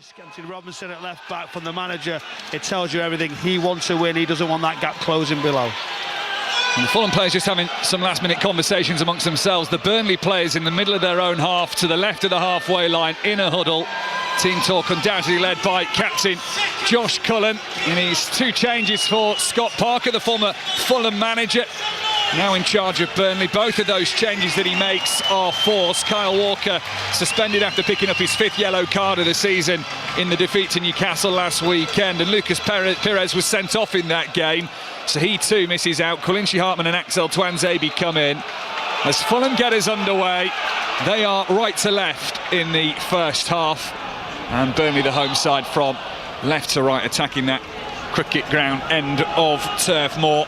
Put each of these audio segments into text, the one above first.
Discounted Robinson at left back from the manager. It tells you everything. He wants to win. He doesn't want that gap closing below. And the Fulham players just having some last-minute conversations amongst themselves. The Burnley players in the middle of their own half, to the left of the halfway line, in a huddle. Team talk undoubtedly led by captain Josh Cullen in his 2 changes for Scott Parker, the former Fulham manager, now in charge of Burnley. Both of those changes that he makes are forced. Kyle Walker suspended after picking up his 5th yellow card of the season in the defeat to Newcastle last weekend, and Lucas Perez was sent off in that game, so he too misses out. Quincy Hartman and Axel Tuanzebe come in. As Fulham get us underway, they are right to left in the first half, and Burnley the home side from left to right, attacking that cricket ground end of Turf Moor.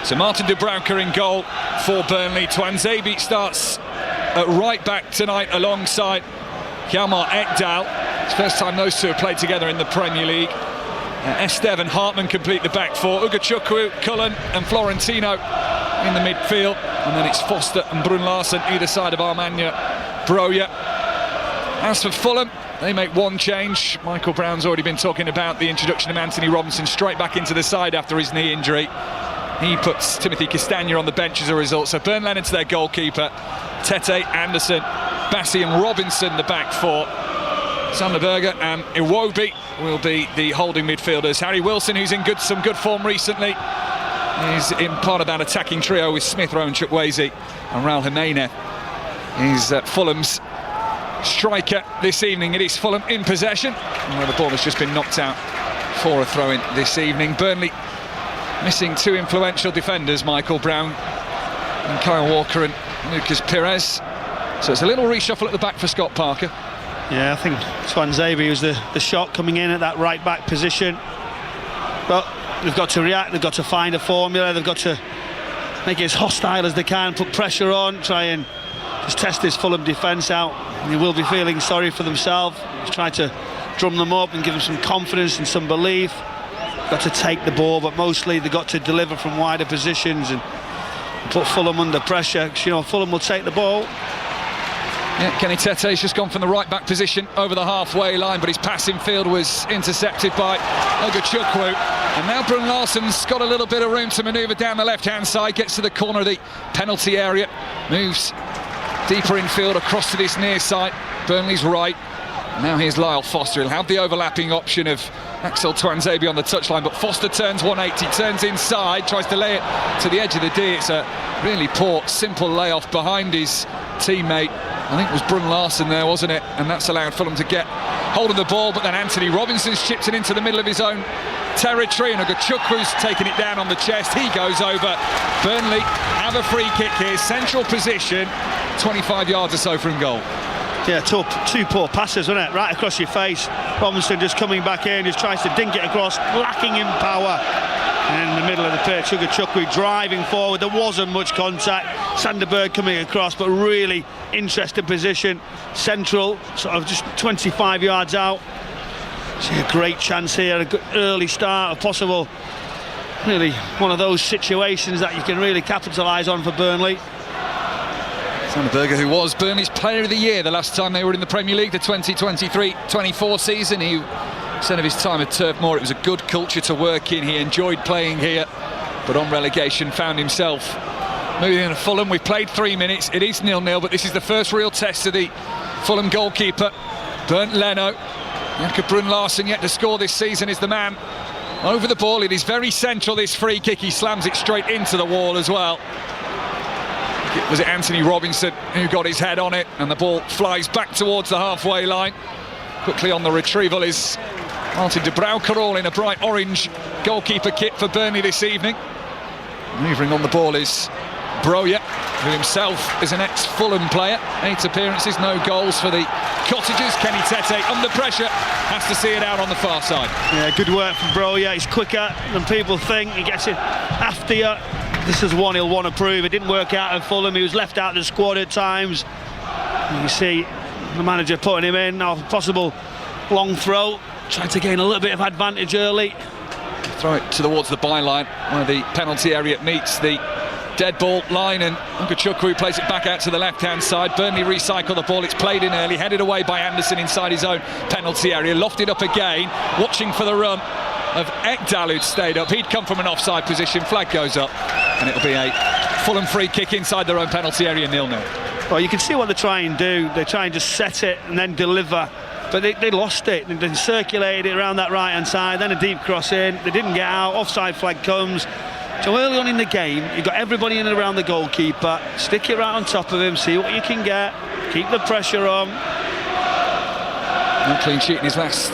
So Martin Dubravka in goal for Burnley. Tuanzebe starts at right back tonight alongside Hjalmar Ekdal. It's the first time those two have played together in the Premier League. Estev and Hartman complete the back 4. Ugachukwu, Cullen and Florentino in the midfield. And then it's Foster and Brun Larsen either side of Armania Broja. As for Fulham, they make 1 change. Michael Brown's already been talking about the introduction of Anthony Robinson straight back into the side after his knee injury. He puts Timothy Castagna on the bench as a result. So Burnley into their goalkeeper. Tete, Anderson, Bassi and Robinson the back 4. Sanderberger and Iwobi will be the holding midfielders. Harry Wilson, who's in some good form recently, is in part of that attacking trio with Smith Rowe and Chukwueze, and Raul Jimenez is Fulham's striker this evening. It is Fulham in possession, where the ball has just been knocked out for a throw-in this evening. Burnley missing 2 influential defenders, Michael Brown and Kyle Walker and Lucas Perez. So it's a little reshuffle at the back for Scott Parker. Yeah, I think Tuanzebe was the shot coming in at that right back position. But they've got to react, they've got to find a formula, they've got to make it as hostile as they can, put pressure on, try and just test this Fulham defence out. They will be feeling sorry for themselves. Just try to drum them up and give them some confidence and some belief. Got to take the ball, but mostly they've got to deliver from wider positions and put Fulham under pressure. Because, you know, Fulham will take the ball. Yeah, Kenny Tete's just gone from the right back position over the halfway line, but his passing field was intercepted by Ugachukwu. And now Brun Larsen's got a little bit of room to manoeuvre down the left-hand side, gets to the corner of the penalty area, moves deeper infield across to this near side, Burnley's right. Now here's Lyle Foster. He'll have the overlapping option of Axel Tuanzebe on the touchline, but Foster turns 180, turns inside, tries to lay it to the edge of the D. It's a really poor, simple layoff behind his teammate. I think it was Brun Larsen there, wasn't it? And that's allowed Fulham to get hold of the ball, but then Anthony Robinson's chipped it into the middle of his own territory, and Ogachukwu's taken it down on the chest. He goes over. Burnley have a free kick here, central position, 25 yards or so from goal. Yeah, 2 poor passes, wasn't it? Right across your face. Robinson just coming back in, just tries to dink it across, lacking in power. And in the middle of the pitch, Ugachukwu driving forward. There wasn't much contact. Sanderberg coming across, but really interesting position. Central, sort of just 25 yards out. See a great chance here, a good early start, a possible, really one of those situations that you can really capitalise on for Burnley. Sanderberger, who was Burnley's Player of the Year the last time they were in the Premier League, the 2023-24 season. He said of his time at Turf Moor, it was a good culture to work in. He enjoyed playing here, but on relegation found himself moving into Fulham. We've played 3 minutes, it is 0-0, but this is the first real test of the Fulham goalkeeper, Bernd Leno. Jakob Brun Larsen, yet to score this season, is the man over the ball. It is very central, this free kick. He slams it straight into the wall as well. Was it Anthony Robinson who got his head on it, and the ball flies back towards the halfway line. Quickly on the retrieval is Martin Dubravka, all in a bright orange goalkeeper kit for Burnley this evening. Maneuvering on the ball is Broja, who himself is an ex-Fulham player. 8 appearances, no goals for the Cottagers. Kenny Tete under pressure, has to see it out on the far side. Yeah, good work from Broja. He's quicker than people think. He gets it after you. This is one he'll want to prove. It didn't work out at Fulham. He was left out of the squad at times. You can see the manager putting him in. Now, possible long throw. Trying to gain a little bit of advantage early. Throw it towards the byline, where the penalty area meets the dead ball line, and Chukwu plays it back out to the left-hand side. Burnley recycle the ball. It's played in early, headed away by Anderson inside his own penalty area. Lofted up again, watching for the run of Ekdal, who'd stayed up. He'd come from an offside position. Flag goes up, and it'll be a Fulham free kick inside their own penalty area, 0-0. Well, you can see what they try and do. They try and just set it and then deliver. But they lost it. They circulated it around that right-hand side, then a deep cross in. They didn't get out. Offside flag comes. So early on in the game, you've got everybody in and around the goalkeeper. Stick it right on top of him, see what you can get. Keep the pressure on. No clean sheet in his last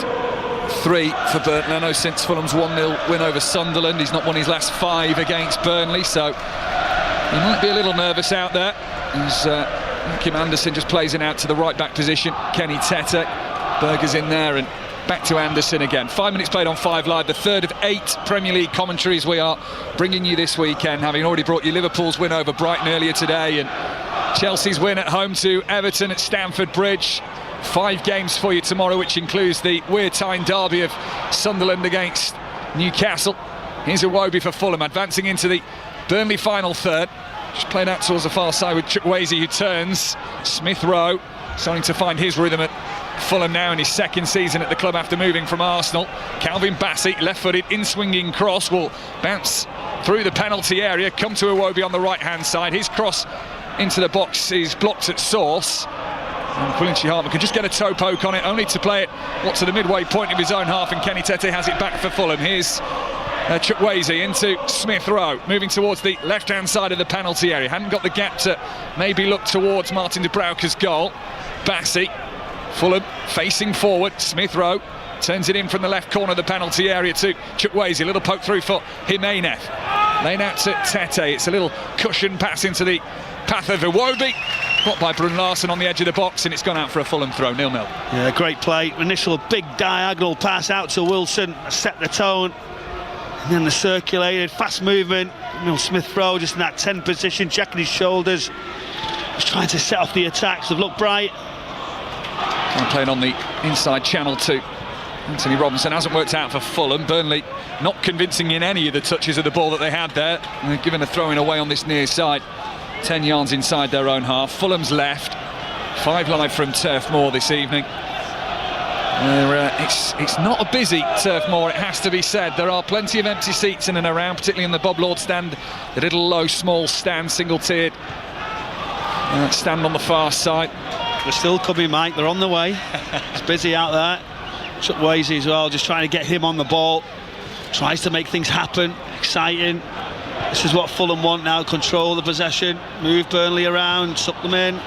3 for Bernd Leno since Fulham's 1-0 win over Sunderland. He's not won his last 5 against Burnley, so he might be a little nervous out there. As Kim Anderson just plays it out to the right-back position. Kenny Tete, Berger's in there, and back to Anderson again. 5 minutes played on 5 Live, the third of 8 Premier League commentaries we are bringing you this weekend, having already brought you Liverpool's win over Brighton earlier today and Chelsea's win at home to Everton at Stamford Bridge. 5 games for you tomorrow, which includes the Wear Tyne derby of Sunderland against Newcastle. Here's Iwobi for Fulham, advancing into the Burnley final third. Just played out towards the far side with Chukwueze, who turns. Smith Rowe starting to find his rhythm at Fulham now in his 2nd season at the club after moving from Arsenal. Calvin Bassey, left-footed, in-swinging cross, will bounce through the penalty area, come to Iwobi on the right-hand side. His cross into the box is blocked at source. And Quillency Hartman can just get a toe poke on it, only to play it to the midway point of his own half, and Kenny Tete has it back for Fulham. Here's Chukwueze into Smith Rowe, moving towards the left-hand side of the penalty area. Hadn't got the gap to maybe look towards Martin de Bruyke's goal. Bassey, Fulham facing forward. Smith Rowe turns it in from the left corner of the penalty area to Chukwueze. A little poke through for Jimenez. Lane out to Tete. It's a little cushion pass into the path of Iwobi. Blocked by Brun Larsen on the edge of the box, and it's gone out for a Fulham throw, 0-0. Yeah, great play. Initial big diagonal pass out to Wilson, set the tone. And then the circulated, fast movement. Smith Rowe just in that 10 position, checking his shoulders. Just trying to set off the attacks. They've looked bright. Playing on the inside channel to Anthony Robinson. Hasn't worked out for Fulham. Burnley not convincing in any of the touches of the ball that they had there. And they're given a throw-in away on this near side. 10 yards inside their own half. Fulham's left. 5 Live from Turf Moor this evening. It's not a busy Turf Moor, it has to be said. There are plenty of empty seats in and around, particularly in the Bob Lord stand, the little low small stand, single-tiered stand on the far side. They're still coming, Mike, they're on the way. It's busy out there. Chukwueze as well, just trying to get him on the ball. Tries to make things happen, exciting. This is what Fulham want now, control the possession, move Burnley around, suck them in.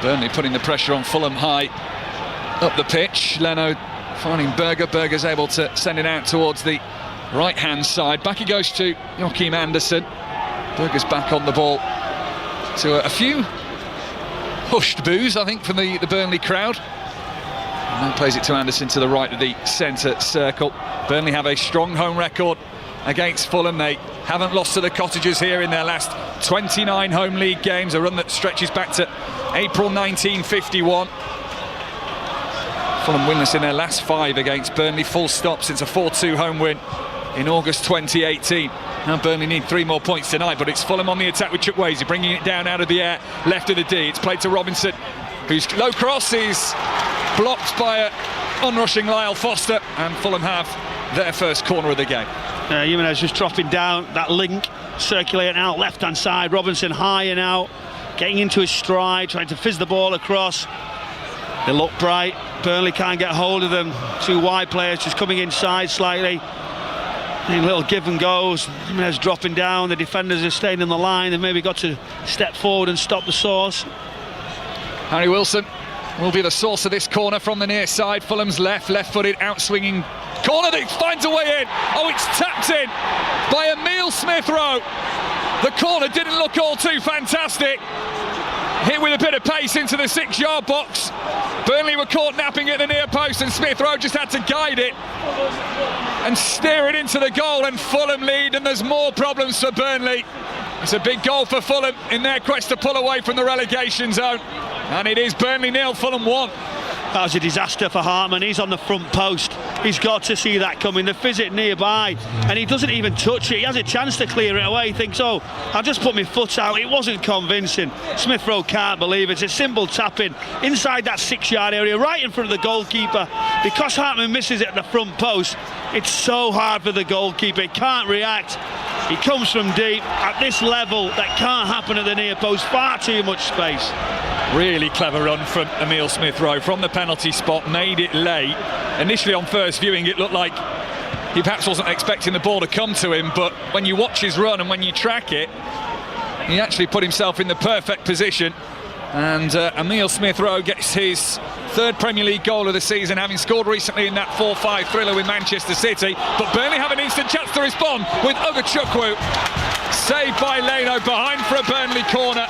Burnley putting the pressure on Fulham high up the pitch. Leno finding Berger. Berger's able to send it out towards the right-hand side. Back he goes to Joachim Anderson. Berger's back on the ball to a few hushed boos, I think, from the Burnley crowd. And then plays it to Anderson to the right of the centre circle. Burnley have a strong home record against Fulham. They haven't lost to the Cottagers here in their last 29 home league games, a run that stretches back to April 1951. Fulham winless in their last 5 against Burnley, full stop since a 4-2 home win in August 2018. Now Burnley need 3 more points tonight, but it's Fulham on the attack with Chukwueze, bringing it down out of the air, left of the D. It's played to Robinson, whose low cross is blocked by a onrushing Lyle Foster, and Fulham have their first corner of the game. Jimenez just dropping down, that link, circulating out left-hand side. Robinson high and out, getting into his stride, trying to fizz the ball across. They look bright. Burnley can't get hold of them. 2 wide players just coming inside slightly. A little give and goes. Jimenez dropping down. The defenders are staying in the line. They've maybe got to step forward and stop the source. Harry Wilson will be the source of this corner from the near side. Fulham's left-footed, out-swinging corner that finds a way in. Oh, it's tapped in by Emile Smith Rowe. The corner didn't look all too fantastic. Hit with a bit of pace into the 6-yard box. Burnley were caught napping at the near post, and Smith Rowe just had to guide it and steer it into the goal, and Fulham lead, and there's more problems for Burnley. It's a big goal for Fulham in their quest to pull away from the relegation zone, and it is Burnley 0, Fulham 1. That was a disaster for Hartman. He's on the front post. He's got to see that coming. The Fizit nearby, and he doesn't even touch it. He has a chance to clear it away. He thinks, oh, I'll just put my foot out. It wasn't convincing. Smith Rowe can't believe it. It's a simple tapping inside that 6-yard area, right in front of the goalkeeper. Because Hartman misses it at the front post, it's so hard for the goalkeeper. He can't react. He comes from deep. At this level, that can't happen at the near post. Far too much space. Really clever run from Emile Smith Rowe from the penalty spot, made it late. Initially on first viewing it looked like he perhaps wasn't expecting the ball to come to him, but when you watch his run and when you track it, he actually put himself in the perfect position. And Emile Smith Rowe gets his 3rd Premier League goal of the season, having scored recently in that 4-5 thriller with Manchester City. But Burnley have an instant chance to respond with Ugachukwu. Saved by Leno, behind for a Burnley corner.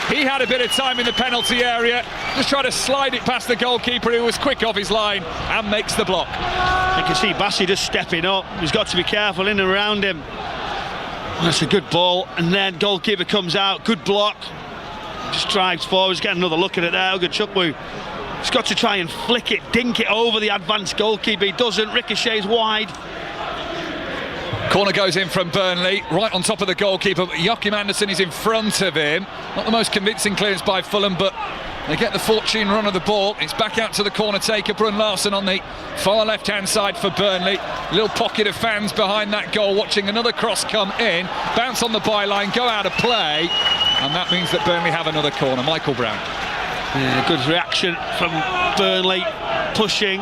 He had a bit of time in the penalty area, just tried to slide it past the goalkeeper, who was quick off his line and makes the block. You can see Bassi just stepping up. He's got to be careful in and around him. That's a good ball, and then goalkeeper comes out, good block. Just drives forward, get another look at it there. Ugachukwu. He's got to try and flick it, dink it over the advanced goalkeeper. He doesn't, ricochets wide. Corner goes in from Burnley, right on top of the goalkeeper, but Joachim Andersen is in front of him. Not the most convincing clearance by Fulham, but they get the fortune run of the ball. It's back out to the corner taker, Brun Larsen on the far left-hand side for Burnley. Little pocket of fans behind that goal, watching another cross come in, bounce on the byline, go out of play, and that means that Burnley have another corner. Michael Brown. Yeah, good reaction from Burnley, pushing.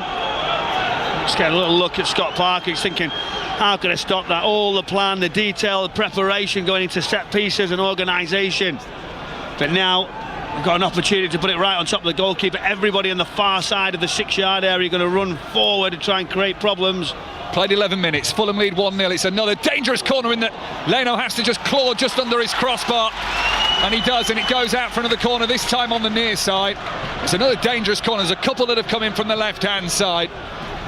Just get a little look at Scott Parker. He's thinking, how can I stop that? All the plan, the detail, the preparation going into set pieces and organisation. But now we've got an opportunity to put it right on top of the goalkeeper. Everybody on the far side of the 6-yard area going to run forward and try and create problems. Played 11 minutes, Fulham lead 1-0. It's another dangerous corner in that Leno has to just claw just under his crossbar. And he does, and it goes out for another corner, this time on the near side. It's another dangerous corner. There's a couple that have come in from the left-hand side.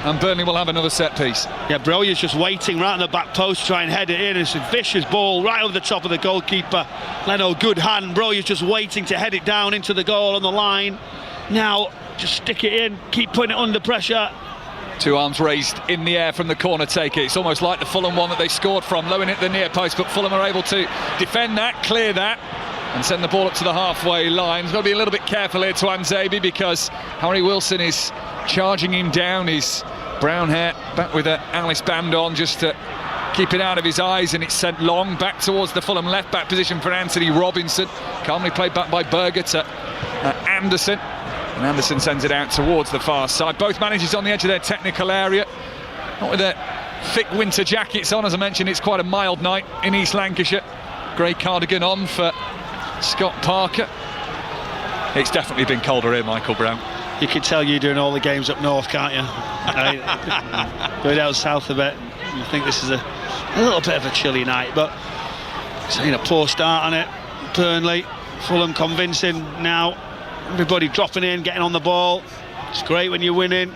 And Burnley will have another set piece. Yeah, Brolyer's just waiting right on the back post to try and head it in. It's a vicious ball right over the top of the goalkeeper. Leno, good hand. Brolyer's just waiting to head it down into the goal on the line. Now, just stick it in, keep putting it under pressure. 2 arms raised in the air from the corner taker. It's almost like the Fulham one that they scored from, low in at the near post, but Fulham are able to defend that, clear that, and send the ball up to the halfway line. He's got to be a little bit careful here to Anzabi, because Harry Wilson is charging him down. His brown hair back with an Alice band on, just to keep it out of his eyes, and it's sent long back towards the Fulham left back position for Anthony Robinson. Calmly played back by Berger to Anderson, and Anderson sends it out towards the far side. Both managers on the edge of their technical area, not with their thick winter jackets on. As I mentioned, it's quite a mild night in East Lancashire. Grey cardigan on for Scott Parker. It's definitely been colder here, Michael Brown. You can tell you're doing all the games up north, can't you? Go down south a bit. You think this is a little bit of a chilly night, but seeing a poor start on it. Burnley, Fulham convincing now. Everybody dropping in, getting on the ball. It's great when you're winning,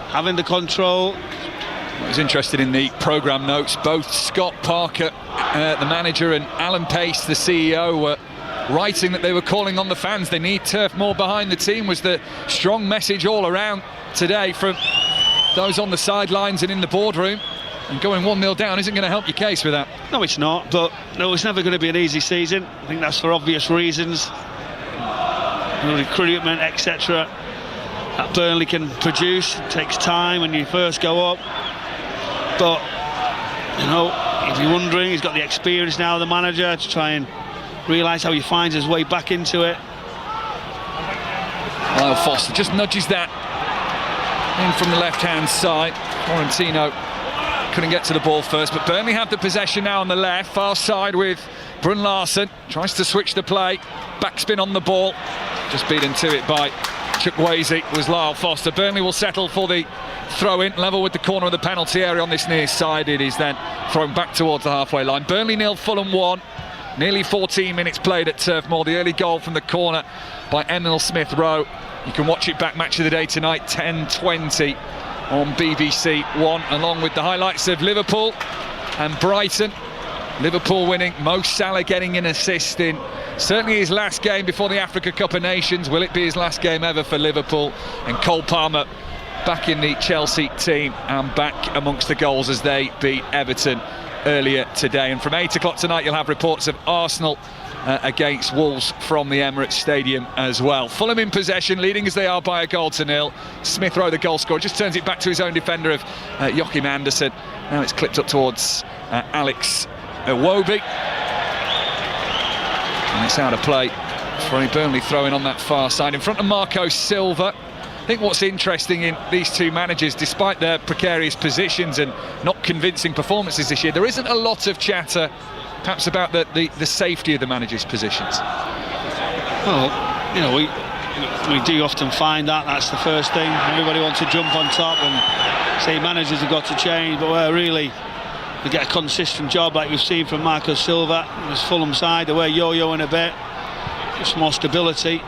having the control. I was interested in the programme notes. Both Scott Parker, the manager, and Alan Pace, the CEO, were writing that they were calling on the fans. They need turf more behind the team, was the strong message all around today from those on the sidelines and in the boardroom. And going 1-0 down isn't going to help your case with that. No, it's not, but no, it's never going to be an easy season. I think that's for obvious reasons. Recruitment, etc. that Burnley can produce. It takes time when you first go up, but you know, if you're wondering, he's got the experience now, the manager, to try and realise how he finds his way back into it. Lyle Foster just nudges that in from the left-hand side. Florentino couldn't get to the ball first, but Burnley have the possession now on the left, far side with Brun Larsen. Tries to switch the play, backspin on the ball. Just beaten to it by Chukwueze was Lyle Foster. Burnley will settle for the throw-in, level with the corner of the penalty area on this near side. It is then thrown back towards the halfway line. Burnley 0, Fulham 1. Nearly 14 minutes played at Turf Moor. The early goal from the corner by Emile Smith Rowe. You can watch it back, match of the day tonight, 10:20 on BBC One, along with the highlights of Liverpool and Brighton. Liverpool winning, Mo Salah getting an assist in Certainly his last game before the Africa Cup of Nations. Will it be his last game ever for Liverpool? And Cole Palmer back in the Chelsea team and back amongst the goals as they beat Everton earlier today. And from 8 o'clock tonight you'll have reports of Arsenal against Wolves from the Emirates Stadium as well. Fulham in possession, leading as they are by a goal to nil. Smith Rowe, the goal scorer, just turns it back to his own defender of Joachim Andersen. Now it's clipped up towards Alex Iwobi. And it's out of play for a Burnley throwing on that far side in front of Marco Silva. I think what's interesting in these two managers, despite their precarious positions and not convincing performances this year, there isn't a lot of chatter perhaps about the safety of the managers' positions. Well, you know, we do often find that's the first thing. Everybody wants to jump on top and say managers have got to change, but where really they get a consistent job like we've seen from Marco Silva, this Fulham side, the way yo-yoing a bit, just more stability.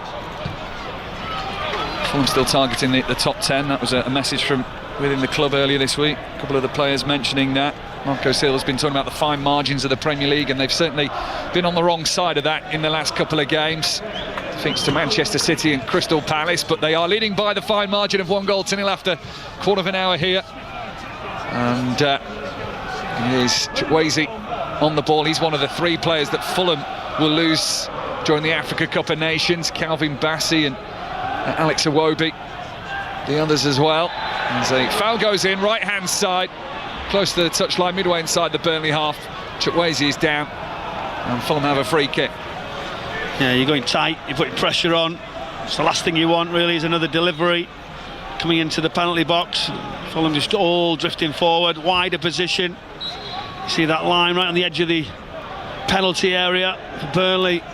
Fulham still targeting the top 10. That was a message from within the club earlier this week. A couple of the players mentioning that. Marco Silva's been talking about the fine margins of the Premier League, and they've certainly been on the wrong side of that in the last couple of games. Thanks to Manchester City and Crystal Palace, but they are leading by the fine margin of 1-0 after a quarter of an hour here. And here's Chukwueze on the ball. He's one of the 3 players that Fulham will lose during the Africa Cup of Nations. Calvin Bassey and Alex Iwobi, the others as well. As a foul goes in, right-hand side, close to the touchline, midway inside the Burnley half. Chukwueze is down, and Fulham have a free kick. Yeah, you're going tight, you're putting pressure on. It's the last thing you want, really, is another delivery coming into the penalty box. Fulham just all drifting forward, wider position. You see that line right on the edge of the penalty area for Burnley.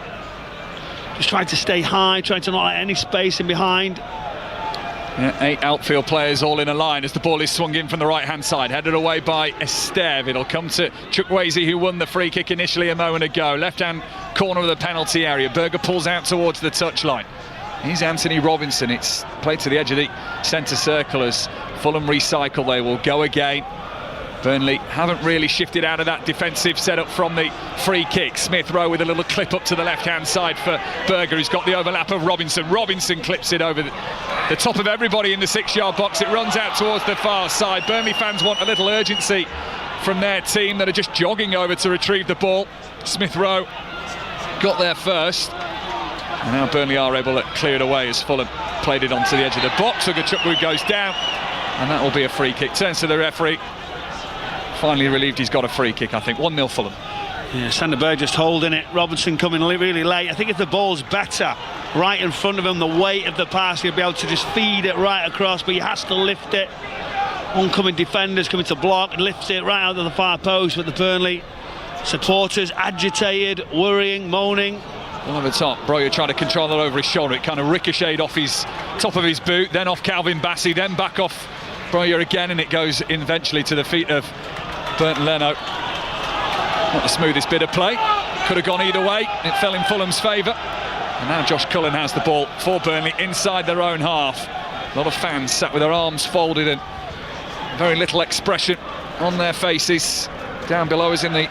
Just trying to stay high, trying to not let any space in behind. Yeah, 8 outfield players all in a line as the ball is swung in from the right-hand side, headed away by Esteve. It'll come to Chukwueze, who won the free kick initially a moment ago. Left-hand corner of the penalty area. Berger pulls out towards the touchline. Here's Anthony Robinson. It's played to the edge of the centre circle as Fulham recycle. They will go again. Burnley haven't really shifted out of that defensive setup from the free kick. Smith Rowe with a little clip up to the left-hand side for Berger, who's got the overlap of Robinson. Robinson clips it over the top of everybody in the 6-yard box. It runs out towards the far side. Burnley fans want a little urgency from their team that are just jogging over to retrieve the ball. Smith Rowe got there first. And now Burnley are able to clear it away as Fulham played it onto the edge of the box. Ugachukwu goes down, and that will be a free kick. Turns to the referee. Finally relieved he's got a free kick, I think. 1-0 Fulham. Yeah, Sander Berg just holding it. Robinson coming really late. I think if the ball's better right in front of him, the weight of the pass, he'll be able to just feed it right across, but he has to lift it. Oncoming defenders coming to block and lifts it right out of the far post, but the Burnley supporters agitated, worrying, moaning. One over the top. Broja trying to control it over his shoulder. It kind of ricocheted off his top of his boot, then off Calvin Bassey, then back off Broja again, and it goes eventually to the feet of Bernd Leno. Not the smoothest bit of play. Could have gone either way. It fell in Fulham's favour. And now Josh Cullen has the ball for Burnley inside their own half. A lot of fans sat with their arms folded and very little expression on their faces. Down below us in the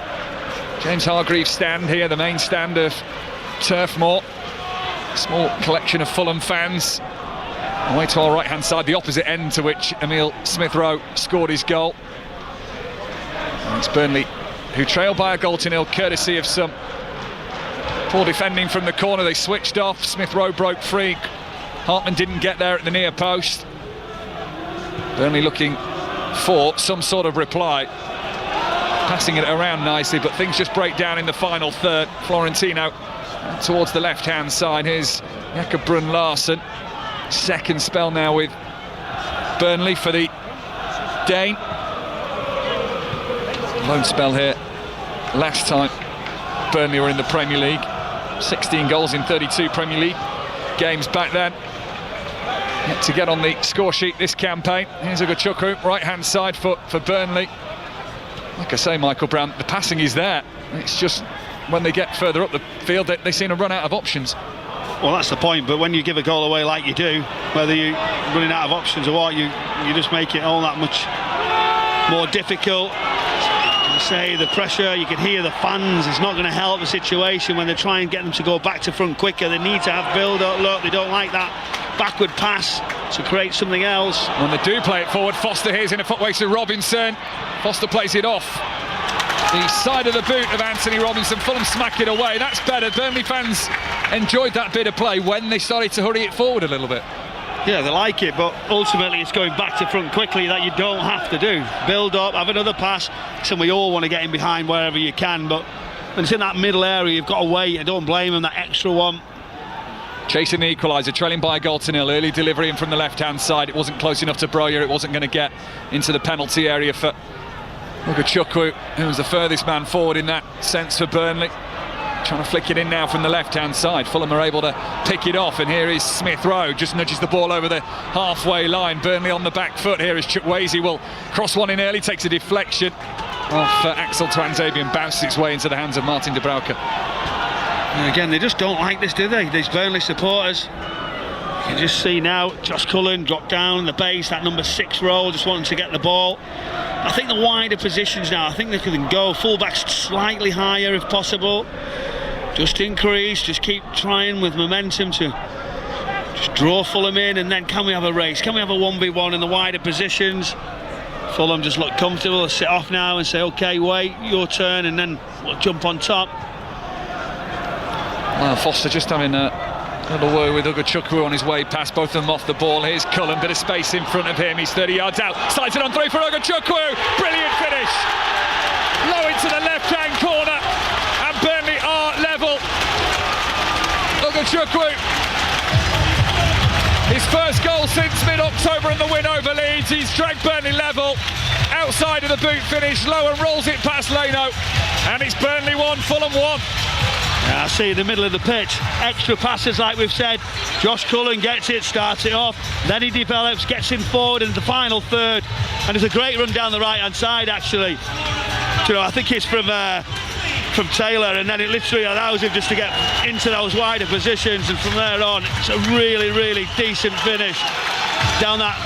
James Hargreaves stand here, the main stand of Turf Moor. Small collection of Fulham fans. Away to our right-hand side, the opposite end to which Emile Smith-Rowe scored his goal. And it's Burnley who trail by a 0-0, courtesy of some poor defending from the corner. They switched off. Smith-Rowe broke free. Hartman didn't get there at the near post. Burnley looking for some sort of reply. Passing it around nicely, but things just break down in the final third. Florentino towards the left-hand side. Here's Jakob Brun-Larsen. Second spell now with Burnley for the Dane. Lone spell here last time Burnley were in the Premier League. 16 goals in 32 Premier League games back then. Yet to get on the score sheet this campaign. Here's Ugachukwu, right-hand side for Burnley. Like I say, Michael Brown, the passing is there. It's just when they get further up the field, they seem to run out of options. Well, that's the point, but when you give a goal away like you do, whether you're running out of options or what, you just make it all that much more difficult. say, the pressure, you can hear the fans. It's not going to help the situation when they try and get them to go back to front quicker. They need to have build-up. Look, they don't like that backward pass to create something else. When they do play it forward, Foster here's in a footway to Robinson. Foster plays it off the side of the boot of Anthony Robinson. Fulham smack it away. That's better. Burnley fans enjoyed that bit of play when they started to hurry it forward a little bit. Yeah, they like it, but ultimately it's going back to front quickly that you don't have to do. Build up, have another pass. So we all want to get in behind wherever you can, but when it's in that middle area, you've got to wait. I don't blame them, that extra one. Chasing the equaliser, trailing by a goal to nil. Early delivery in from the left-hand side. It wasn't close enough to Broyer. It wasn't going to get into the penalty area for Chukwu, who was the furthest man forward in that sense for Burnley. Trying to flick it in now from the left-hand side. Fulham are able to pick it off, and here is Smith Rowe, just nudges the ball over the halfway line. Burnley on the back foot here as Chukwueze will cross one in early, takes a deflection off Axel Tuanzebe and bounces its way into the hands of Martin de Bruyke. And again, they just don't like this, do they? These Burnley supporters. You can just see now Josh Cullen drop down the base, that number 6 role, just wanting to get the ball. I think the wider positions now, I think they can go fullbacks slightly higher if possible. Just increase, just keep trying with momentum to just draw Fulham in, and then can we have a race? Can we have a 1v1 in the wider positions? Fulham just look comfortable, they'll sit off now and say, OK, wait, your turn, and then we'll jump on top. Well, Foster just having a little word with Chukwu on his way past, both of them off the ball. Here's Cullen, bit of space in front of him, he's 30 yards out, slides it on through for Chukwu. Brilliant finish, low into the left-hand corner, and Burnley are level. Chukwu, his first goal since mid-October in the win over Leeds. He's dragged Burnley level, outside of the boot finish, low and rolls it past Leno, and it's Burnley 1, Fulham 1. Yeah, I see in the middle of the pitch, extra passes like we've said. Josh Cullen gets it, starts it off, then he develops, gets him forward in the final third, and it's a great run down the right-hand side actually. You know, I think it's from Taylor, and then it literally allows him just to get into those wider positions, and from there on it's a really, really decent finish down that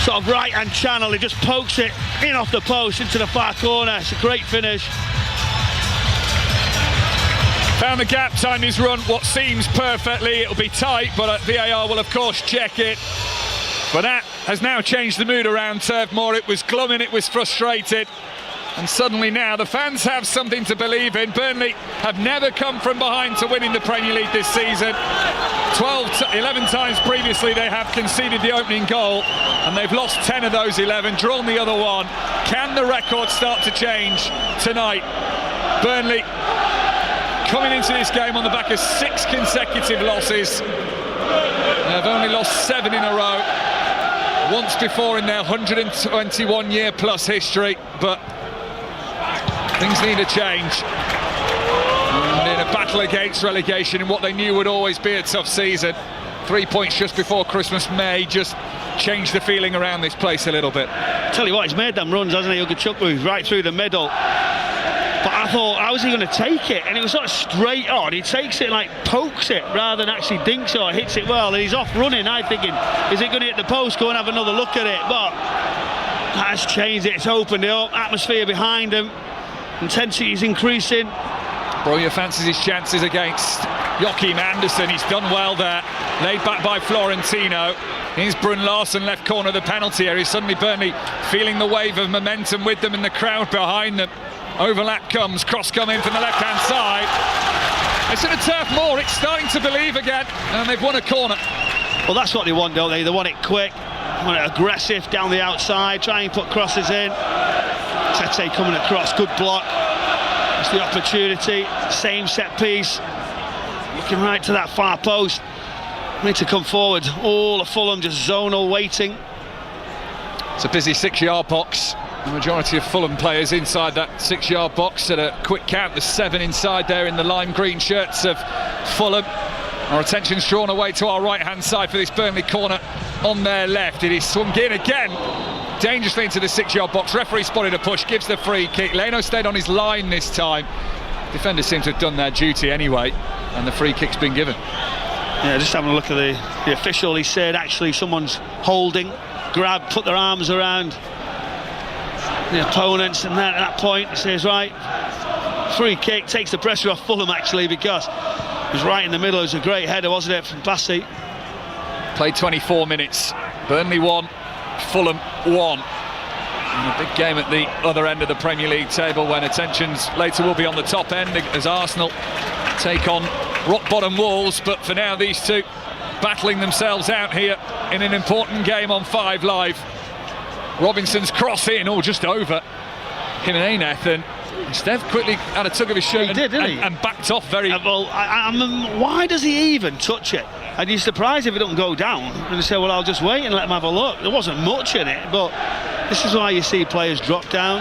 sort of right-hand channel. He just pokes it in off the post into the far corner. It's a great finish. Found the gap, timed his run, what seems perfectly. It'll be tight, but VAR will of course check it. But that has now changed the mood around Turf Moor. It was glum and it was frustrated. And suddenly now the fans have something to believe in. Burnley have never come from behind to win in the Premier League this season. 11 times previously they have conceded the opening goal, and they've lost 10 of those 11, drawn the other one. Can the record start to change tonight? Burnley coming into this game on the back of 6 consecutive losses. They've only lost 7 in a row, once before in their 121-year plus history, but things need a change. And in a battle against relegation in what they knew would always be a tough season, 3 points just before Christmas may just change the feeling around this place a little bit. Tell you what, he's made them runs, hasn't he? Chukwu right through the middle. But I thought, how's he going to take it? And it was sort of straight on. He takes it, like pokes it, rather than actually dinks it or hits it well. And he's off running. I'm thinking, is it going to hit the post? Go and have another look at it. But that's changed it. It's opened it up. Atmosphere behind him. Intensity is increasing. Broyer fancies his chances against Joachim Andersen. He's done well there. Laid back by Florentino. Here's Brun Larsen, left corner of the penalty area. Suddenly Burnley feeling the wave of momentum with them and the crowd behind them. Overlap comes, cross come in from the left-hand side. It's in a Turf Moor, it's starting to believe again, and they've won a corner. Well, that's what they want, don't they? They want it quick, want it aggressive down the outside, try and put crosses in. Tete coming across, good block. It's the opportunity, same set piece. Looking right to that far post. Need to come forward. All of Fulham just zonal waiting. It's a busy 6-yard box. The majority of Fulham players inside that 6-yard box. At a quick count, there's 7 inside there in the lime green shirts of Fulham. Our attention's drawn away to our right-hand side for this Burnley corner on their left. It is swung in again, dangerously into the 6-yard box. Referee spotted a push, gives the free kick. Leno stayed on his line this time. Defenders seem to have done their duty anyway, and the free kick's been given. Yeah, just having a look at the official. He said actually someone's holding, grab, put their arms around the opponents, and then at that point he says, right, free kick, takes the pressure off Fulham actually, because it was right in the middle. It was a great header, wasn't it, from Bassey. Played 24 minutes, Burnley 1, Fulham 1. And a big game at the other end of the Premier League table, when attentions later will be on the top end as Arsenal take on rock-bottom Wolves. But for now, these two battling themselves out here in an important game on 5 Live. Robinson's cross in, just over Jimenez, and Steph quickly had a tug of his shirt and backed off very... Well, why does he even touch it? I'd be surprised if it don't go down. And they say, well, I'll just wait and let him have a look. There wasn't much in it, but this is why you see players drop down,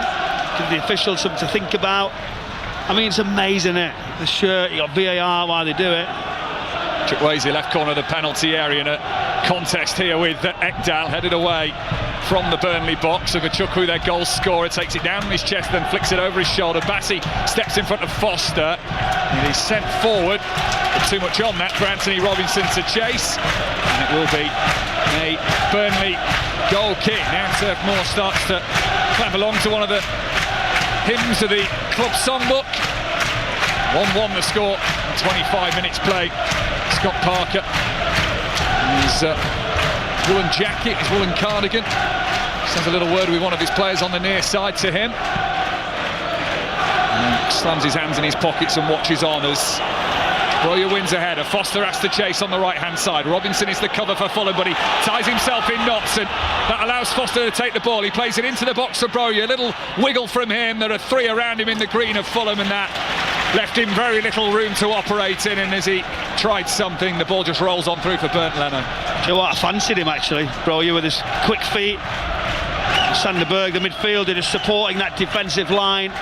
give the officials something to think about. I mean, it's amazing, isn't it? The shirt, you got VAR while they do it. Chukwueze, left corner of the penalty area, in a contest here with Ekdal, headed away from the Burnley box. Chukwu, their goal scorer, takes it down on his chest, then flicks it over his shoulder. Bassey steps in front of Foster, and he's sent forward. But too much on that for Anthony Robinson to chase, and it will be a Burnley goal kick. Now Turf Moor starts to clap along to one of the hymns of the club songbook. 1-1 the score, 25 minutes played. Scott Parker, his woolen jacket, his woolen cardigan, just has a little word with one of his players on the near side to him, and slams his hands in his pockets and watches on as Broja wins a header. Foster has to chase on the right hand side. Robinson is the cover for Fulham, but he ties himself in knots, and that allows Foster to take the ball. He plays it into the box for Broja, a little wiggle from him. There are 3 around him in the green of Fulham, and that left him very little room to operate in, and as he tried something, the ball just rolls on through for Bernd Leno. Do you know what, I fancied him actually, Broja, with his quick feet. Sanderberg, the midfielder, just supporting that defensive line,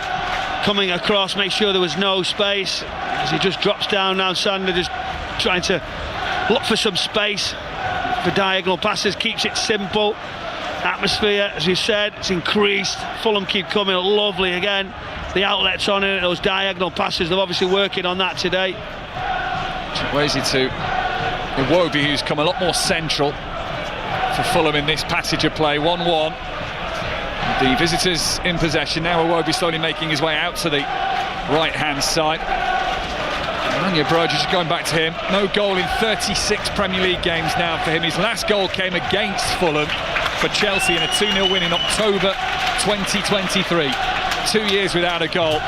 coming across, make sure there was no space, as he just drops down now. Sander just trying to look for some space for diagonal passes, keeps it simple. Atmosphere, as you said, it's increased. Fulham keep coming, lovely again. The outlets on it, those diagonal passes, they're obviously working on that today. Chukwueze to Iwobi, who's come a lot more central for Fulham in this passage of play. 1-1. The visitors in possession. Now Iwobi slowly making his way out to the right-hand side. Anya Broja just going back to him. No goal in 36 Premier League games now for him. His last goal came against Fulham for Chelsea in a 2-0 win in October 2023. 2 years without a goal,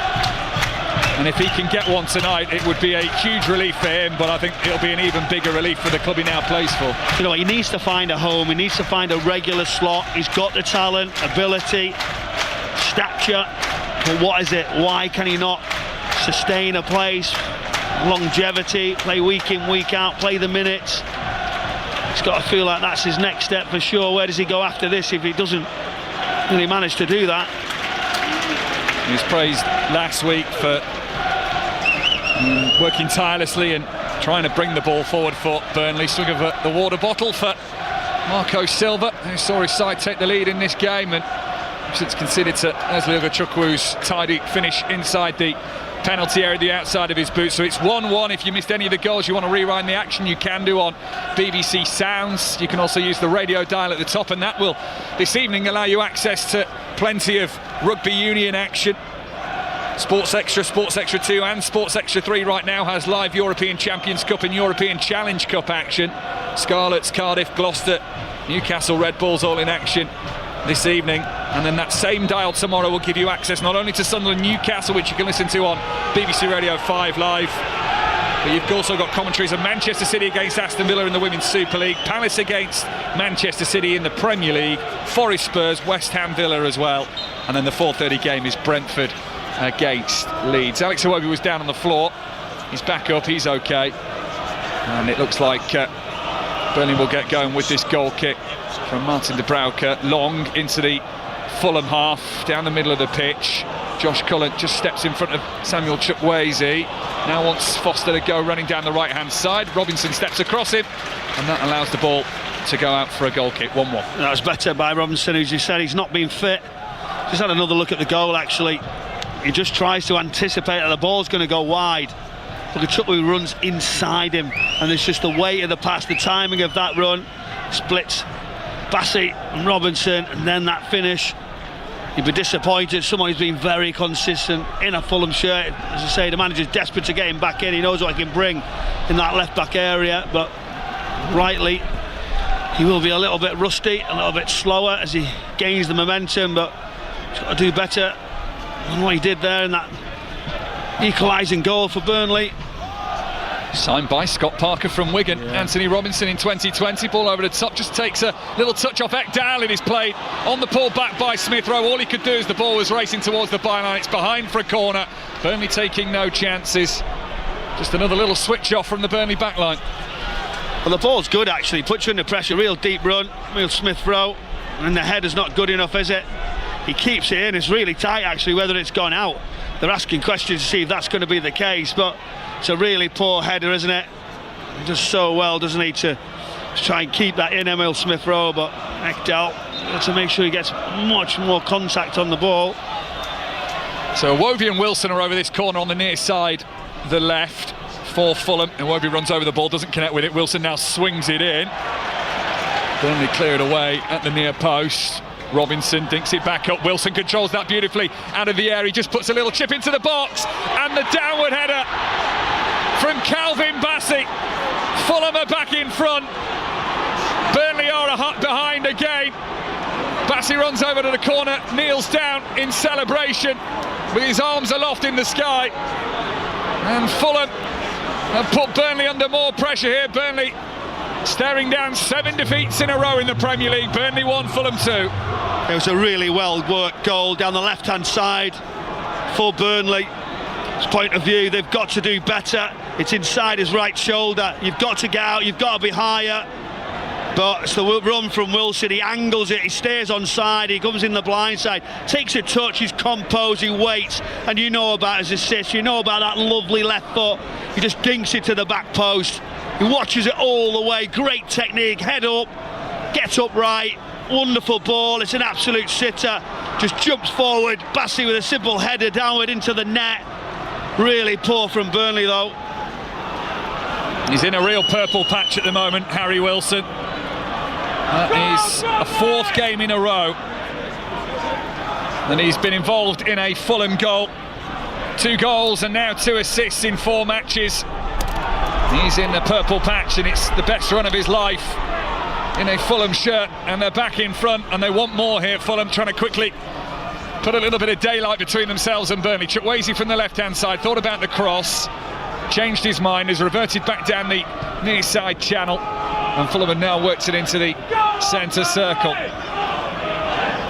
and if he can get one tonight, it would be a huge relief for him, but I think it'll be an even bigger relief for the club he now plays for. You know, he needs to find a home, he needs to find a regular slot. He's got the talent, ability, stature, but what is it? Why can he not sustain a place? Longevity, play week in, week out, play the minutes. He's got to feel like that's his next step for sure. Where does he go after this if he doesn't really manage to do that? He was praised last week for working tirelessly and trying to bring the ball forward for Burnley. Swing of the water bottle for Marco Silva, who saw his side take the lead in this game, and since conceded to Özlem Ugochukwu's tidy finish inside the penalty area, the outside of his boot. So it's 1-1. If you missed any of the goals, you want to rewind the action, you can do on BBC Sounds. You can also use the radio dial at the top, and that will this evening allow you access to plenty of rugby union action. Sports Extra 2 and Sports Extra 3 right now has live European Champions Cup and European Challenge Cup action. Scarlets, Cardiff, Gloucester, Newcastle Red Bulls all in action this evening, and then that same dial tomorrow will give you access not only to Sunderland Newcastle, which you can listen to on BBC Radio 5 Live, but you've also got commentaries of Manchester City against Aston Villa in the Women's Super League, Palace against Manchester City in the Premier League, Forest Spurs, West Ham Villa as well, and then the 4:30 game is Brentford against Leeds. Alex Iwobi was down on the floor, he's back up, he's okay, and it looks like Burnley will get going with this goal kick from Martin de Brouwer, long into the Fulham half, down the middle of the pitch. Josh Cullen just steps in front of Samuel Chukwueze, now wants Foster to go running down the right hand side. Robinson steps across him, and that allows the ball to go out for a goal kick. 1-1. That was better by Robinson, as you said. He's not been fit. Just had another look at the goal actually. He just tries to anticipate that the ball's going to go wide. Chukwu runs inside him, and it's just the weight of the pass, the timing of that run splits Bassey and Robinson, and then that finish. you'd be disappointed. Someone who's been very consistent in a Fulham shirt. As I say, the manager's desperate to get him back in. He knows what he can bring in that left back area, but rightly he will be a little bit rusty, a little bit slower as he gains the momentum, but he's got to do better than what he did there in that equalising goal for Burnley. Signed by Scott Parker from Wigan. Anthony Robinson in 2020. Ball over the top, just takes a little touch off Ekdal in his play. On the pull back by Smith Rowe. All he could do as the ball was racing towards the byline. It's behind for a corner. Burnley taking no chances. Just another little switch off from the Burnley backline. Well, the ball's good actually. Puts you under pressure. Real deep run. Real Smith Rowe. And the header's not good enough, is it? He keeps it in. It's really tight actually, whether it's gone out. They're asking questions to see if that's going to be the case, but it's a really poor header, isn't it? He does so well, doesn't he, to try and keep that in, Emil Smith Rowe, but Ekdal to make sure he gets much more contact on the ball. So Iwobi and Wilson are over this corner on the near side, the left for Fulham. Iwobi runs over the ball, doesn't connect with it. Wilson now swings it in. Burnley clear it away at the near post. Robinson dinks it back up. Wilson controls that beautifully out of the air. He just puts a little chip into the box, and the downward header from Calvin Bassey. Fulham are back in front. Burnley are behind again. Bassey runs over to the corner, kneels down in celebration with his arms aloft in the sky. And Fulham have put Burnley under more pressure here. Burnley staring down 7 defeats in a row in the Premier League. Burnley 1, Fulham 2. It was a really well worked goal down the left hand side for Burnley. Point of view, they've got to do better. It's inside his right shoulder. You've got to get out, you've got to be higher. But it's the run from Wilson. He angles it, he stays on side, he comes in the blind side, takes a touch, he's composed, he waits, and you know about his assist, you know about that lovely left foot. He just dinks it to the back post. He watches it all the way. Great technique, head up, gets upright, wonderful ball. It's an absolute sitter. Just jumps forward. Bassey with a simple header downward into the net. Really poor from Burnley though. He's in a real purple patch at the moment, Harry Wilson. That is a 4th game in a row. And he's been involved in a Fulham goal. 2 goals and now 2 assists in 4 matches. He's in the purple patch and it's the best run of his life in a Fulham shirt, and they're back in front and they want more here. Fulham trying to quickly put a little bit of daylight between themselves and Burnley. Chukwueze from the left-hand side, thought about the cross, changed his mind, has reverted back down the near side channel, and Fulham have now worked it into the centre circle.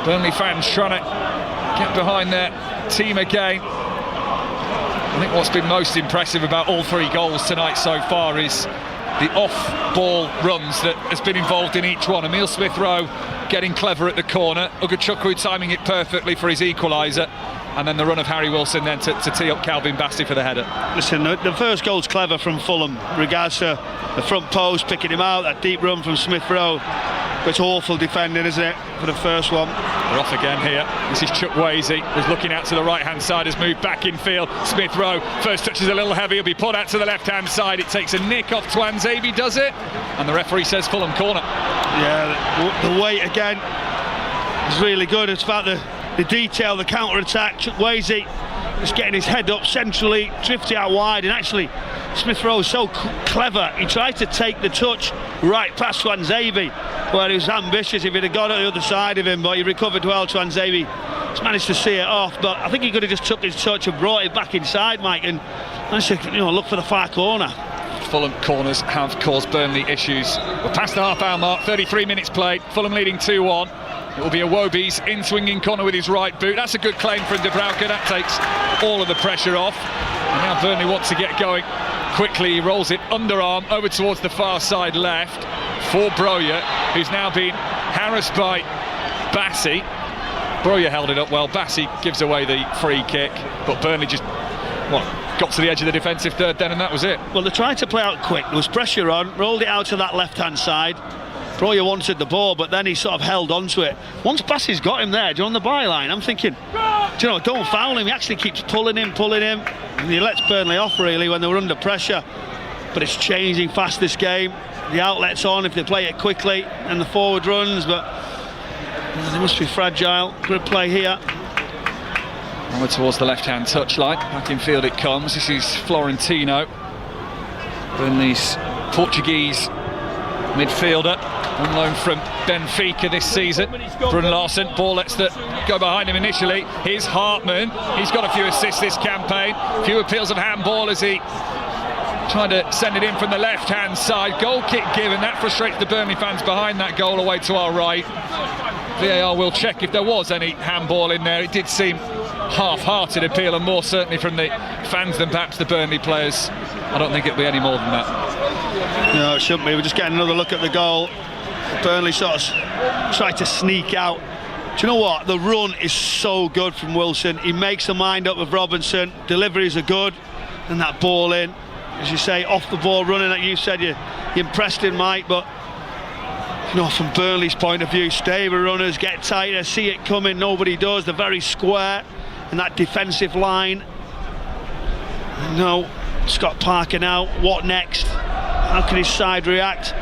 Burnley fans trying to get behind their team again. I think what's been most impressive about all 3 goals tonight so far is the off-ball runs that has been involved in each one. Emil Smith Rowe getting clever at the corner, Ugachukwu timing it perfectly for his equaliser, and then the run of Harry Wilson then to tee up Calvin Bassey for the header. Listen, the first goal's clever from Fulham, regards to the front post, picking him out, that deep run from Smith Rowe. But it's awful defending, isn't it, for the first one. We're off again here. This is Chukwueze, who's looking out to the right-hand side, has moved back in field. Smith Rowe, first touch is a little heavy, he'll be put out to the left-hand side. It takes a nick off Tuanzebe, does it? And the referee says Fulham corner. Yeah, the weight again is really good. It's about the detail, the counter-attack. Chukwueze just getting his head up centrally, drifting out wide, and actually Smith Rowe is so clever. He tried to take the touch right past Tuanzebe, where he was ambitious if he'd have got on the other side of him, but he recovered well. Tuanzebe has managed to see it off, but I think he could have just took his touch and brought it back inside, Mike, and managed to look for the far corner. Fulham corners have caused Burnley issues. We're past the half-hour mark, 33 minutes played. Fulham leading 2-1. It will be Iwobi's in-swinging corner with his right boot. That's a good claim from Dubravka. That takes all of the pressure off. And now Burnley wants to get going quickly. He rolls it underarm over towards the far side left for Broja, who's now been harassed by Bassey. Broja held it up well. Bassey gives away the free kick, but Burnley just got to the edge of the defensive third then, and that was it. Well, they tried to play out quick. There was pressure on, rolled it out to that left-hand side. Broja wanted the ball, but then he sort of held on to it. Once Bassey's got him there, on the byline, I'm thinking, don't foul him. He actually keeps pulling him, and he lets Burnley off really when they were under pressure. But it's changing fast, this game. The outlet's on if they play it quickly, and the forward runs, but They must be fragile. Good play here. Onward towards the left-hand touchline. Back in field it comes. This is Florentino, Burnley's Portuguese midfielder, on loan from Benfica this season. Brun Larsen, ball lets go behind him initially. Here's Hartman. He's got a few assists this campaign. A few appeals of handball as he trying to send it in from the left-hand side. Goal kick given. That frustrates the Burnley fans behind that goal away to our right. VAR will check if there was any handball in there. It did seem half-hearted appeal, and more certainly from the fans than perhaps the Burnley players. I don't think it'll be any more than that. No, it shouldn't be. We're just getting another look at the goal. Burnley sort of tried to sneak out. Do you know what? The run is so good from Wilson. He makes the mind up with Robinson. Deliveries are good, and that ball in, as you say, off the ball running. Like you said, you impressed him, Mike, but you know, from Burnley's point of view, stay with runners, get tighter, see it coming. Nobody does. They're very square in that defensive line. No, Scott Parker now. What next? How can his side react?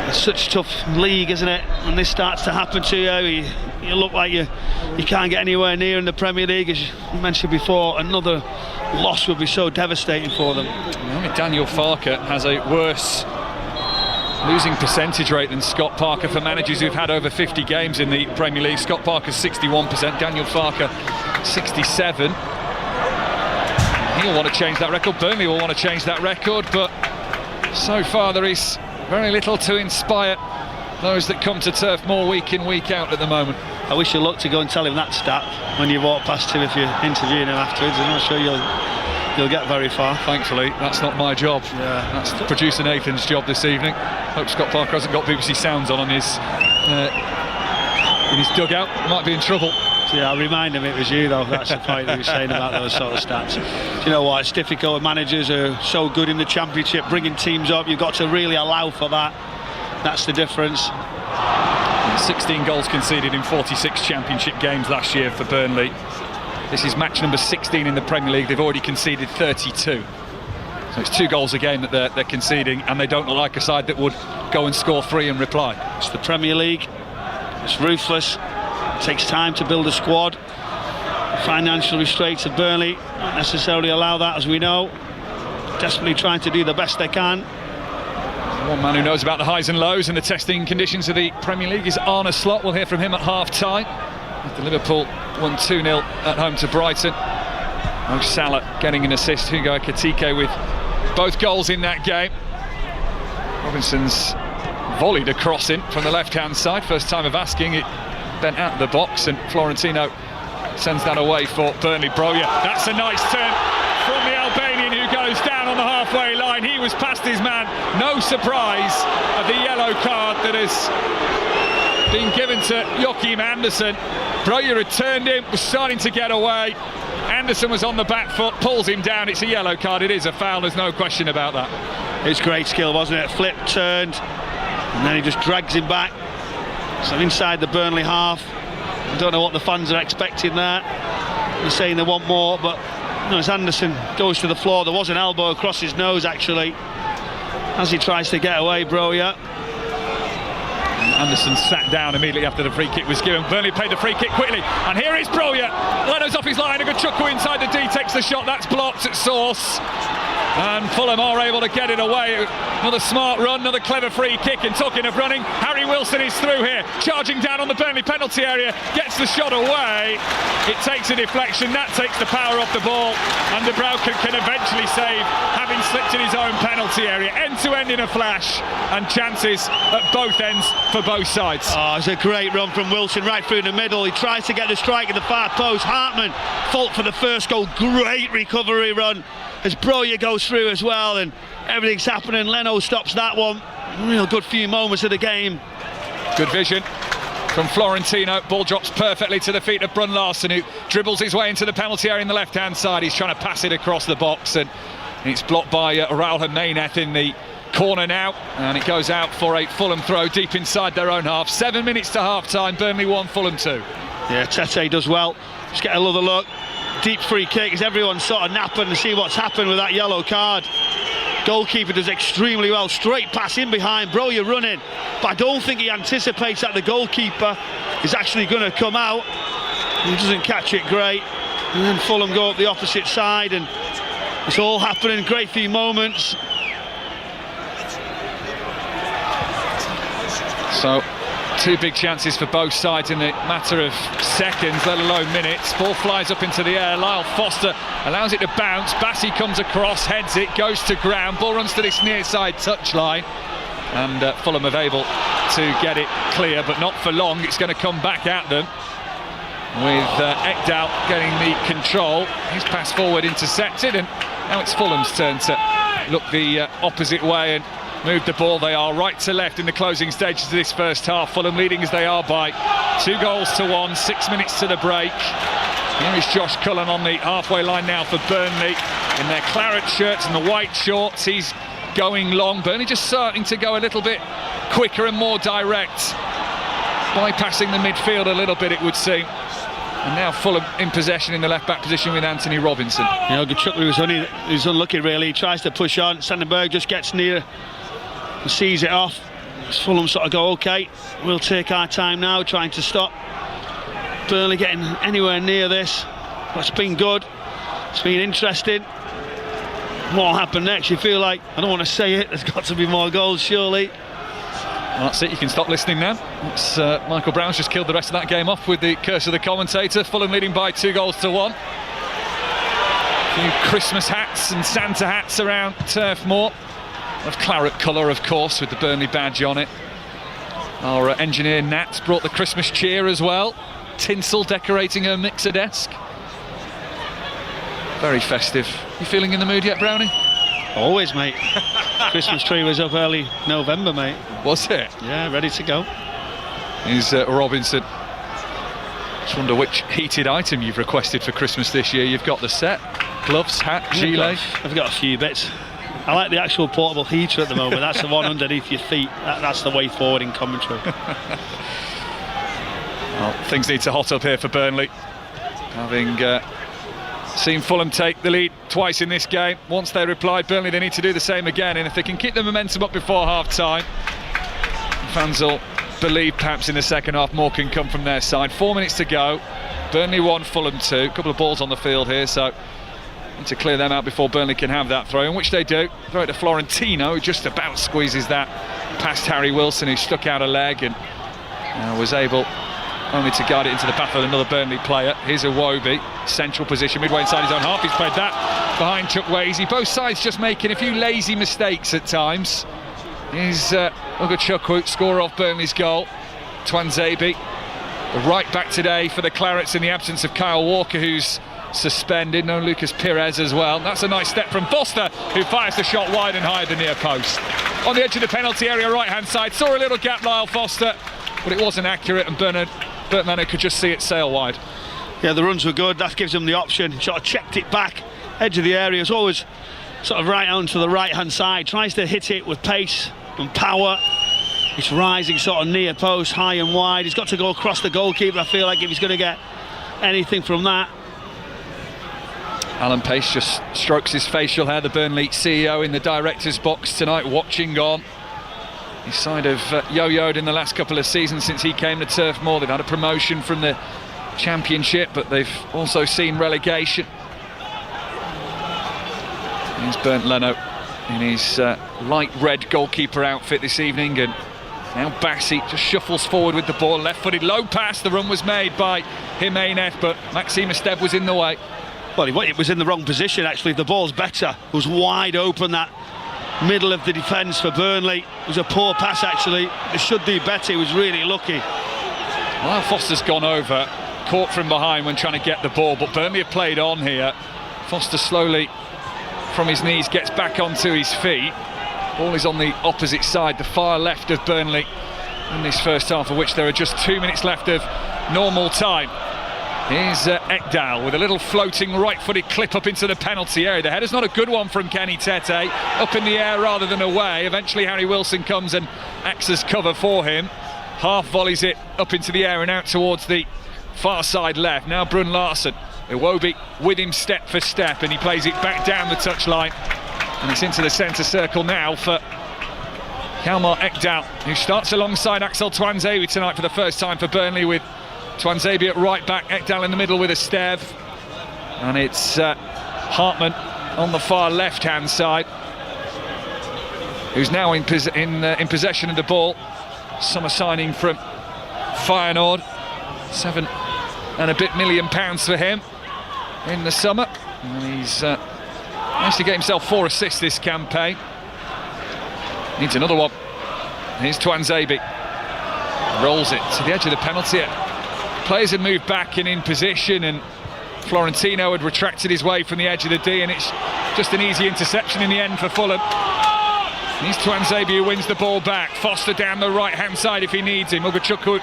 It's such a tough league, isn't it? When this starts to happen to you, you look like you can't get anywhere near in the Premier League. As you mentioned before, another loss would be so devastating for them. Daniel Farke has a worse losing percentage rate than Scott Parker for managers who've had over 50 games in the Premier League. Scott Parker's 61%, Daniel Farke 67%. He'll want to change that record. Burnley will want to change that record, but so far there is very little to inspire those that come to Turf Moor week in, week out at the moment. I wish you luck to go and tell him that stat when you walk past him if you're interviewing him afterwards. I'm not sure you'll get very far. Thankfully, that's not my job. Yeah. That's producer Nathan's job this evening. Hope Scott Parker hasn't got BBC Sounds on in his dugout. Might be in trouble. Yeah, I'll remind him it was you, though. That's the point he was saying about those sort of stats. Do you know what? It's difficult. Managers are so good in the Championship, bringing teams up. You've got to really allow for that. That's the difference. 16 goals conceded in 46 Championship games last year for Burnley. This is match number 16 in the Premier League. They've already conceded 32. So it's 2 goals a game that they're conceding, and they don't look like a side that would go and score 3 and reply. It's the Premier League. It's ruthless. It takes time to build a squad. Financial restraints of Burnley don't necessarily allow that, as we know. Desperately trying to do the best they can. One man who knows about the highs and lows and the testing conditions of the Premier League is Arne Slot. We'll hear from him at half-time. After Liverpool won 2-0 at home to Brighton. Mo Salah getting an assist. Hugo Ekitike with both goals in that game. Robinson's volleyed a cross in from the left-hand side. First time of asking, it bent out of the box, and Florentino sends that away for Burnley. Broja, that's a nice turn from the Albanian, who goes down on the halfway line. He was past his man. No surprise of the yellow card that has been given to Joachim Andersen. Broja had turned him, was starting to get away. Andersen was on the back foot, pulls him down. It's a yellow card. It is a foul, there's no question about that. It's great skill, wasn't it? Flip, turned, and then he just drags him back. So inside the Burnley half. I don't know what the fans are expecting there. They're saying they want more, but no, as Andersen goes to the floor, there was an elbow across his nose actually as he tries to get away, Broja. Andersen sat down immediately after the free kick was given. Burnley paid the free kick quickly, and here is Broja. Leno's off his line, a good chuckle inside the D, takes the shot, that's blocked at source. And Fulham are able to get it away. Another smart run, another clever free kick. And talking of running, Harry Wilson is through here, charging down on the Burnley penalty area, gets the shot away. It takes a deflection, that takes the power off the ball, and De Bruyne can eventually save, having slipped in his own penalty area. End to end in a flash, and chances at both ends for both sides. Oh, it's a great run from Wilson right through the middle. He tries to get the strike at the far post. Hartman, fault for the first goal. Great recovery run as Broja goes through as well, and everything's happening. Leno stops that one. Real good few moments of the game. Good vision from Florentino. Ball drops perfectly to the feet of Brun Larsen, who dribbles his way into the penalty area in the left-hand side. He's trying to pass it across the box, and it's blocked by Raul Jimenez in the corner now, and it goes out for a Fulham throw deep inside their own half. 7 minutes to half-time. Burnley 1, Fulham 2. Yeah, Tete does well. Just get another look. Deep free kick as everyone's sort of napping to see what's happened with that yellow card. Goalkeeper does extremely well. Straight pass in behind, bro, you're running. But I don't think he anticipates that the goalkeeper is actually going to come out. He doesn't catch it great. And then Fulham go up the opposite side, and it's all happening. Great few moments. So, two big chances for both sides in the matter of seconds, let alone minutes. Ball flies up into the air. Lyle Foster allows it to bounce. Bassey comes across, heads it, goes to ground. Ball runs to this near side touchline, and Fulham are able to get it clear, but not for long. It's going to come back at them, with Ekdal getting the control. His pass forward intercepted, and now it's Fulham's turn to look the opposite way and move the ball. They are right to left in the closing stages of this first half. Fulham leading as they are by 2-1, 6 minutes to the break. Here is Josh Cullen on the halfway line now for Burnley, in their claret shirts and the white shorts. He's going long. Burnley just starting to go a little bit quicker and more direct, bypassing the midfield a little bit, it would seem. And now Fulham in possession in the left-back position with Anthony Robinson. You know, Gachukwu was unlucky, really. He tries to push on. Sandenberg just gets near and sees it off. Fulham sort of go, OK, we'll take our time now, trying to stop Burnley getting anywhere near this. But it's been good. It's been interesting. What will happen next? You feel like, I don't want to say it, there's got to be more goals, surely. Well, that's it, you can stop listening now. It's, Michael Brown's just killed the rest of that game off with the curse of the commentator. Fulham leading by 2-1. A few Christmas hats and Santa hats around Turf Moor, of claret colour, of course, with the Burnley badge on it. Our engineer Nat brought the Christmas cheer as well. Tinsel decorating her mixer desk. Very festive. You feeling in the mood yet, Brownie? Always, mate. Christmas tree was up early November, mate. Was it? Yeah, ready to go. Here's Robinson. Just wonder which heated item you've requested for Christmas this year. You've got the set, gloves, hat, gilet. I've got a few bits. I like the actual portable heater at the moment. That's the one underneath your feet. That's the way forward in commentary. Well, things need to hot up here for Burnley, having seen Fulham take the lead twice in this game. Once they replied, Burnley, they need to do the same again, and if they can keep the momentum up before half-time, fans will believe perhaps in the second half more can come from their side. 4 minutes to go. Burnley 1, Fulham 2. A couple of balls on the field here, so need to clear them out before Burnley can have that throw, in which they do. Throw it to Florentino, who just about squeezes that past Harry Wilson, who stuck out a leg and was able only to guide it into the path of another Burnley player. Here's Iwobi, central position, midway inside his own half. He's played that behind Chukwueze. Both sides just making a few lazy mistakes at times. Here's Chukwu, scorer of Burnley's goal. Twanzebe, the right back today for the Clarets in the absence of Kyle Walker, who's suspended. No Lucas Pires as well. That's a nice step from Foster, who fires the shot wide and high the near post. On the edge of the penalty area, right hand side, saw a little gap, Lyle Foster, but it wasn't accurate, and Bert Manor could just see it sail wide. Yeah, the runs were good. That gives him the option. Sort of checked it back, edge of the area. It's always sort of right on to the right hand side. Tries to hit it with pace and power. It's rising sort of near post, high and wide. He's got to go across the goalkeeper, I feel like, if he's going to get anything from that. Alan Pace just strokes his facial hair, the Burnley CEO in the director's box tonight, watching on. His side have yo-yoed in the last couple of seasons since he came to Turf Moor. They've had a promotion from the Championship, but they've also seen relegation. Here's Bernd Leno in his light red goalkeeper outfit this evening, and now Bassey just shuffles forward with the ball, left-footed, low pass. The run was made by Jimenez, but Maxime Esteve was in the way. Well, it was in the wrong position, actually. The ball's better. It was wide open, that middle of the defence for Burnley. It was a poor pass, actually. They should do better. He was really lucky. Well, Foster's gone over, caught from behind when trying to get the ball, but Burnley have played on here. Foster slowly, from his knees, gets back onto his feet. Ball is on the opposite side, the far left of Burnley, in this first half, of which there are just 2 minutes left of normal time. Here's Ekdal with a little floating right-footed clip up into the penalty area. The header's not a good one from Kenny Tete, up in the air rather than away. Eventually Harry Wilson comes and acts as cover for him. Half volleys it up into the air and out towards the far side left. Now Brun Larsen, Iwobi with him step for step, and he plays it back down the touchline. And it's into the centre circle now for Hjalmar Ekdal, who starts alongside Axel Tuanzebe tonight for the first time for Burnley, with Tuanzebe at right back, Ekdal in the middle with a Stev. And it's Hartman on the far left-hand side, who's now in possession of the ball. Summer signing from Feyenoord, £7 and a bit million for him in the summer, and he's managed to get himself 4 assists this campaign. Needs another one. Here's Tuanzebe, rolls it to the edge of the penalty area. Players had moved back and in position, and Florentino had retracted his way from the edge of the D, and it's just an easy interception in the end for Fulham. Here's Tuanzebe who wins the ball back. Foster down the right-hand side if he needs him. Ugachukwu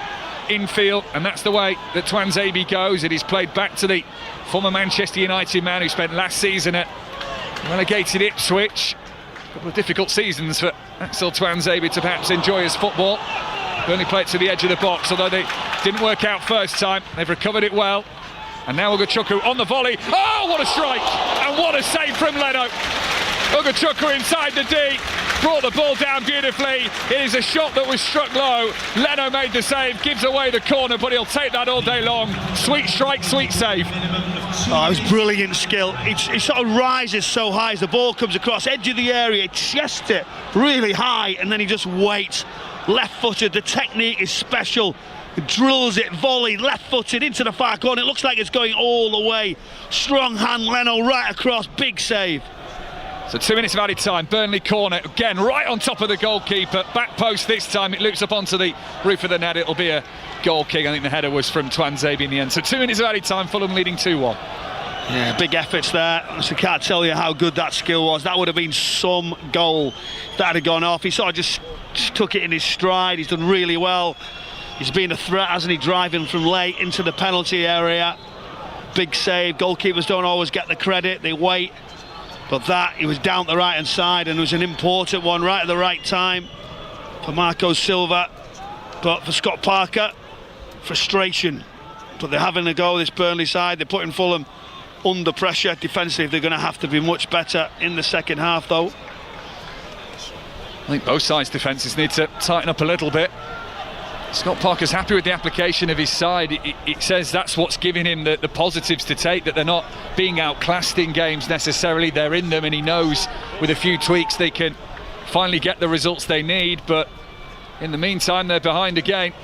infield, and that's the way that Tuanzebe goes. It is played back to the former Manchester United man who spent last season at relegated Ipswich. A couple of difficult seasons for Axel Tuanzebe to perhaps enjoy his football. Burnley played to the edge of the box, although they didn't work out first time. They've recovered it well. And now Ugachukwu on the volley. Oh, what a strike! And what a save from Leno. Ugachukwu inside the D, brought the ball down beautifully. It is a shot that was struck low. Leno made the save, gives away the corner, but he'll take that all day long. Sweet strike, sweet save. Oh, it was brilliant skill. It sort of rises so high as the ball comes across, edge of the area, chests it really high, and then he just waits. Left-footed, the technique is special. Drills it, volley, left-footed into the far corner. It looks like it's going all the way. Strong hand, Leno right across, big save. So 2 minutes of added time. Burnley corner again, right on top of the goalkeeper. Back post this time. It loops up onto the roof of the net. It'll be a goal kick. I think the header was from Tuanzebe in the end. So 2 minutes of added time. Fulham leading 2-1. Yeah, big efforts there. I can't tell you how good that skill was. That would have been some goal that had gone off. He sort of just took it in his stride. He's done really well. He's been a threat, hasn't he? Driving from late into the penalty area. Big save. Goalkeepers don't always get the credit. They wait. But that, he was down the right-hand side, and it was an important one right at the right time for Marco Silva. But for Scott Parker, frustration. But they're having a go, this Burnley side. They're putting Fulham under pressure. Defensively, they're going to have to be much better in the second half, though. I think both sides' defences need to tighten up a little bit. Scott Parker's happy with the application of his side. It says that's what's giving him the positives to take, that they're not being outclassed in games necessarily. They're in them, and he knows with a few tweaks they can finally get the results they need. But in the meantime, they're behind again.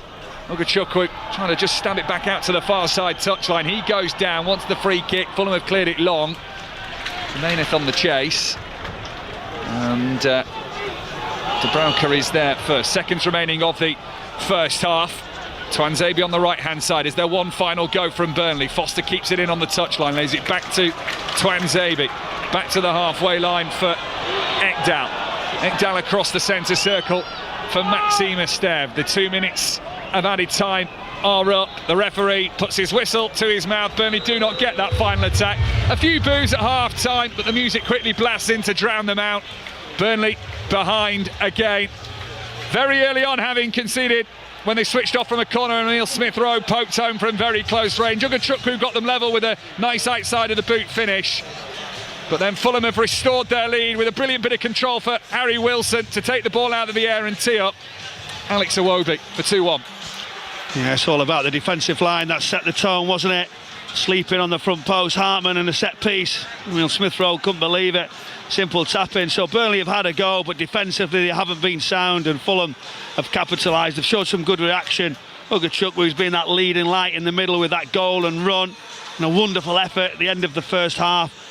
Ugachukwu trying to just stab it back out to the far side touchline. He goes down, wants the free kick. Fulham have cleared it long. Maineth on the chase. And De Bruyne is there first. Seconds remaining of the first half. Tuanzebe on the right-hand side. Is there one final go from Burnley? Foster keeps it in on the touchline, lays it back to Tuanzebe. Back to the halfway line for Ekdal. Ekdal across the centre circle for Maxime Esteve. The 2 minutes of added time are up. The referee puts his whistle to his mouth. Burnley do not get that final attack. A few boos at half-time, but the music quickly blasts in to drown them out. Burnley behind again. Very early on, having conceded when they switched off from a corner, and Neil Smith-Rowe poked home from very close range. Ugachukwu got them level with a nice outside of the boot finish. But then Fulham have restored their lead with a brilliant bit of control for Harry Wilson to take the ball out of the air and tee up Alex Iwobi for 2-1. Yeah, it's all about the defensive line that set the tone, wasn't it? Sleeping on the front post, Hartman and a set piece. Neil Smith-Rowe couldn't believe it. Simple tap-in. So Burnley have had a go, but defensively they haven't been sound, and Fulham have capitalised. They've showed some good reaction. Ugachukwu, who's been that leading light in the middle with that goal and run, and a wonderful effort at the end of the first half.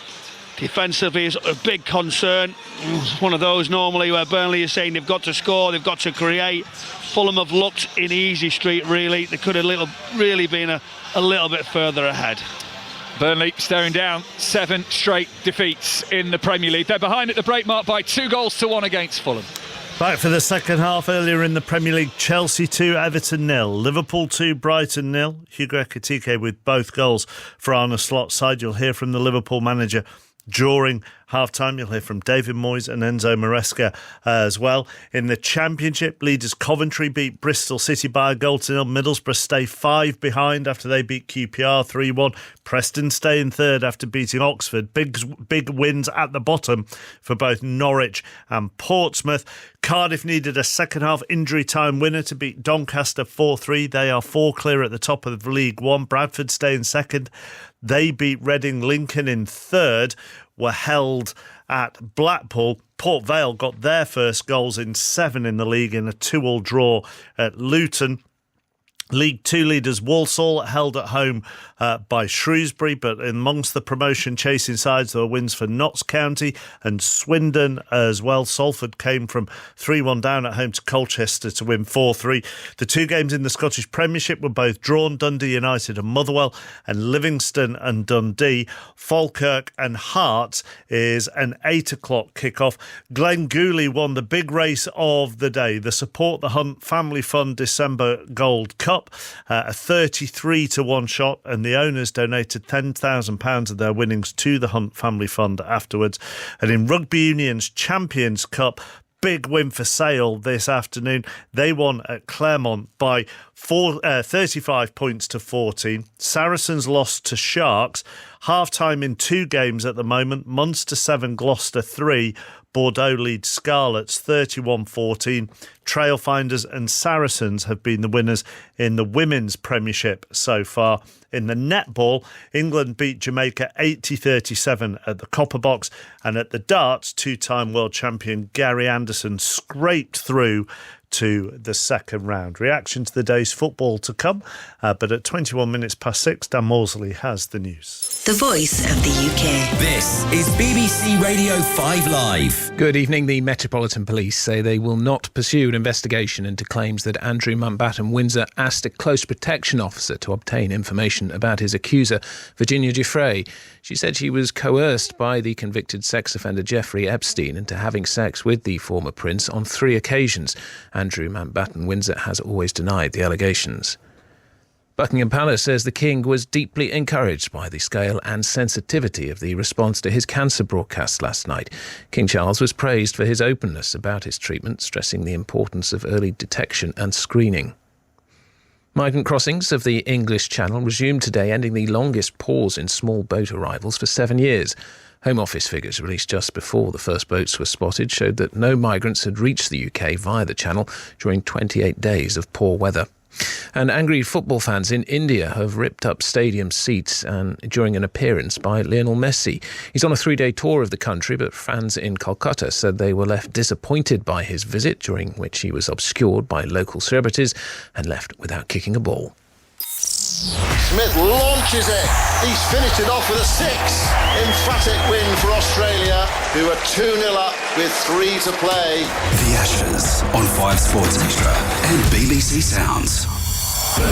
Defensively is a big concern. It's one of those normally where Burnley is saying they've got to score, they've got to create. Fulham have looked in easy street, really. They could have really been a little bit further ahead. Burnley staring down 7 straight defeats in the Premier League. They're behind at the break mark by 2-1 against Fulham. Back for the second half. Earlier in the Premier League, Chelsea 2, Everton 0, Liverpool 2, Brighton 0. Hugo Ekitike with both goals for Arne Slot's side. You'll hear from the Liverpool manager during Half-time, you'll hear from David Moyes and Enzo Maresca as well. In the Championship, leaders Coventry beat Bristol City by a goal to nil. Middlesbrough stay 5 behind after they beat QPR 3-1. Preston stay in third after beating Oxford. Big wins at the bottom for both Norwich and Portsmouth. Cardiff needed a second-half injury-time winner to beat Doncaster 4-3. They are 4 clear at the top of League One. Bradford stay in second. They beat Reading. Lincoln in third were held at Blackpool. Port Vale got their first goals in 7 in the league in a 2-2 draw at Luton. League Two leaders Walsall held at home by Shrewsbury, but amongst the promotion chasing sides there were wins for Notts County and Swindon as well. Salford came from 3-1 down at home to Colchester to win 4-3. The 2 games in the Scottish Premiership were both drawn, Dundee United and Motherwell, and Livingston and Dundee. Falkirk and Hearts is an 8 o'clock kickoff. Glen Gooley won the big race of the day, the Support the Hunt Family Fund December Gold Cup. A 33-1 shot, and the owners donated £10,000 of their winnings to the Hunt Family Fund afterwards. And in Rugby Union's Champions Cup, big win for Sale this afternoon. They won at Claremont by 35 points to 14. Saracens lost to Sharks. Half-time in 2 games at the moment. Munster 7, Gloucester 3. Bordeaux leads Scarlets 31-14. Trailfinders and Saracens have been the winners in the Women's Premiership so far. In the netball, England beat Jamaica 80-37 at the Copper Box. And at the darts, 2-time world champion Gary Anderson scraped through to the second round. Reaction to the day's football to come, but at 21 minutes past 6, Dan Mosley has the news. The voice of the UK. This is BBC Radio 5 Live. Good evening. The Metropolitan Police say they will not pursue an investigation into claims that Andrew Mountbatten Windsor asked a close protection officer to obtain information about his accuser, Virginia Giuffre. She said she was coerced by the convicted sex offender Jeffrey Epstein into having sex with the former prince on 3 occasions. Andrew Mountbatten Windsor has always denied the allegations. Buckingham Palace says the King was deeply encouraged by the scale and sensitivity of the response to his cancer broadcast last night. King Charles was praised for his openness about his treatment, stressing the importance of early detection and screening. Migrant crossings of the English Channel resumed today, ending the longest pause in small boat arrivals for 7 years. Home Office figures released just before the first boats were spotted showed that no migrants had reached the UK via the Channel during 28 days of poor weather. And angry football fans in India have ripped up stadium seats during an appearance by Lionel Messi. He's on a 3-day tour of the country, but fans in Kolkata said they were left disappointed by his visit, during which he was obscured by local celebrities and left without kicking a ball. Smith launches it. He's finished it off with a 6. Emphatic win for Australia, who are 2-0 up with 3 to play. The Ashes on 5 Sports Extra and BBC Sounds.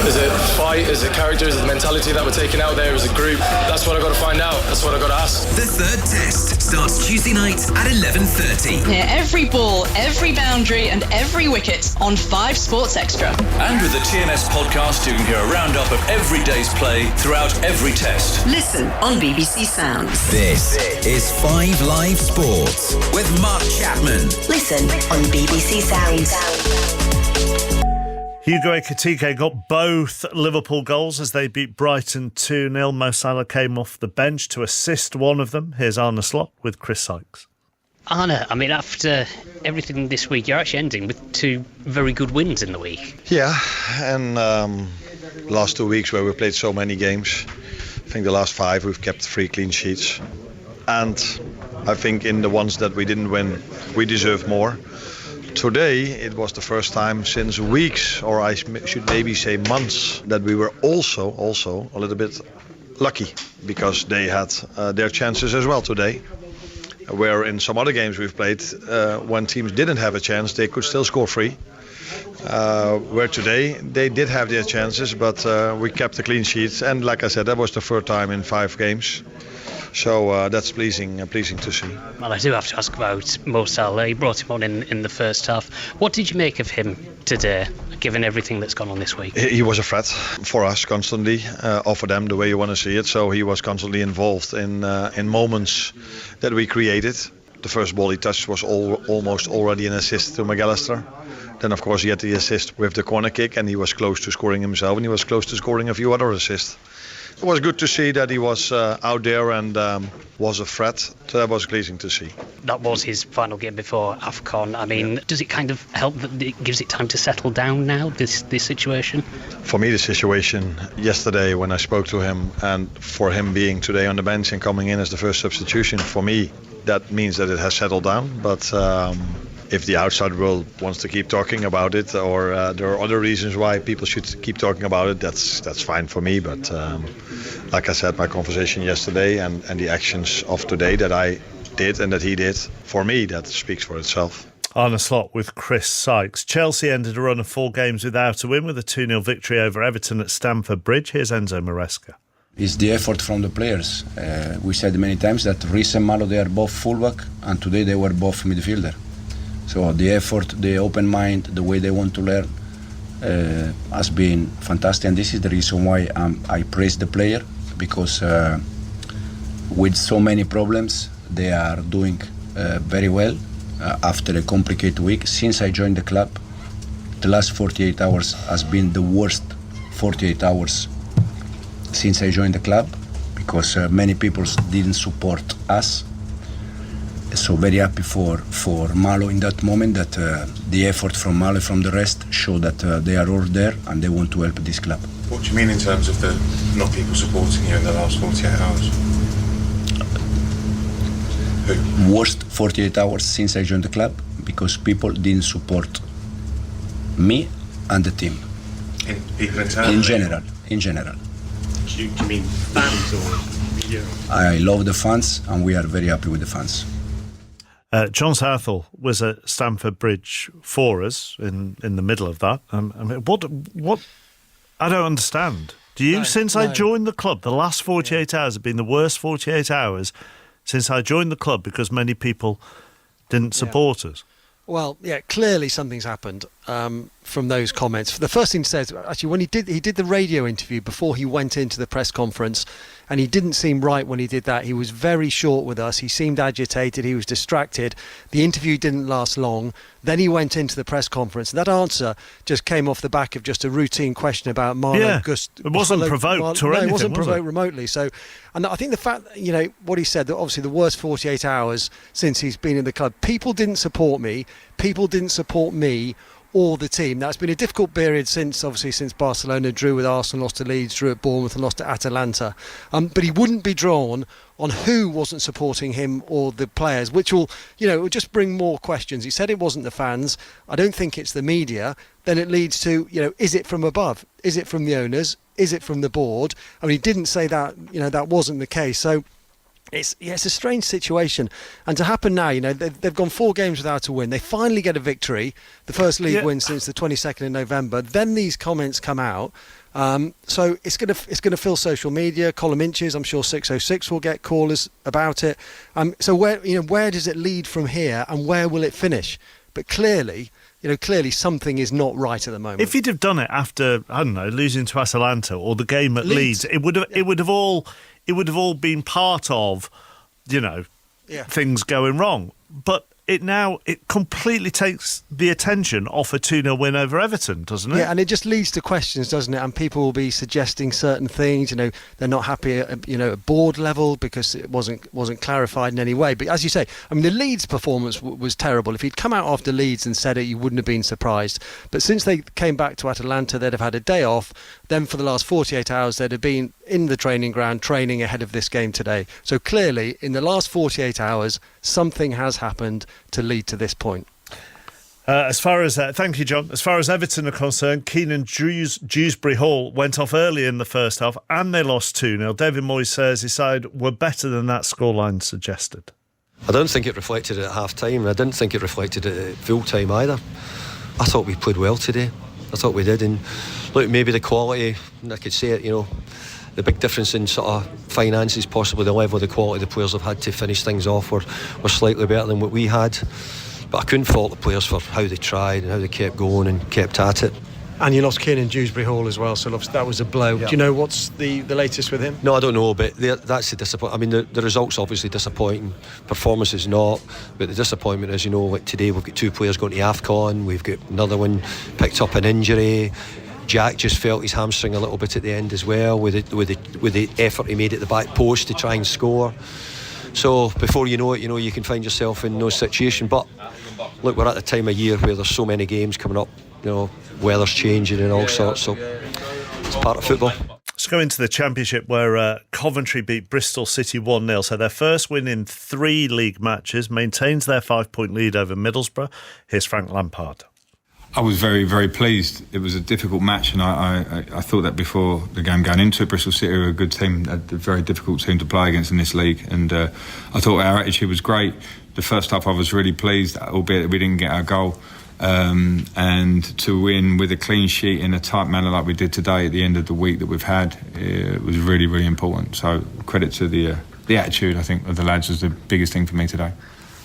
Is it fight? Is it character? Is it mentality that we're taking out there as a group? That's what I've got to find out. That's what I've got to ask. The third test starts Tuesday night at 11:30. Hear every ball, every boundary and every wicket on 5 Sports Extra. And with the TNS podcast, you can hear a roundup of every day's play throughout every test. Listen on BBC Sounds. This is 5 Live Sports with Mark Chapman. Listen on BBC Sounds. Hugo Ekitike got both Liverpool goals as they beat Brighton 2-0. Mo Salah came off the bench to assist one of them. Here's Arne Slot with Chris Sykes. Arne, I mean, after everything this week, you're actually ending with 2 very good wins in the week. Yeah, and last 2 weeks where we played so many games, I think the last 5 we've kept 3 clean sheets. And I think in the ones that we didn't win, we deserve more. Today, it was the first time since weeks, or I should maybe say months, that we were also a little bit lucky, because they had their chances as well today. Where in some other games we've played, when teams didn't have a chance, they could still score 3. Where today, they did have their chances, but we kept the clean sheets. And like I said, that was the third time in 5 games. So that's pleasing to see. Well, I do have to ask about Mo Salah. You brought him on in the first half. What did you make of him today, given everything that's gone on this week? He was a threat for us constantly, or for them, the way you want to see it. So he was constantly involved in moments that we created. The first ball he touched was almost already an assist to McAllister. Then, of course, he had the assist with the corner kick, and he was close to scoring himself, and he was close to scoring a few other assists. It was good to see that he was out there and was a threat. So that was pleasing to see. That was his final game before AFCON. I mean, does it kind of help that it gives it time to settle down now, this situation? For me, the situation yesterday when I spoke to him, and for him being today on the bench and coming in as the first substitution, for me, that means that it has settled down. But if the outside world wants to keep talking about it, or there are other reasons why people should keep talking about it, that's fine for me. But like I said, my conversation yesterday and the actions of today that I did and that he did, for me, that speaks for itself. Arne Slot with Chris Sykes. Chelsea ended a run of 4 games without a win with a 2-0 victory over Everton at Stamford Bridge. Here's Enzo Maresca. It's the effort from the players. We said many times that Reece and Malo, they are both fullback, and today they were both midfielder. So the effort, the open mind, the way they want to learn has been fantastic, and this is the reason why I praise the player, because with so many problems, they are doing very well after a complicated week. Since I joined the club, the last 48 hours has been the worst 48 hours since I joined the club, because many people didn't support us. So very happy for Malo in that moment, that the effort from Malo, from the rest, show that they are all there and they want to help this club. What do you mean in terms of the not people supporting you in the last 48 hours? Who? Worst 48 hours since I joined the club, because people didn't support me and the team. People internally? In general. Do you mean fans or media? I love the fans, and we are very happy with the fans. John Southall was at Stamford Bridge for us in the middle of that. I mean, what? I don't understand. Do you? I joined the club, the last 48 hours have been the worst 48 hours since I joined the club, because many people didn't support us. Well, yeah, clearly something's happened from those comments. The first thing he says, actually, when he did the radio interview before he went into the press conference, and he didn't seem right when he did that. He was very short with us. He seemed agitated. He was distracted. The interview didn't last long. Then he went into the press conference. That answer just came off the back of just a routine question about Marlo. Yeah, it wasn't provoked or anything. It wasn't provoked remotely. So, and I think the fact, what he said, that obviously the worst 48 hours since he's been in the club, people didn't support me. People didn't support me or the team. Now, it's been a difficult period since Barcelona drew with Arsenal, lost to Leeds, drew at Bournemouth and lost to Atalanta. But he wouldn't be drawn on who wasn't supporting him or the players, which will, it will just bring more questions. He said it wasn't the fans. I don't think it's the media. Then it leads to, is it from above? Is it from the owners? Is it from the board? I mean, he didn't say that, that wasn't the case. So it's a strange situation, and to happen now, they've gone 4 games without a win. They finally get a victory, the first league win since the 22nd of November. Then these comments come out, so it's going to fill social media, column inches. I'm sure 606 will get callers about it. So where does it lead from here, and where will it finish? But clearly something is not right at the moment. If he'd have done it after, I don't know, losing to Atalanta or the game at Leeds, it would have all been part of, things going wrong. But it completely takes the attention off a 2-0 win over Everton, doesn't it? Yeah, and it just leads to questions, doesn't it? And people will be suggesting certain things. They're not happy at board level because it wasn't clarified in any way. But as you say, I mean, the Leeds performance was terrible. If he'd come out after Leeds and said it, you wouldn't have been surprised. But since they came back to Atalanta, they'd have had a day off. Then for the last 48 hours, they'd have been in the training ground training ahead of this game today. So clearly, in the last 48 hours, something has happened to lead to this point. Thank you, John. As far as Everton are concerned, Keenan Dewsbury Hall went off early in the first half and they lost 2-0. David Moyes says his side were better than that scoreline suggested. I don't think it reflected it at half-time. I didn't think it reflected it at full-time either. I thought we played well today. I thought we did. And look, maybe the quality, I could say it, the big difference in sort of finances, possibly the level of the quality the players have had to finish things off were slightly better than what we had. But I couldn't fault the players for how they tried and how they kept going and kept at it. And you lost Kieran Dewsbury Hall as well, so that was a blow. Yeah. Do you know what's the latest with him? No, I don't know, but that's the disappointment. I mean, the results obviously disappointing, performance is not, but the disappointment is, like today we've got 2 players going to AFCON, we've got another one picked up an injury. Jack just felt his hamstring a little bit at the end as well, with the effort he made at the back post to try and score. So before you know it, you can find yourself in no situation. But look, we're at the time of year where there's so many games coming up, weather's changing and all sorts, so it's part of football. Let's go into the Championship, where Coventry beat Bristol City 1-0. So their first win in 3 league matches, maintains their 5-point lead over Middlesbrough. Here's Frank Lampard. I was very, very pleased. It was a difficult match, and I thought that before the game going into it. Bristol City were a good team, a very difficult team to play against in this league, and I thought our attitude was great. The first half I was really pleased, albeit that we didn't get our goal. And to win with a clean sheet in a tight manner like we did today at the end of the week that we've had, it was really, really important. So credit to the attitude, I think, of the lads was the biggest thing for me today.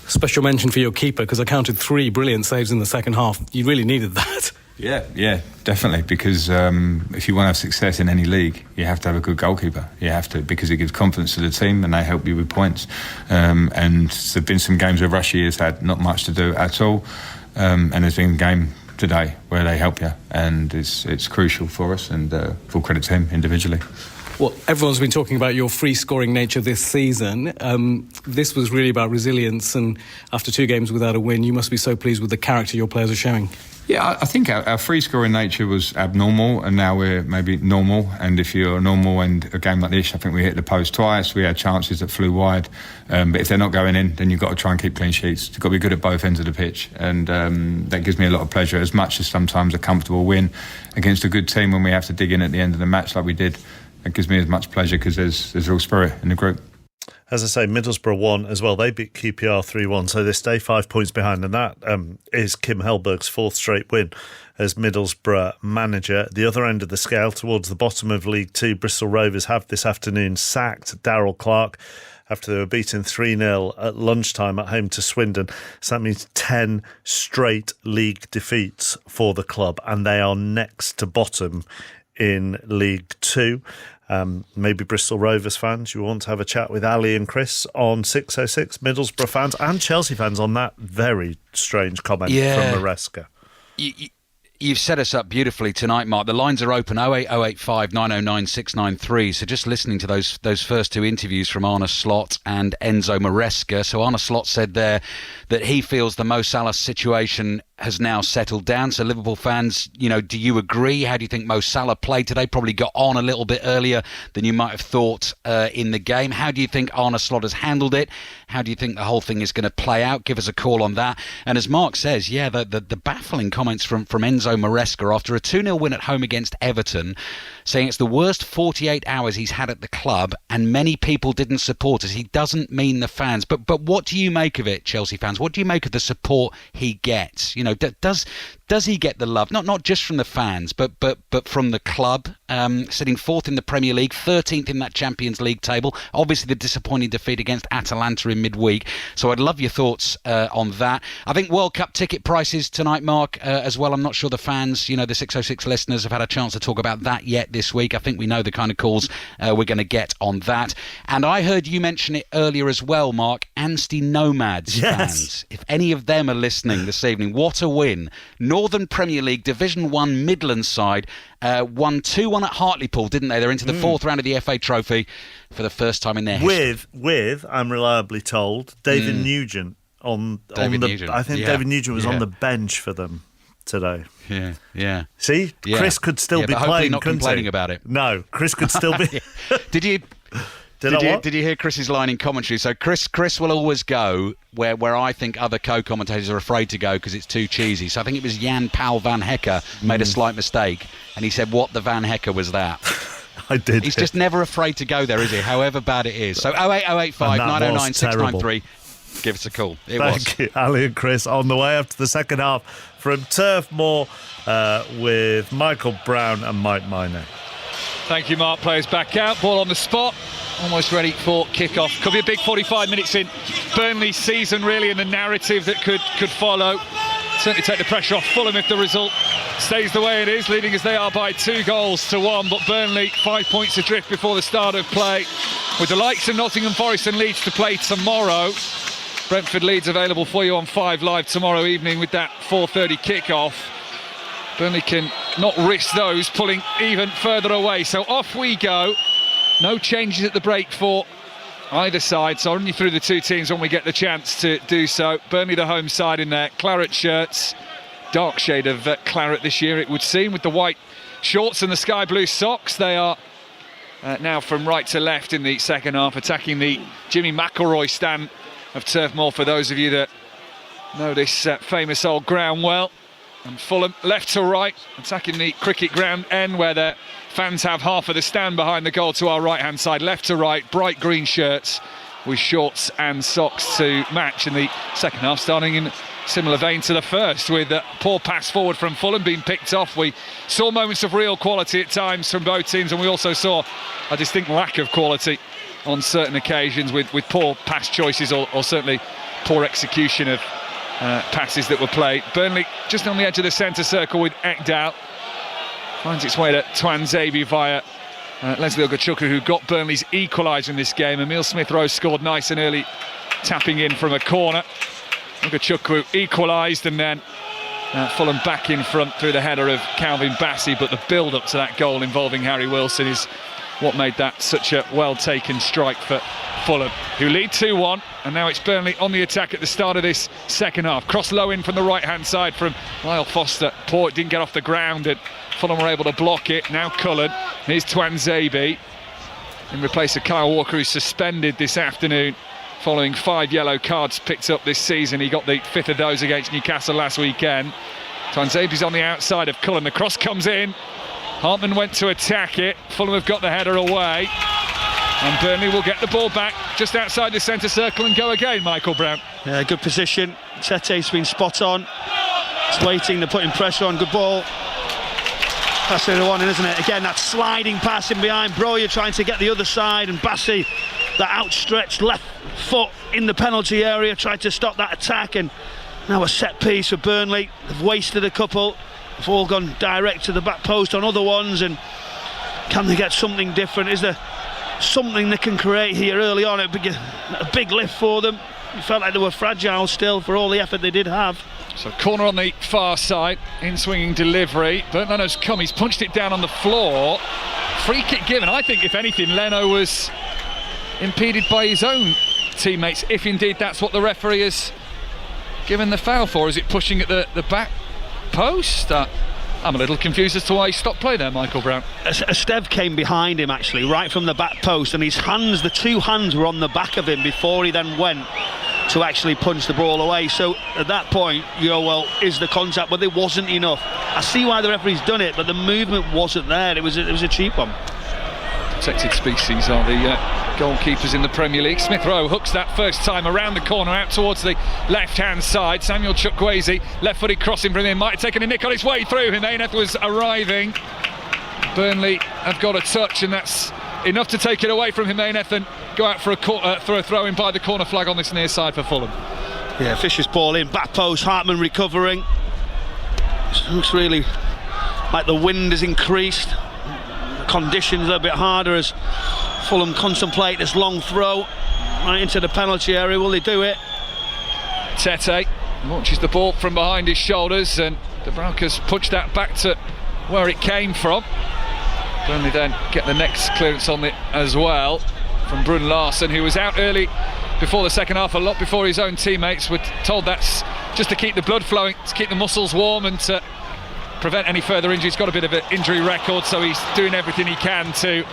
Special mention for your keeper, because I counted 3 brilliant saves in the second half. You really needed that. Yeah, definitely, because if you want to have success in any league, you have to have a good goalkeeper. You have to, because it gives confidence to the team and they help you with points. And there've been some games where Rushy has had not much to do at all, and there's been a game today where they help you, and it's crucial for us, and full credit to him individually. Well, everyone's been talking about your free-scoring nature this season. This was really about resilience, and after 2 games without a win, you must be so pleased with the character your players are showing. Yeah, I think our free-scoring nature was abnormal, and now we're maybe normal. And if you're normal and a game like this, I think we hit the post twice. We had chances that flew wide. But if they're not going in, then you've got to try and keep clean sheets. You've got to be good at both ends of the pitch. And that gives me a lot of pleasure, as much as sometimes a comfortable win against a good team when we have to dig in at the end of the match like we did. It gives me as much pleasure because there's real spirit in the group. As I say, Middlesbrough won as well. They beat QPR 3-1, so they stay 5 points behind, and that is Kim Hellberg's 4th straight win as Middlesbrough manager. The other end of the scale, towards the bottom of League 2, Bristol Rovers have this afternoon sacked Darryl Clark after they were beaten 3-0 at lunchtime at home to Swindon. So that means 10 straight league defeats for the club, and they are next to bottom in League 2. Maybe Bristol Rovers fans, you want to have a chat with Ali and Chris on 606. Middlesbrough fans and Chelsea fans on that very strange comment from Maresca. You've set us up beautifully tonight, Mark. The lines are open, 08085 909 693. So just listening to those first 2 interviews from Arne Slot and Enzo Maresca. So Arne Slot said there that he feels the Mo Salah situation has now settled down. So Liverpool fans, do you agree? How do you think Mo Salah played today? Probably got on a little bit earlier than you might have thought in the game. How do you think Arne Slot has handled it? How do you think the whole thing is going to play out? Give us a call on that. And as Mark says, the baffling comments from Enzo Maresca after a 2-0 win at home against Everton, saying it's the worst 48 hours he's had at the club and many people didn't support us. He doesn't mean the fans. But what do you make of it, Chelsea fans? What do you make of the support he gets? Does he get the love? Not just from the fans, but from the club, sitting 4th in the Premier League, 13th in that Champions League table. Obviously, the disappointing defeat against Atalanta in midweek. So I'd love your thoughts on that. I think World Cup ticket prices tonight, Mark, as well. I'm not sure the fans, the 606 listeners have had a chance to talk about that yet this week. I think we know the kind of calls we're going to get on that. And I heard you mention it earlier as well, Mark, Anstey Nomads fans. If any of them are listening this evening, what a win. Northern Premier League Division 1 Midlands side won 2-1 at Hartlepool, didn't they? They're into the 4th round of the FA Trophy for the first time in their history. With I'm reliably told, David Nugent Nugent. I think David Nugent was on the bench for them today. Yeah. See, Chris could still be but playing. Not complaining about it. No, Chris could still be. Did you hear Chris's line in commentary? So Chris will always go where I think other co-commentators are afraid to go because it's too cheesy. So I think it was Jan Paul van Hecker made a slight mistake, and he said, "What the Van Hecker was that?" I did. He's just never afraid to go there, is he? However bad it is. So 08085 909 693. Give us a call. Thank you, Ali and Chris. On the way after the second half from Turf Moor with Michael Brown and Mike Minor. Thank you, Mark. Players back out. Ball on the spot. Almost ready for kick-off. Could be a big 45 minutes in Burnley's season, really, and the narrative that could follow. Certainly take the pressure off Fulham if the result stays the way it is, leading as they are by 2-1. But Burnley 5 points adrift before the start of play, with the likes of Nottingham Forest and Leeds to play tomorrow. Brentford Leeds available for you on 5 Live tomorrow evening with that 4:30 kick-off. Burnley can not risk those pulling even further away. So off we go. No changes at the break for either side. So I'll run you through the two teams when we get the chance to do so. Burnley, the home side, in their claret shirts. Dark shade of claret this year, it would seem, with the white shorts and the sky blue socks. They are now from right to left in the second half, attacking the Jimmy McElroy stand of Turf Moor, for those of you that know this famous old ground well. And Fulham left to right, attacking the cricket ground end, where their fans have half of the stand behind the goal to our right-hand side. Left to right, bright green shirts with shorts and socks to match in the second half, starting in similar vein to the first, with a poor pass forward from Fulham being picked off. We saw moments of real quality at times from both teams, and we also saw a distinct lack of quality on certain occasions with poor pass choices or certainly poor execution of passes that were played. Burnley just on the edge of the centre circle with Ekdal. Finds its way to Twanzebe via Leslie Ogochukwu, who got Burnley's equaliser in this game. Emile Smith-Rowe scored nice and early, tapping in from a corner. Ogochukwu equalised, and then Fulham back in front through the header of Calvin Bassey. But the build-up to that goal involving Harry Wilson is what made that such a well-taken strike for Fulham, who lead 2-1, and now it's Burnley on the attack at the start of this second half. Cross low in from the right-hand side from Lyle Foster. Poor, it didn't get off the ground, and Fulham were able to block it. Now Cullen, here's Twanzebe in replace of Kyle Walker, who's suspended this afternoon following 5 yellow cards picked up this season. He got the 5th of those against Newcastle last weekend. Twanzebe's on the outside of Cullen. The cross comes in. Hartman went to attack it. Fulham have got the header away, and Burnley will get the ball back just outside the centre circle and go again. Michael Brown. Yeah, good position. Tete's been spot on. It's waiting, they're putting pressure on. Good ball. That's the one, isn't it? Again, that sliding pass in behind. Broja trying to get the other side, and Bassey, that outstretched left foot in the penalty area, tried to stop that attack. And now a set piece for Burnley. They've wasted a couple. They've all gone direct to the back post on other ones, and can they get something different? Is there something they can create here early on? A big lift for them. It felt like they were fragile still for all the effort they did have. So corner on the far side, in swinging delivery. But Leno's come, he's punched it down on the floor. Free kick given. I think if anything, Leno was impeded by his own teammates, if indeed that's what the referee has given the foul for. Is it pushing at the back post? I'm a little confused as to why he stopped play there, Michael Brown. Esteve came behind him actually, right from the back post, and his hands, the two hands were on the back of him before he then went to actually punch the ball away. So at that point, you go, well, is the contact? But it wasn't enough. I see why the referee's done it, but the movement wasn't there. It was a cheap one. Protected species are the goalkeepers in the Premier League. Smith-Rowe hooks that first time around the corner out towards the left-hand side. Samuel Chukwueze, left-footed crossing from him, might have taken a nick on his way through. Jimenez was arriving. Burnley have got a touch, and that's enough to take it away from Jimenez and go out for a throw-in by the corner flag on this near side for Fulham. Yeah, Fisher's ball in, back post, Hartman recovering. It looks really like the wind has increased. Conditions a little bit harder as Fulham contemplate this long throw right into the penalty area. Will they do it? Tete launches the ball from behind his shoulders, and Dubravka's punched that back to where it came from. Burnley then get the next clearance on it as well from Brun Larsen, who was out early before the second half, a lot before his own teammates. Were told that's just to keep the blood flowing, to keep the muscles warm and to prevent any further injury. He's got a bit of an injury record, so he's doing everything he can to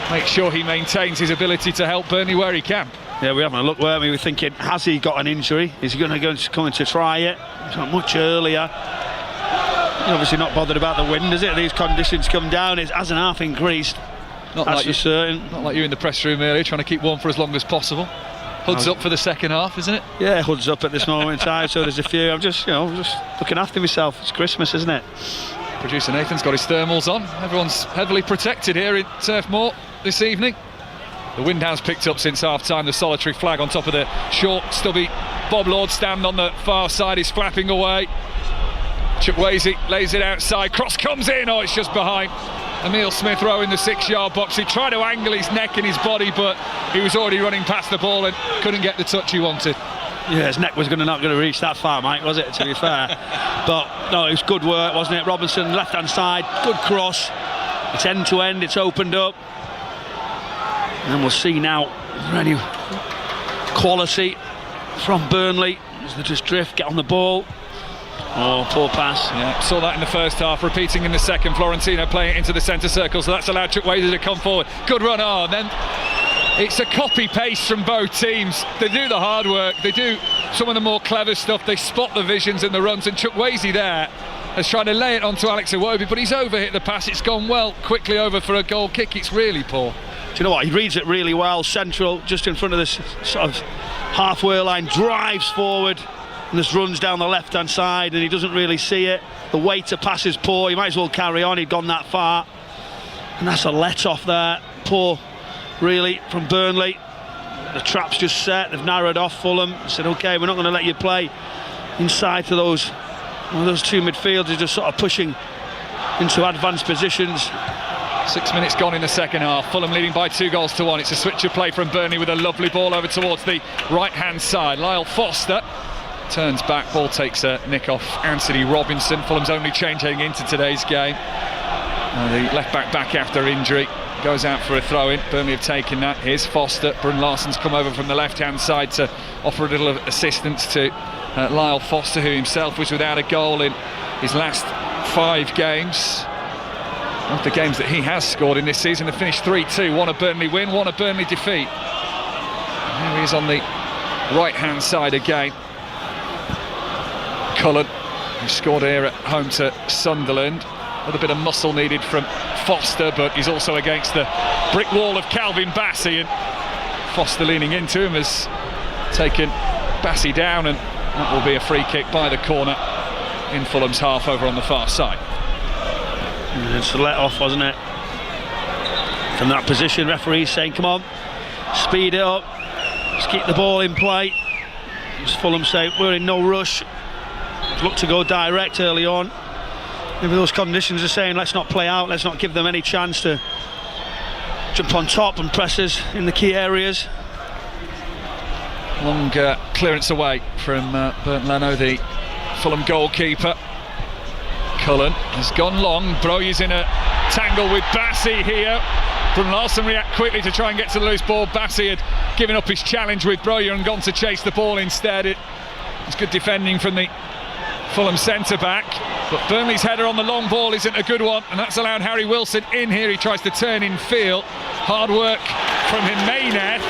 make sure he maintains his ability to help Burnley where he can. Yeah, we haven't a look, weren't we? We were thinking, has he got an injury? Is he going to come in to try it? It's not much earlier. He's obviously not bothered about the wind, is it? These conditions come down, it hasn't half increased. That's for certain. Not like you in the press room earlier, trying to keep warm for as long as possible. Hood's up for the second half, isn't it? Yeah, Hood's up at this moment in time, so there's a few. I'm just looking after myself. It's Christmas, isn't it? Producer Nathan's got his thermals on. Everyone's heavily protected here in Turf Moor this evening. The wind has picked up since half-time. The solitary flag on top of the short, stubby Bob Lord stand on the far side is flapping away. Chukwueze lays it outside. Cross comes in. Oh, it's just behind. Emile Smith Rowe in the 6-yard box. He tried to angle his neck and his body, but he was already running past the ball and couldn't get the touch he wanted. Yeah, his neck was not going to reach that far, Mike, was it, to be fair? But no, it was good work, wasn't it? Robinson, left-hand side, good cross. It's end-to-end, it's opened up. And we'll see now any quality from Burnley as they just drift, get on the ball. Oh, poor pass. Yeah, saw that in the first half, repeating in the second. Florentino playing it into the centre circle, so that's allowed Chukwueze to come forward. Good run on, then it's a copy-paste from both teams. They do the hard work, they do some of the more clever stuff, they spot the visions and the runs, and Chukwueze there has tried to lay it onto Alex Iwobi, but he's overhit the pass. It's gone well, quickly over for a goal kick. It's really poor. Do you know what? He reads it really well. Central, just in front of this sort of halfway line, drives forward and just runs down the left-hand side, and he doesn't really see it. The weight to pass is poor. He might as well carry on. He'd gone that far, and that's a let-off there. Poor, really, from Burnley. The trap's just set. They've narrowed off Fulham. Said, OK, we're not going to let you play inside to those two midfielders, just sort of pushing into advanced positions. 6 minutes gone in the second half. Fulham leading by 2-1. It's a switch of play from Burnley with a lovely ball over towards the right-hand side. Lyle Foster turns back, ball takes a nick off Anthony Robinson. Fulham's only change heading into today's game. The left-back back after injury goes out for a throw-in. Burnley have taken that. Here's Foster. Brun Larsson's come over from the left-hand side to offer a little assistance to Lyle Foster, who himself was without a goal in his last 5 games. Of the games that he has scored in this season have finished 3-2. One a Burnley win, one a Burnley defeat. And here he is on the right-hand side again. Cullen, who scored here at home to Sunderland. A little bit of muscle needed from Foster, but he's also against the brick wall of Calvin Bassey, and Foster leaning into him has taken Bassey down, and that will be a free kick by the corner in Fulham's half over on the far side. It's a let-off, wasn't it? From that position, referee's saying, come on, speed it up, just keep the ball in play. As Fulham say, we're in no rush. Look to go direct early on. Maybe those conditions are saying, let's not play out, let's not give them any chance to jump on top and press us in the key areas. Long clearance away from Bernd Leno, the Fulham goalkeeper. Cullen has gone long. Broyes in a tangle with Bassey here. Brun Larsson react quickly to try and get to the loose ball. Bassey had given up his challenge with Broyer and gone to chase the ball instead. It's good defending from the Fulham centre-back, but Burnley's header on the long ball isn't a good one, and that's allowed Harry Wilson in here. He tries to turn in field. Hard work from Jimenez.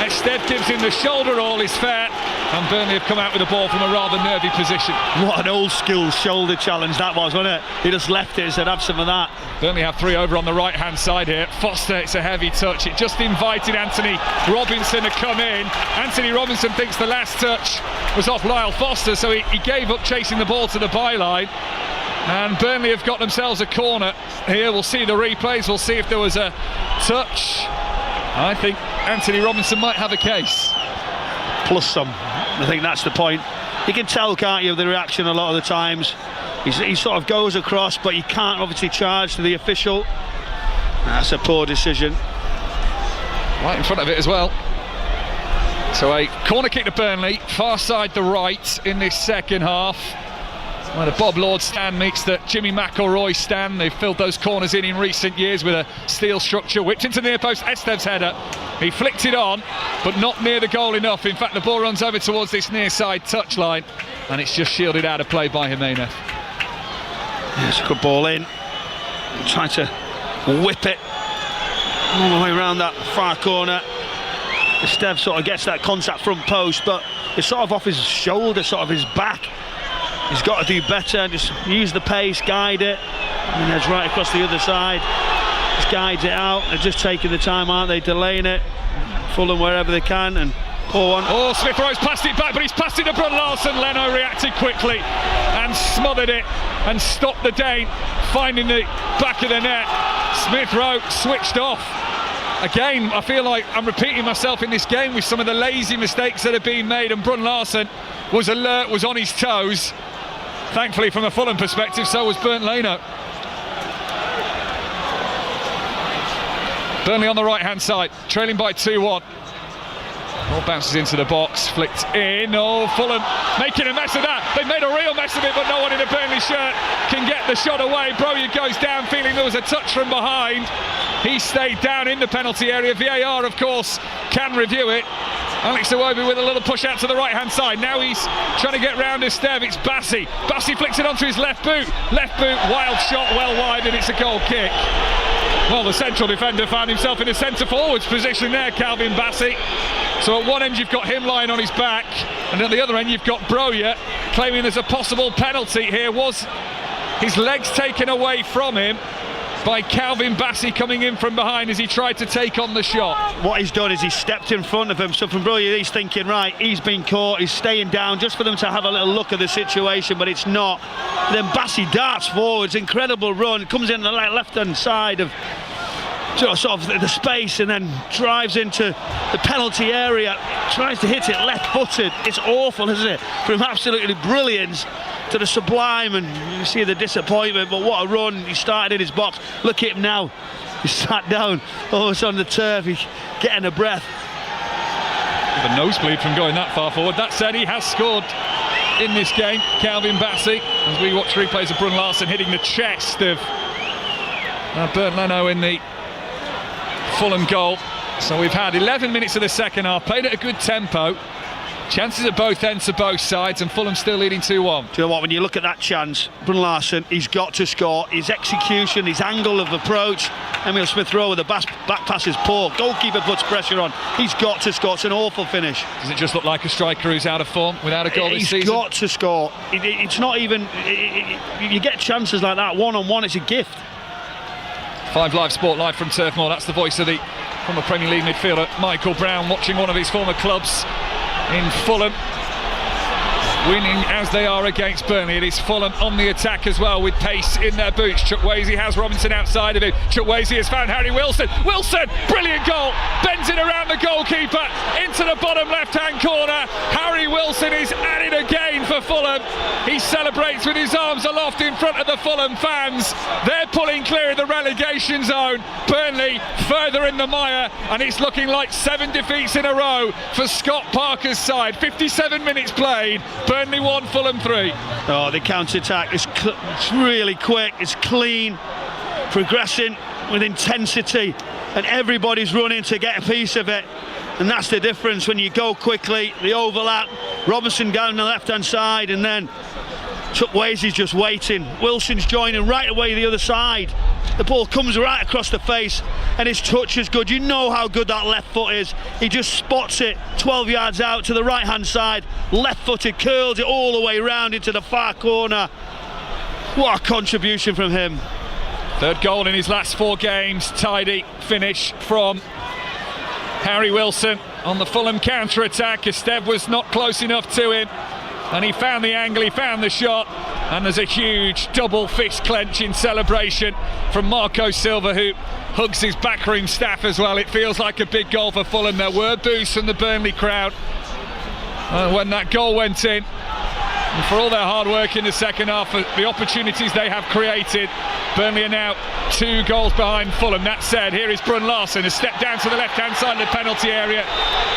Esteve gives him the shoulder, all is fair, and Burnley have come out with the ball from a rather nervy position. What an old school shoulder challenge that was, wasn't it? He just left it and said, have some of that. Burnley have 3 over on the right hand side here. Foster, it's a heavy touch. It just invited Anthony Robinson to come in. Anthony Robinson thinks the last touch was off Lyle Foster, so he gave up chasing the ball to the byline. And Burnley have got themselves a corner here. We'll see the replays, we'll see if there was a touch. I think Anthony Robinson might have a case. Plus some. I think that's the point. You can tell, can't you, the reaction a lot of the times. He sort of goes across, but you can't obviously charge to the official. That's a poor decision. Right in front of it as well. So a corner kick to Burnley, far side the right in this second half. Where the Bob Lord stand meets the Jimmy McElroy stand. They've filled those corners in recent years with a steel structure. Whipped into the near post, Esteve's header. He flicked it on, but not near the goal enough. In fact, the ball runs over towards this near side touchline, and it's just shielded out of play by Jimenez. Yeah, it's a good ball in. Trying to whip it all the way around that far corner. Esteve sort of gets that contact front post, but it's sort of off his shoulder, sort of his back. He's got to do better, just use the pace, guide it, and heads right across the other side. Just guides it out. They're just taking the time, aren't they, delaying it. Fulham wherever they can, and Poor one. Oh, Smith Rowe's passed it back, but he's passed it to Brun Larsen. Leno reacted quickly and smothered it and stopped the Dane, finding the back of the net. Smith Rowe switched off. Again, I feel like I'm repeating myself in this game with some of the lazy mistakes that are being made, and Brun Larsen was alert, was on his toes. Thankfully, from a Fulham perspective, so was Bernd Leno. Burnley on the right-hand side, trailing by 2-1. Ball bounces into the box, flicked in. Oh, Fulham making a mess of that. They've made a real mess of it, but no one in a Burnley shirt can get the shot away. Broja goes down, feeling there was a touch from behind. He stayed down in the penalty area. VAR, of course, can review it. Alex Iwobi with a little push out to the right-hand side. Now he's trying to get round Esteve. It's Bassi. Bassi flicks it onto his left boot. Left boot, wild shot, well wide, and it's a goal kick. Well, the central defender found himself in a centre-forwards position there, Calvin Bassi. So at one end you've got him lying on his back, and at the other end you've got Broja claiming there's a possible penalty here. Was his legs taken away from him by Calvin Bassi coming in from behind as he tried to take on the shot? What he's done is he's stepped in front of him, so from Broja he's thinking, right, he's been caught, he's staying down just for them to have a little look at the situation, but it's not. Then Bassi darts forwards, incredible run, comes in the left-hand side of sort of the space and then drives into the penalty area, tries to hit it left-footed. It's awful, isn't it? From absolutely brilliance to the sublime, and you see the disappointment, but what a run. He started in his box. Look at him now, he's sat down almost on the turf, he's getting a breath. The nosebleed from going that far forward. That said, he has scored in this game, Calvin Bassi, as we watch replays of Brun Larsen hitting the chest of Bernd Leno in the Fulham goal. So we've had 11 minutes of the second half, played at a good tempo, chances at both ends for both sides, and Fulham still leading 2-1. Do you know what, when you look at that chance, Brun Larsen, he's got to score. His execution, his angle of approach, Emile Smith Rowe with the back pass is poor. Goalkeeper puts pressure on. He's got to score. It's an awful finish. Does it just look like a striker who's out of form without a goal this season? He's got to score. It's not even... you get chances like that, one-on-one, it's a gift. 5 Live Sport, live from Turf Moor. That's the voice of the former Premier League midfielder Michael Brown, watching one of his former clubs in Fulham winning as they are against Burnley. It is Fulham on the attack as well, with pace in their boots. Chukwueze has Robinson outside of him. Chukwueze has found Harry Wilson. Wilson, brilliant goal, bends it around the goalkeeper into the bottom left-hand corner. Harry Wilson is at it again for Fulham. He celebrates with his arms aloft in front of the Fulham fans. They're pulling clear of the relegation zone. Burnley further in the mire, and it's looking like 7 defeats in a row for Scott Parker's side. 57 minutes played. Burnley 1, Fulham 3. Oh, the counter-attack is it's really quick, it's clean, progressing with intensity, and everybody's running to get a piece of it. And that's the difference when you go quickly, the overlap, Robinson down the left-hand side, and then Chukwueze's just waiting. Wilson's joining right away the other side. The ball comes right across the face, and his touch is good. You know how good that left foot is. He just spots it 12 yards out to the right-hand side, left-footed, curls it all the way round into the far corner. What a contribution from him. 3rd goal in his last 4 games. Tidy finish from Harry Wilson on the Fulham counter-attack. Esteve was not close enough to him, and he found the angle, he found the shot, and there's a huge double fist clench in celebration from Marco Silva, who hugs his backroom staff as well. It feels like a big goal for Fulham. There were boos from the Burnley crowd when that goal went in, and for all their hard work in the second half, the opportunities they have created, Burnley are now 2 goals behind Fulham. That said, here is Brun Larsen, a step down to the left-hand side of the penalty area.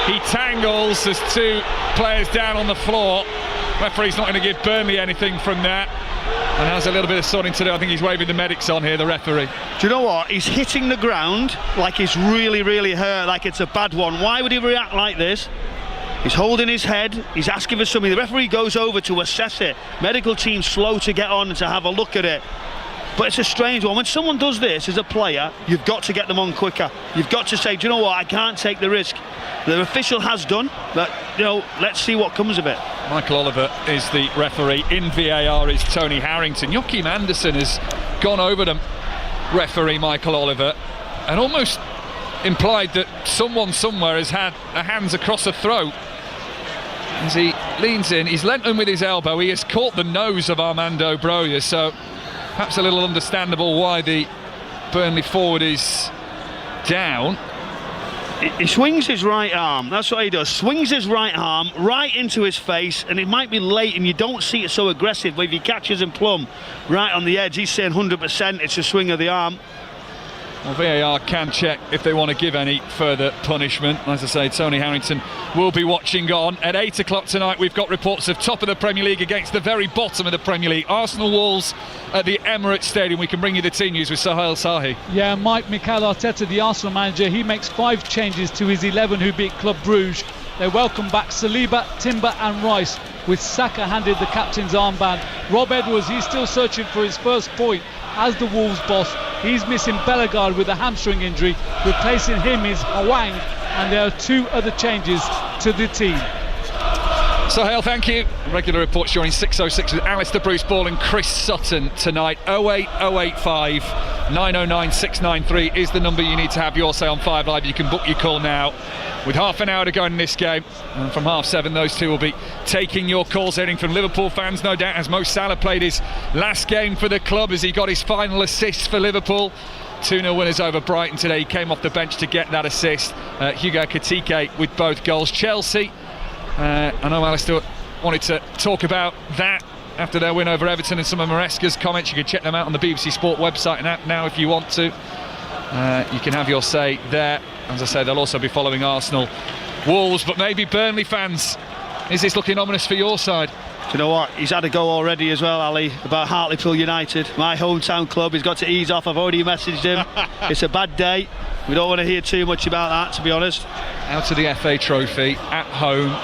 He tangles, there's 2 players down on the floor. Referee's not going to give Burnley anything from that, and has a little bit of sorting to do. I think he's waving the medics on here, the referee. Do you know what? He's hitting the ground like he's really, really hurt, like it's a bad one. Why would he react like this? He's holding his head, he's asking for something. The referee goes over to assess it. Medical team's slow to get on and to have a look at it. But it's a strange one. When someone does this as a player, you've got to get them on quicker. You've got to say, do you know what, I can't take the risk. The official has done, but, you know, let's see what comes of it. Michael Oliver is the referee. In VAR is Tony Harrington. Joachim Andersen has gone over to referee Michael Oliver, and almost implied that someone somewhere has had a hands across a throat. As he leans in, he's lent him with his elbow. He has caught the nose of Armando Broja, so perhaps a little understandable why the Burnley forward is down. He swings his right arm, that's what he does, swings his right arm right into his face, and it might be late and you don't see it so aggressive, but if he catches him plumb right on the edge, he's saying 100% it's a swing of the arm. Well, VAR can check if they want to give any further punishment. As I say, Tony Harrington will be watching on. At 8 o'clock tonight, we've got reports of top of the Premier League against the very bottom of the Premier League. Arsenal Wolves at the Emirates Stadium. We can bring you the team news with Sohail Sahi. Yeah, Mikel Arteta, the Arsenal manager, he makes 5 changes to his 11 who beat Club Brugge. They welcome back Saliba, Timber and Rice, with Saka handed the captain's armband. Rob Edwards, he's still searching for his first point as the Wolves boss. He's missing Bellegarde with a hamstring injury. Replacing him is Hwang, and there are 2 other changes to the team. Sohail, thank you. Regular reports joining 6:06 with Alistair Bruce Ball and Chris Sutton tonight. 08085 909 693 is the number you need to have your say on 5 Live. You can book your call now. With half an hour to go in this game, and from 7:30 those two will be taking your calls. Hearing from Liverpool fans, no doubt, as Mo Salah played his last game for the club as he got his final assist for Liverpool. 2-0 winners over Brighton today. He came off the bench to get that assist. Hugo Ekitike with both goals. Chelsea, I know Alistair wanted to talk about that after their win over Everton, and some of Maresca's comments. You can check them out on the BBC Sport website and app now if you want to. You can have your say there. As I say, they'll also be following Arsenal, Wolves, but maybe Burnley fans. Is this looking ominous for your side? Do you know what? He's had a go already as well, Ali, about Hartlepool United, my hometown club. He's got to ease off. I've already messaged him. It's a bad day. We don't want to hear too much about that, to be honest. Out of the FA Trophy, at home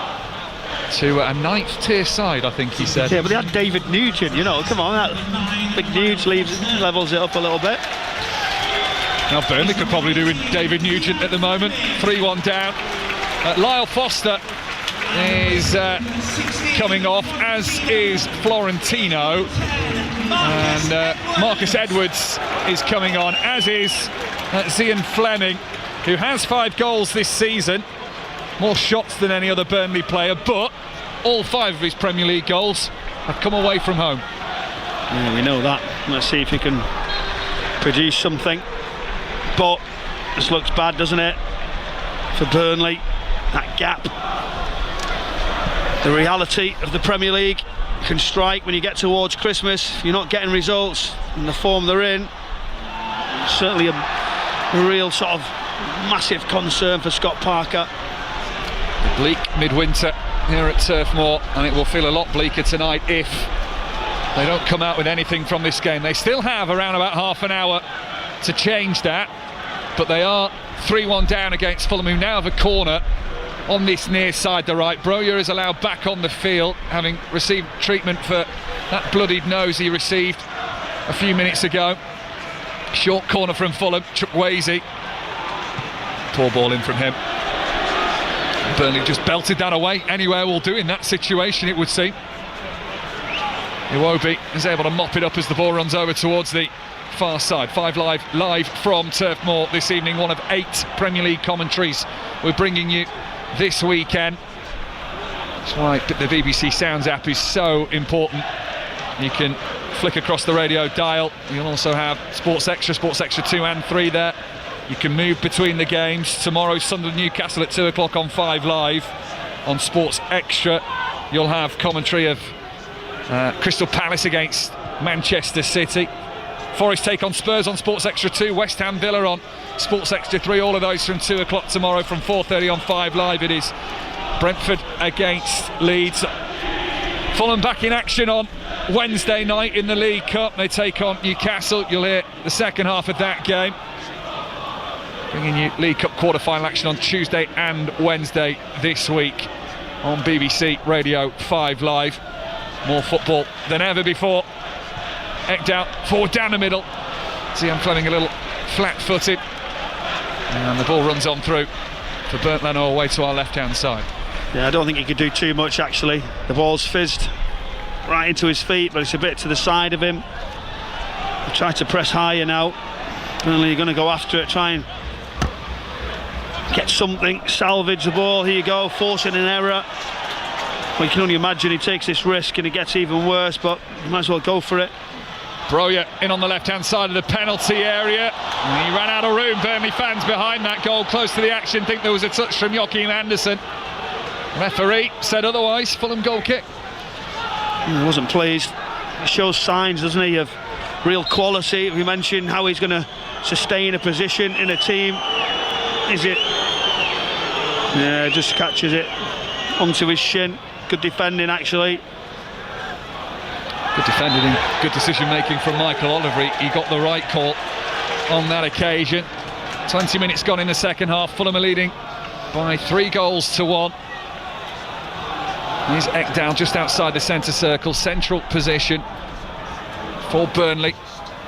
to a 9th tier side, I think he said. Yeah, but they had David Nugent, you know, come on, that big Nuge levels it up a little bit. Now Burnley could probably do with David Nugent at the moment. 3-1 down. Lyle Foster is coming off, as is Florentino, and Marcus Edwards is coming on, as is Zian Fleming, who has 5 goals this season, more shots than any other Burnley player, but all 5 of his Premier League goals have come away from home. Yeah, we know that. Let's see if he can produce something. But this looks bad, doesn't it, for Burnley? That gap. The reality of the Premier League can strike when you get towards Christmas. If you're not getting results in the form they're in, certainly a real sort of massive concern for Scott Parker. Bleak midwinter here at Turf Moor, and it will feel a lot bleaker tonight if they don't come out with anything from this game. They still have around about half an hour to change that, but they are 3-1 down against Fulham, who now have a corner on this near side, the right. Broja is allowed back on the field, having received treatment for that bloodied nose he received a few minutes ago. Short corner from Fulham, Chukwueze. Poor ball in from him. Burnley just belted that away. Anywhere will do in that situation, it would seem. Iwobi is able to mop it up as the ball runs over towards the far side. 5 live from Turf Moor this evening, one of 8 Premier League commentaries we're bringing you this weekend. That's why the BBC Sounds app is so important. You can flick across the radio dial. You'll also have Sports Extra 2 and 3 there. You can move between the games. Tomorrow, Sunderland Newcastle at 2 o'clock on 5 Live. On Sports Extra, you'll have commentary of Crystal Palace against Manchester City. Forest take on Spurs on Sports Extra 2, West Ham Villa on Sports Extra 3, all of those from 2 o'clock tomorrow. From 4:30 on 5 Live, it is Brentford against Leeds. Fulham back in action on Wednesday night in the League Cup. They take on Newcastle. You'll hear the second half of that game. Bringing you League Cup quarter-final action on Tuesday and Wednesday this week on BBC Radio 5 Live. More football than ever before. Ekdal out, forward down the middle. Zian Fleming a little flat-footed. And the ball runs on through for Bernd Leno away to our left-hand side. Yeah, I don't think he could do too much, actually. The ball's fizzed right into his feet, but it's a bit to the side of him. He tried to press higher now. Burnley are going to go after it, try and get something, salvage the ball. Here you go, forcing an error. Well, you can only imagine he takes this risk and it gets even worse, but you might as well go for it. Broja in on the left-hand side of the penalty area. And he ran out of room. Burnley fans behind that goal, close to the action, think there was a touch from Joachim Andersen. Referee said otherwise. Fulham goal kick. He wasn't pleased. He shows signs, doesn't he, of real quality. We mentioned how he's going to sustain a position in a team. Is it? Yeah, just catches it onto his shin. Good defending, actually. Good defending and good decision making from Michael Oliver. He got the right call on that occasion. 20 minutes gone in the second half. Fulham are leading by 3-1. Here's Ekdal just outside the centre circle, central position for Burnley.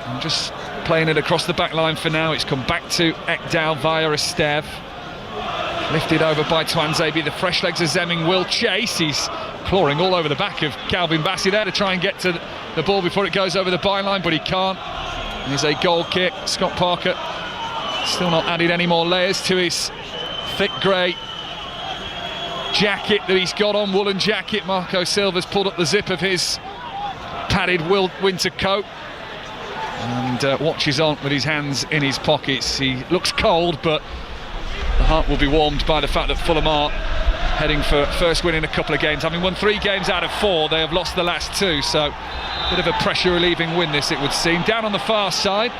And just playing it across the back line for now. It's come back to Ekdal via Esteve. Lifted over by Tuanzebe. The fresh legs of Zemming will chase. He's clawing all over the back of Calvin Bassey there to try and get to the ball before it goes over the byline, but he can't. Here's a goal kick. Scott Parker still not added any more layers to his thick grey jacket that he's got on, woolen jacket. Marco Silva's pulled up the zip of his padded winter coat and watches on with his hands in his pockets. He looks cold, but the heart will be warmed by the fact that Fulham are heading for first win in a couple of games. Having won 3 games out of 4, they have lost the last 2, so a bit of a pressure relieving win this, it would seem. Down on the far side,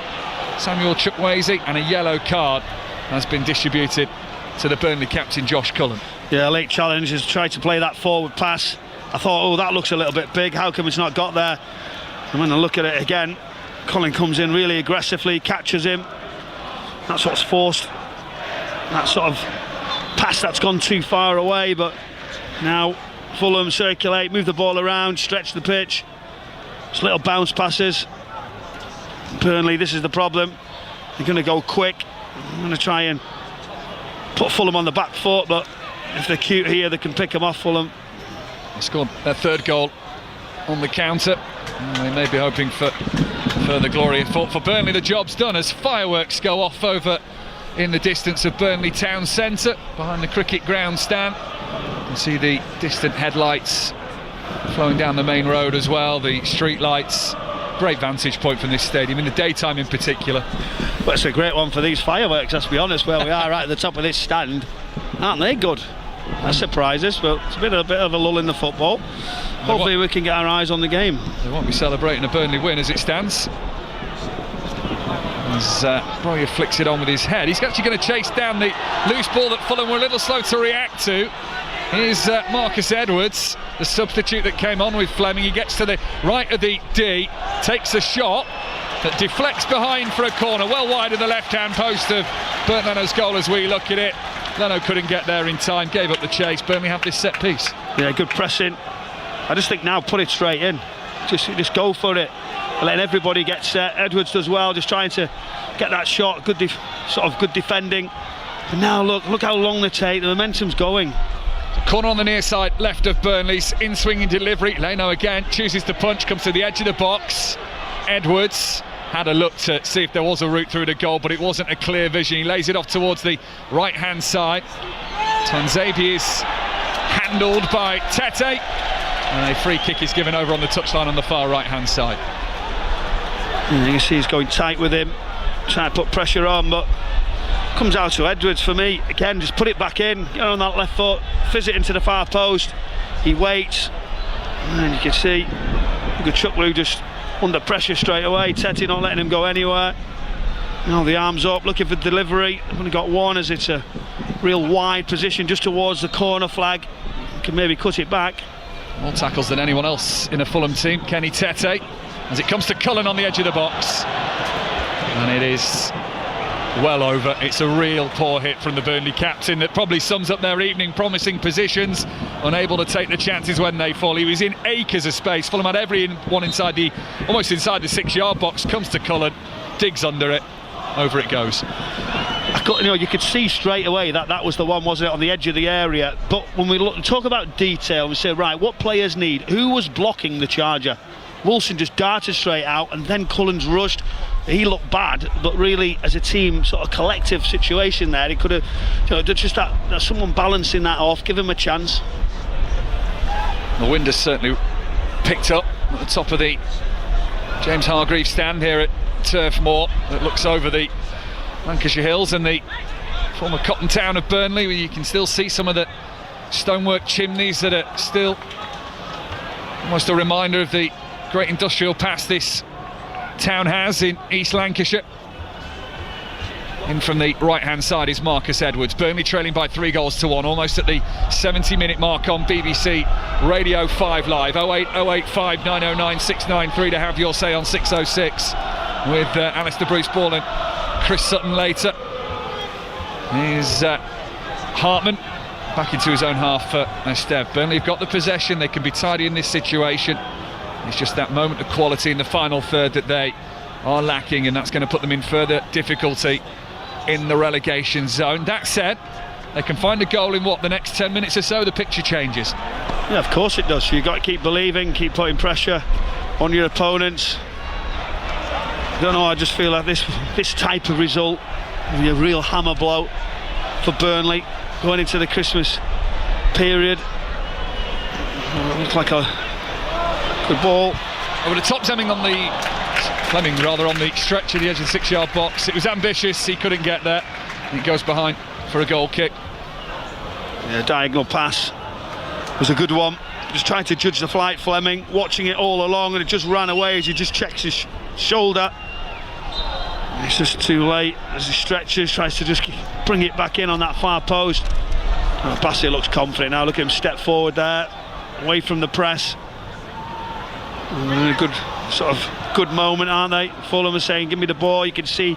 Samuel Chukwueze, and a yellow card has been distributed to the Burnley captain Josh Cullen. Yeah, late challenge has tried to play that forward pass. I thought, oh, that looks a little bit big, how come it's not got there? And when I look at it again, Cullen comes in really aggressively, catches him. That's what's forced that sort of pass that's gone too far away. But now Fulham circulate, move the ball around, stretch the pitch. Just little bounce passes. Burnley, this is the problem. They're going to go quick. I'm going to try and put Fulham on the back foot, but if they're cute here, they can pick them off, Fulham. They scored their 3rd goal on the counter. And they may be hoping for further glory. For Burnley, the job's done as fireworks go off over in the distance of Burnley town centre, behind the cricket ground stand. You can see the distant headlights flowing down the main road as well, the street lights. Great vantage point from this stadium, in the daytime in particular. Well, it's a great one for these fireworks, let's be honest, where we are right at the top of this stand. Aren't they good? That surprises, but it's a bit of a lull in the football. Hopefully we can get our eyes on the game. They won't be celebrating a Burnley win as it stands. As Broja flicks it on with his head. He's actually going to chase down the loose ball that Fulham were a little slow to react to. Here's Marcus Edwards, the substitute that came on with Fleming. He gets to the right of the D, takes a shot that deflects behind for a corner, well wide of the left-hand post of Bernd Leno's goal as we look at it. Leno couldn't get there in time, gave up the chase. Burnley have this set piece. Yeah, good pressing. I just think now put it straight in. Just go for it. Letting everybody get set. Edwards does well, just trying to get that shot. Good defending. But now look how long they take. The momentum's going. Corner on the near side, left of Burnley's in-swinging delivery. Leno again chooses to punch, comes to the edge of the box. Edwards had a look to see if there was a route through the goal, but it wasn't a clear vision. He lays it off towards the right-hand side. Tuanzebe is handled by Tete. And a free kick is given over on the touchline on the far right-hand side. You can see he's going tight with him, trying to put pressure on, but comes out to Edwards for me. Again, just put it back in, get on that left foot, fizz it into the far post. He waits, and you can see Chukwueze just under pressure straight away. Tete not letting him go anywhere. Now the arms up, looking for delivery. They've only got one as it's a real wide position just towards the corner flag. Can maybe cut it back. More tackles than anyone else in a Fulham team. Kenny Tete, as it comes to Cullen on the edge of the box. And it is well over. It's a real poor hit from the Burnley captain that probably sums up their evening. Promising positions, unable to take the chances when they fall. He was in acres of space. Fulham had everyone almost inside the 6-yard box. Comes to Cullen, digs under it, over it goes. You could see straight away that was the one, wasn't it, on the edge of the area. But when we talk about detail, we say, right, what players need? Who was blocking the charger? Wilson just darted straight out, and then Cullen's rushed, he looked bad, but really as a team sort of collective situation there, he could have, just that someone balancing that off, give him a chance. The wind has certainly picked up at the top of the James Hargreaves stand here at Turf Moor that looks over the Lancashire Hills and the former cotton town of Burnley, where you can still see some of the stonework chimneys that are still almost a reminder of the great industrial past this town has in East Lancashire. In from the right hand side is Marcus Edwards. Burnley trailing by 3-1, almost at the 70-minute mark on BBC Radio 5 Live. 08085 909 693 to have your say on 606 with Alistair Bruce Ball and Chris Sutton later. Here's Hartman back into his own half for Esteve. Burnley have got the possession, they can be tidy in this situation. It's just that moment of quality in the final third that they are lacking, and that's going to put them in further difficulty in the relegation zone. That said, they can find a goal in the next 10 minutes or so, the picture changes. Yeah, of course it does. You've got to keep believing, keep putting pressure on your opponents. I don't know, I just feel like this type of result will be a real hammer blow for Burnley going into the Christmas period. It looks like a good ball. Over the top, Fleming on the stretch of the edge of the 6-yard box. It was ambitious, he couldn't get there. It goes behind for a goal kick. Yeah, diagonal pass was a good one. Just trying to judge the flight, Fleming, watching it all along, and it just ran away as he just checks his shoulder. It's just too late as he stretches, tries to just bring it back in on that far post. Bassett looks confident now. Look at him step forward there, away from the press. A good moment, aren't they? Fulham are saying, give me the ball. You can see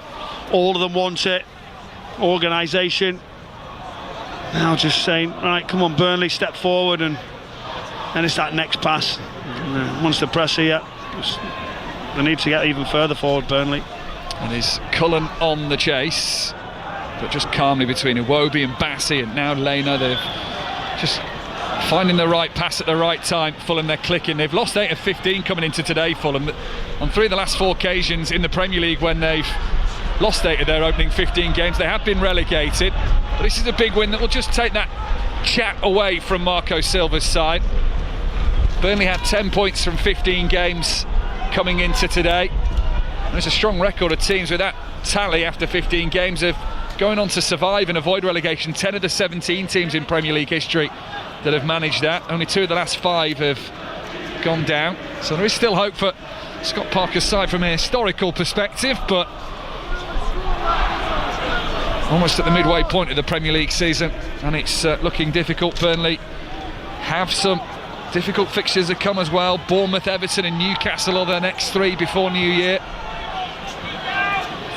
all of them want it. Organisation now just saying, right, come on Burnley, step forward, and it's that next pass. Once the press here, they need to get even further forward, Burnley. And is Cullen on the chase, but just calmly between Iwobi and Bassey, and now Lena. They've just finding the right pass at the right time. Fulham, they're clicking. They've lost 8 of 15 coming into today, Fulham, on 3 of the last 4 occasions in the Premier League when they've lost 8 of their opening 15 games. They have been relegated, but this is a big win that will just take that chat away from Marco Silva's side. Burnley had 10 points from 15 games coming into today. There's a strong record of teams with that tally after 15 games of going on to survive and avoid relegation. 10 of the 17 teams in Premier League history that have managed that. Only 2 of the last 5 have gone down. So there is still hope for Scott Parker's side from a historical perspective, but almost at the midway point of the Premier League season, and it's looking difficult. Burnley have some difficult fixtures that come as well. Bournemouth, Everton and Newcastle are their next 3 before New Year.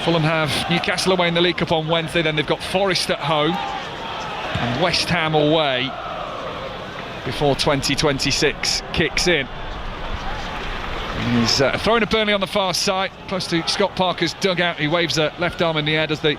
Fulham have Newcastle away in the League Cup on Wednesday, then they've got Forest at home and West Ham away before 2026 kicks in. He's throwing a Burnley on the far side, close to Scott Parker's dugout. He waves a left arm in the air, does the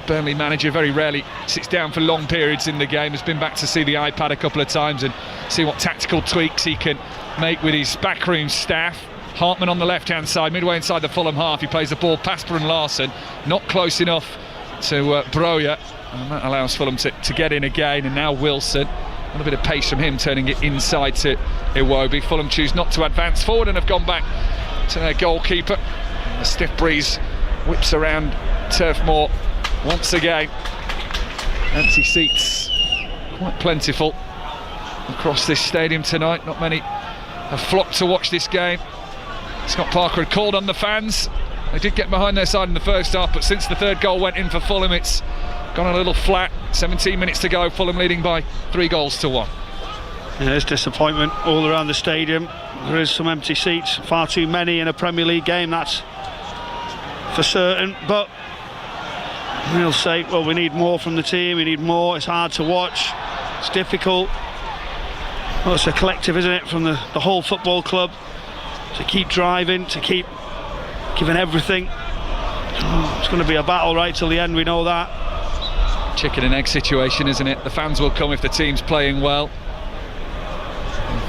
Burnley manager. Very rarely sits down for long periods in the game. Has been back to see the iPad a couple of times and see what tactical tweaks he can make with his backroom staff. Hartman on the left-hand side, midway inside the Fulham half. He plays the ball past Brun Larsen, not close enough to Broja, and that allows Fulham to get in again. And now Wilson, a little bit of pace from him, turning it inside to Iwobi. Fulham choose not to advance forward and have gone back to their goalkeeper. And the stiff breeze whips around Turf Moor once again. Empty seats quite plentiful across this stadium tonight. Not many have flocked to watch this game. Scott Parker had called on the fans. They did get behind their side in the first half, but since the 3rd goal went in for Fulham, it's gone a little flat. 17 minutes to go, Fulham leading by 3-1. Yeah, there's disappointment all around the stadium. There is some empty seats, far too many in a Premier League game, that's for certain. But we'll say, well, we need more from the team, we need more. It's hard to watch, it's difficult. Well, it's a collective, isn't it, from the whole football club to keep driving, to keep giving everything. It's going to be a battle right till the end, we know that. Chicken and egg situation, isn't it? The fans will come if the team's playing well.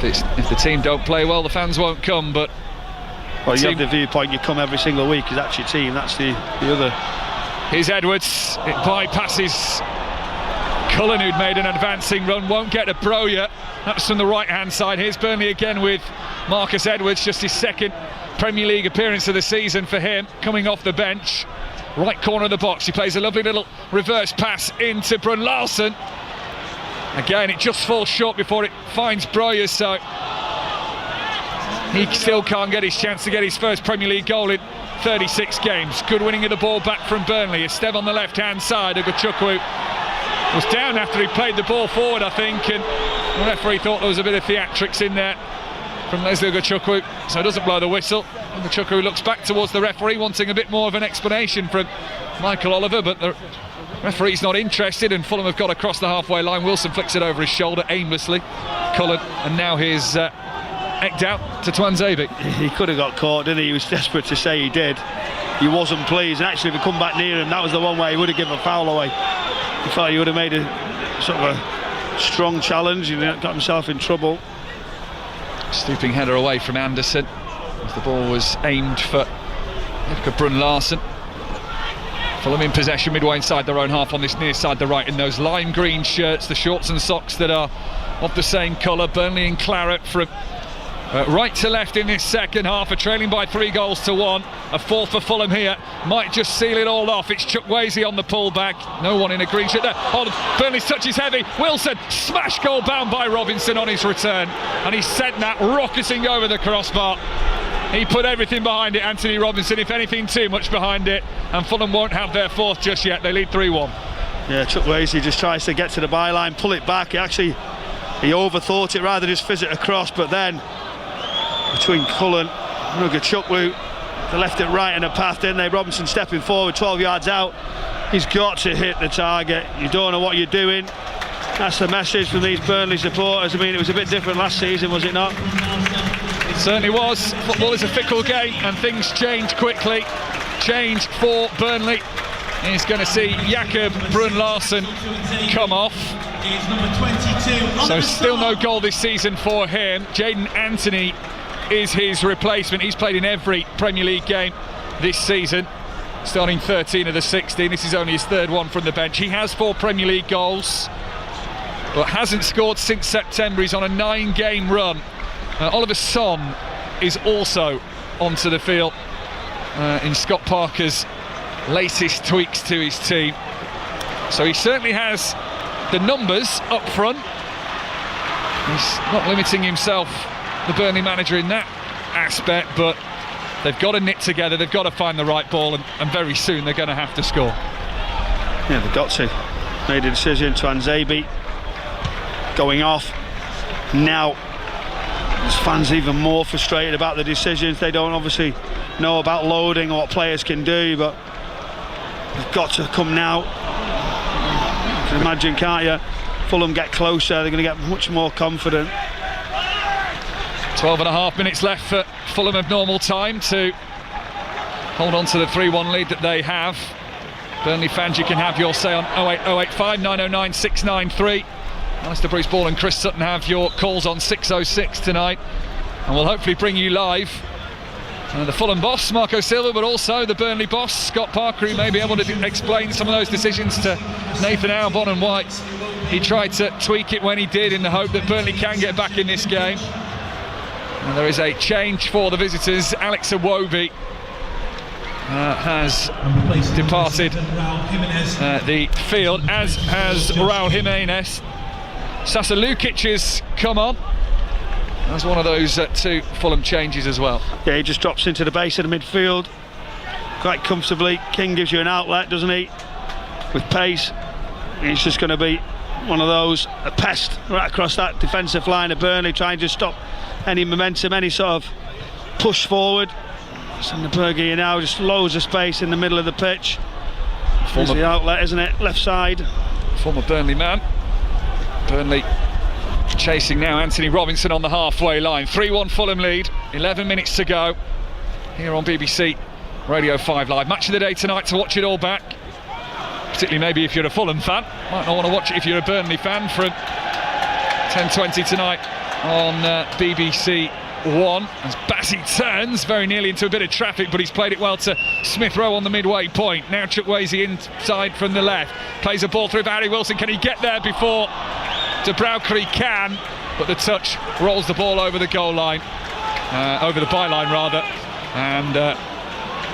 If the team don't play well, the fans won't come, but Well, you have the viewpoint, you come every single week, because that's your team, that's the other. Here's Edwards, it bypasses Cullen, who'd made an advancing run, won't get to Broja. That's from the right-hand side. Here's Burnley again with Marcus Edwards, just his second Premier League appearance of the season for him, coming off the bench. Right corner of the box, he plays a lovely little reverse pass into Brun Larsen. Again, it just falls short before it finds Broja, so he still can't get his chance to get his first Premier League goal in 36 games. Good winning of the ball back from Burnley. Esteve on the left-hand side. Ugochukwu was down after he played the ball forward, I think, and the referee thought there was a bit of theatrics in there from Leslie Ugochukwu, so doesn't blow the whistle. Ugochukwu looks back towards the referee, wanting a bit more of an explanation from Michael Oliver, but the referee's not interested, and Fulham have got across the halfway line. Wilson flicks it over his shoulder aimlessly. Cullen, and now here's egged out to Tuanzebe. He could have got caught, didn't he? He was desperate to say he did. He wasn't pleased, and actually if he come back near him, that was the one where he would have given a foul away. He thought he would have made a sort of a strong challenge. He got himself in trouble. Stooping header away from Anderson as the ball was aimed for Brun Larsen. Fulham in possession midway inside their own half on this near side, the right, in those lime green shirts, the shorts and socks that are of the same colour. Burnley in claret from right to left in this second half, are trailing by 3-1. A fourth for Fulham here, might just seal it all off. It's Chukwueze on the pullback, no one in a green shirt there. Oh, Burnley's touch is heavy. Wilson, smash goal bound by Robinson on his return, and he sent that rocketing over the crossbar. He put everything behind it, Anthony Robinson, if anything too much behind it, and Fulham won't have their fourth just yet. They lead 3-1. Yeah, Chukwueze just tries to get to the byline, pull it back. He overthought it rather than just fizz it across, but then between Cullen and Ugochukwu, they left it right in the path, didn't they? Robinson stepping forward 12 yards out. He's got to hit the target. You don't know what you're doing. That's the message from these Burnley supporters. I mean, it was a bit different last season, was it not? It certainly was. Football is a fickle game and things change quickly. Change for Burnley. He's going to see Jakob Brun Larsen come off. So still no goal this season for him. Jaden Anthony is his replacement. He's played in every Premier League game this season, starting 13 of the 16. This is only his third one from the bench. He has 4 Premier League goals, but hasn't scored since September. He's on a 9-game run. Oliver Son is also onto the field in Scott Parker's latest tweaks to his team. So he certainly has the numbers up front. He's not limiting himself, the Burnley manager, in that aspect, but they've got to knit together, they've got to find the right ball, and very soon they're going to have to score. Yeah, they've got to. Made a decision. Tuanzebe going off. Now there's fans even more frustrated about the decisions. They don't obviously know about loading or what players can do, but they've got to come now. You can imagine, can't you? Fulham get closer, they're going to get much more confident. 12.5 minutes left for Fulham of normal time to hold on to the 3-1 lead that they have. Burnley fans, you can have your say on 08085 909 693. Alistair Bruce Ball and Chris Sutton have your calls on 606 tonight, and we'll hopefully bring you live the Fulham boss Marco Silva, but also the Burnley boss Scott Parker, who may be able to explain some of those decisions to Nathan Albon and why he tried to tweak it when he did, in the hope that Burnley can get back in this game. And there is a change for the visitors. Alex Iwobi has departed the field, as has Raul Jimenez. Sasa Lukic has come on. That's one of those 2 Fulham changes as well. Yeah, he just drops into the base of the midfield quite comfortably. King gives you an outlet, doesn't he, with pace. He's just going to be one of those, a pest right across that defensive line of Burnley, trying to stop any momentum, any sort of push forward. Sanderberg here now, just loads of space in the middle of the pitch. There's the outlet, isn't it? Left side. Former Burnley man. Burnley chasing now Anthony Robinson on the halfway line. 3-1 Fulham lead, 11 minutes to go here on BBC Radio 5 Live. Match of the day tonight to watch it all back, particularly maybe if you're a Fulham fan. Might not want to watch it if you're a Burnley fan, from 10:20 tonight on BBC 1 as Bassey turns very nearly into a bit of traffic, but he's played it well to Smith Rowe on the midway point. Now Chukwueze inside from the left, plays a ball through for Harry Wilson. Can he get there before De Bruyne? He can, but the touch rolls the ball over the goal line, over the byline rather, and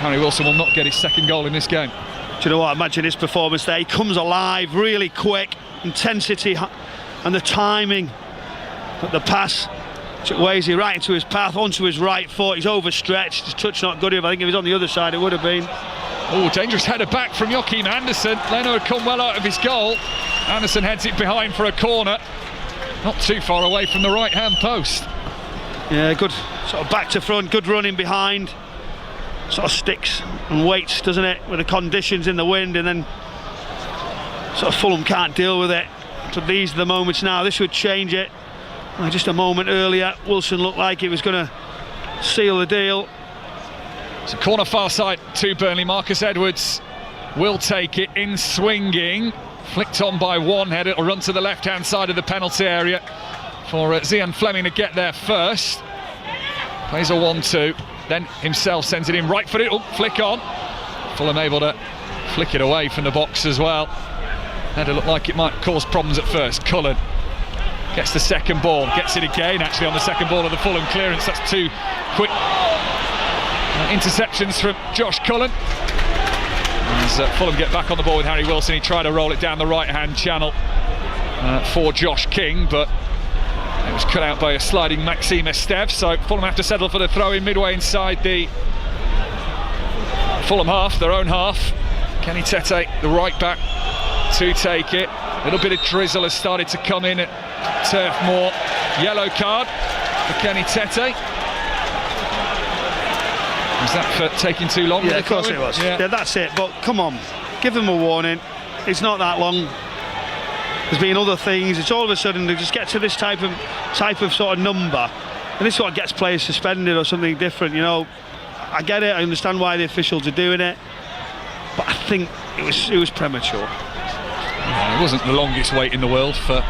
Harry Wilson will not get his second goal in this game. Do you know what? Imagine his performance there. He comes alive really quick, intensity and the timing. But the pass, Chukwueze right into his path, onto his right foot. He's overstretched. His touch not good enough. I think if he was on the other side, it would have been. Oh, dangerous header back from Joachim Andersen. Leno had come well out of his goal. Andersen heads it behind for a corner. Not too far away from the right-hand post. Yeah, good sort of back to front, good running behind. Sort of sticks and waits, doesn't it, with the conditions in the wind, and then sort of Fulham can't deal with it. So these are the moments now. This would change it. Just a moment earlier, Wilson looked like he was going to seal the deal. It's a corner far side to Burnley. Marcus Edwards will take it in swinging. Flicked on by one head. It'll run to the left-hand side of the penalty area for Zian Fleming to get there first. Plays a 1-2. Then himself sends it in right footed. Oh, flick on. Fulham able to flick it away from the box as well. Header looked like it might cause problems at first. Cullen gets the second ball, gets it again actually on the second ball of the Fulham clearance. That's two quick interceptions from Josh Cullen. As Fulham get back on the ball with Harry Wilson, he tried to roll it down the right-hand channel for Josh King, but it was cut out by a sliding Maxime Esteve, so Fulham have to settle for the throw-in midway inside the Fulham half, their own half. Kenny Tete, the right back, to take it. A little bit of drizzle has started to come in at Turf Moor. Yellow card for Kenny Tete. Was that for taking too long? Yeah, of course it was. Yeah, that's it. But come on, give him a warning. It's not that long. There's been other things. It's all of a sudden they just get to this type of sort of number, and this is what gets players suspended or something different. You know, I get it. I understand why the officials are doing it, but I think it was premature. Yeah, it wasn't the longest wait in the world for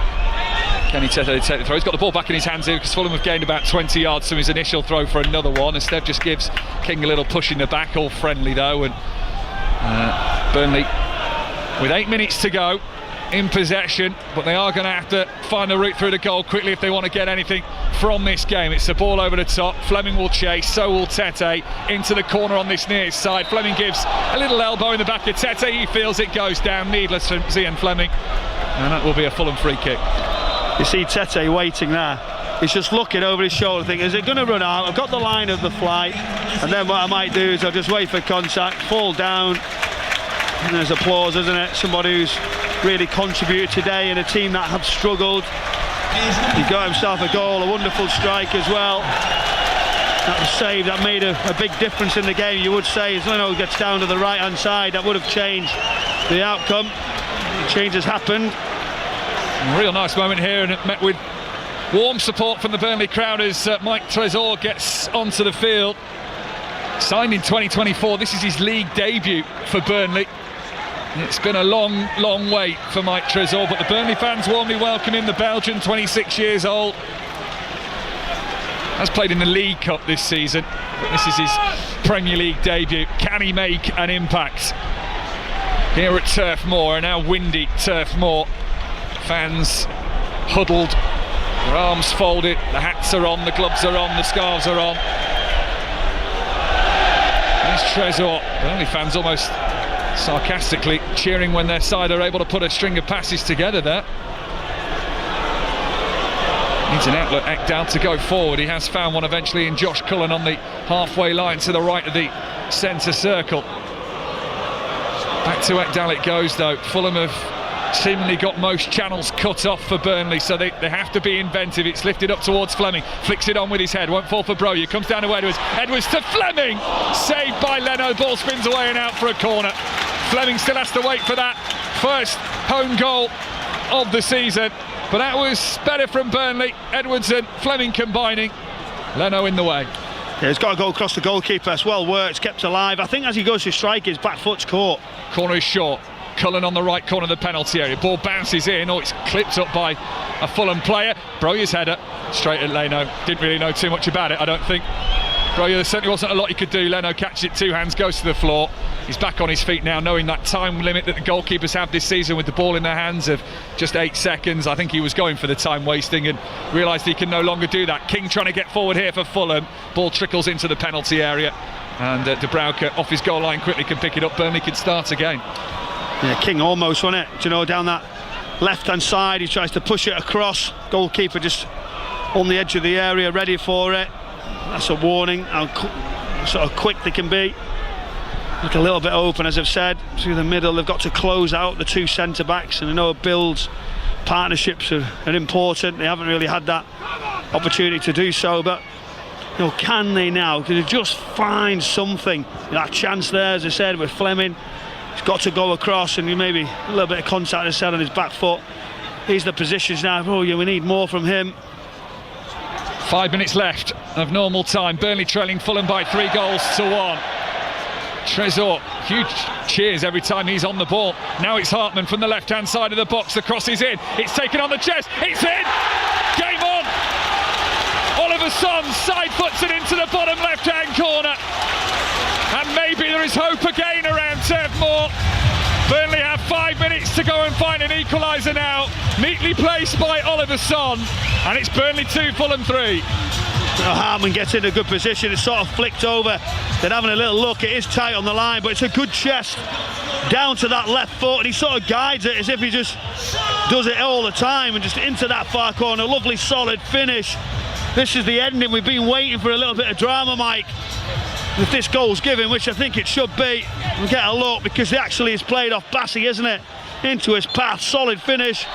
Kenny Tete to take the throw. He's got the ball back in his hands here because Fulham have gained about 20 yards from his initial throw for another one. Esteve just gives King a little push in the back, all friendly though, and Burnley with 8 minutes to go in possession, but they are going to have to find a route through the goal quickly if they want to get anything from this game. It's the ball over the top. Fleming will chase, so will Tete into the corner on this near side. Fleming gives a little elbow in the back of Tete. He feels it goes down, needless from Zian Fleming, and that will be a Fulham free kick. You see Tete waiting there. He's just looking over his shoulder thinking, is it going to run out? I've got the line of the flight, and then what I might do is I'll just wait for contact, fall down, and there's applause, isn't it? Somebody who's really contributed today in a team that have struggled. He got himself a goal, a wonderful strike as well. That was saved, that made a big difference in the game, you would say. As Leno gets down to the right hand side, that would have changed the outcome. Change has happened. A real nice moment here, and it met with warm support from the Burnley crowd as Mike Trésor gets onto the field. Signed in 2024, this is his league debut for Burnley. It's been a long wait for Mike Trésor, but the Burnley fans warmly welcome him. The Belgian, 26 years old, has played in the League Cup this season, but this is his Premier League debut. Can he make an impact here at Turf Moor, a now windy Turf Moor? Fans huddled, their arms folded, the hats are on, the gloves are on, the scarves are on. There's Trésor. Burnley fans almost sarcastically cheering when their side are able to put a string of passes together there. Needs an outlet, Ekdal to go forward. He has found one eventually in Josh Cullen on the halfway line to the right of the centre circle. Back to Ekdal it goes though. Fulham have seemingly got most channels cut off for Burnley, so they have to be inventive. It's lifted up towards Fleming, flicks it on with his head, won't fall for Broja, comes down to Edwards, Edwards to Fleming, saved by Leno, ball spins away and out for a corner. Fleming still has to wait for that first home goal of the season, but that was better from Burnley. Edwards and Fleming combining, Leno in the way. Yeah, he's got to go across the goalkeeper. It's well worked, kept alive. I think as he goes to strike, his back foot's caught. Corner is short. Cullen on the right corner of the penalty area. Ball bounces in, it's clipped up by a Fulham player. Broja's header straight at Leno. Didn't really know too much about it, I don't think. Bro, there certainly wasn't a lot he could do. Leno catches it 2 hands, goes to the floor. He's back on his feet now, knowing that time limit that the goalkeepers have this season with the ball in their hands of just 8 seconds. I think he was going for the time wasting and realised he can no longer do that. King trying to get forward here for Fulham. Ball trickles into the penalty area, and De Bruyne off his goal line quickly can pick it up. Burnley can start again. Yeah, King almost won it. Do you know, down that left-hand side, he tries to push it across. Goalkeeper just on the edge of the area, ready for it. That's a warning how sort of quick they can be. Look a little bit open, as I've said, through the middle. They've got to close out the 2 centre-backs, and I know builds, partnerships are important. They haven't really had that opportunity to do so, but you know, can they now? Can they just find something? That chance there, as I said, with Fleming. He's got to go across, and maybe a little bit of contact, as I said, on his back foot. Here's the positions now. Oh, yeah, we need more from him. 5 minutes left of normal time. Burnley trailing Fulham by 3 goals to 1. Trezor, huge cheers every time he's on the ball. Now it's Hartman from the left-hand side of the box. The cross is in. It's taken on the chest. It's in! Game on! Oliver Son side foots it into the bottom left-hand corner. And maybe there is hope again around Turf Moor. Burnley have 5 minutes to go and find an equaliser now. Neatly placed by Oliver Son. And it's Burnley 2, Fulham 3. Hartman gets in a good position. It's sort of flicked over. They're having a little look. It is tight on the line, but it's a good chest down to that left foot, and he sort of guides it as if he just does it all the time, and just into that far corner. Lovely solid finish. This is the ending. We've been waiting for a little bit of drama, Mike. If this goal's given, which I think it should be, we'll get a look, because it actually is played off Bassey, isn't it? Into his path. Solid finish.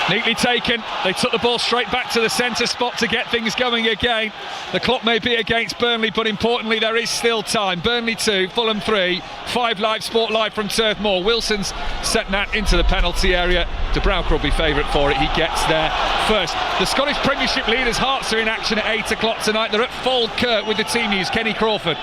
Neatly taken. They took the ball straight back to the centre spot to get things going again. The clock may be against Burnley, but importantly there is still time. Burnley 2, Fulham 3. 5 Live Sport Live from Turf Moor. Wilson's sent that into the penalty area. De Bruyne will be favourite for it. He gets there first. The Scottish Premiership leaders' Hearts are in action at 8 o'clock tonight. They're at Falkirk with the team news. Kenny Crawford.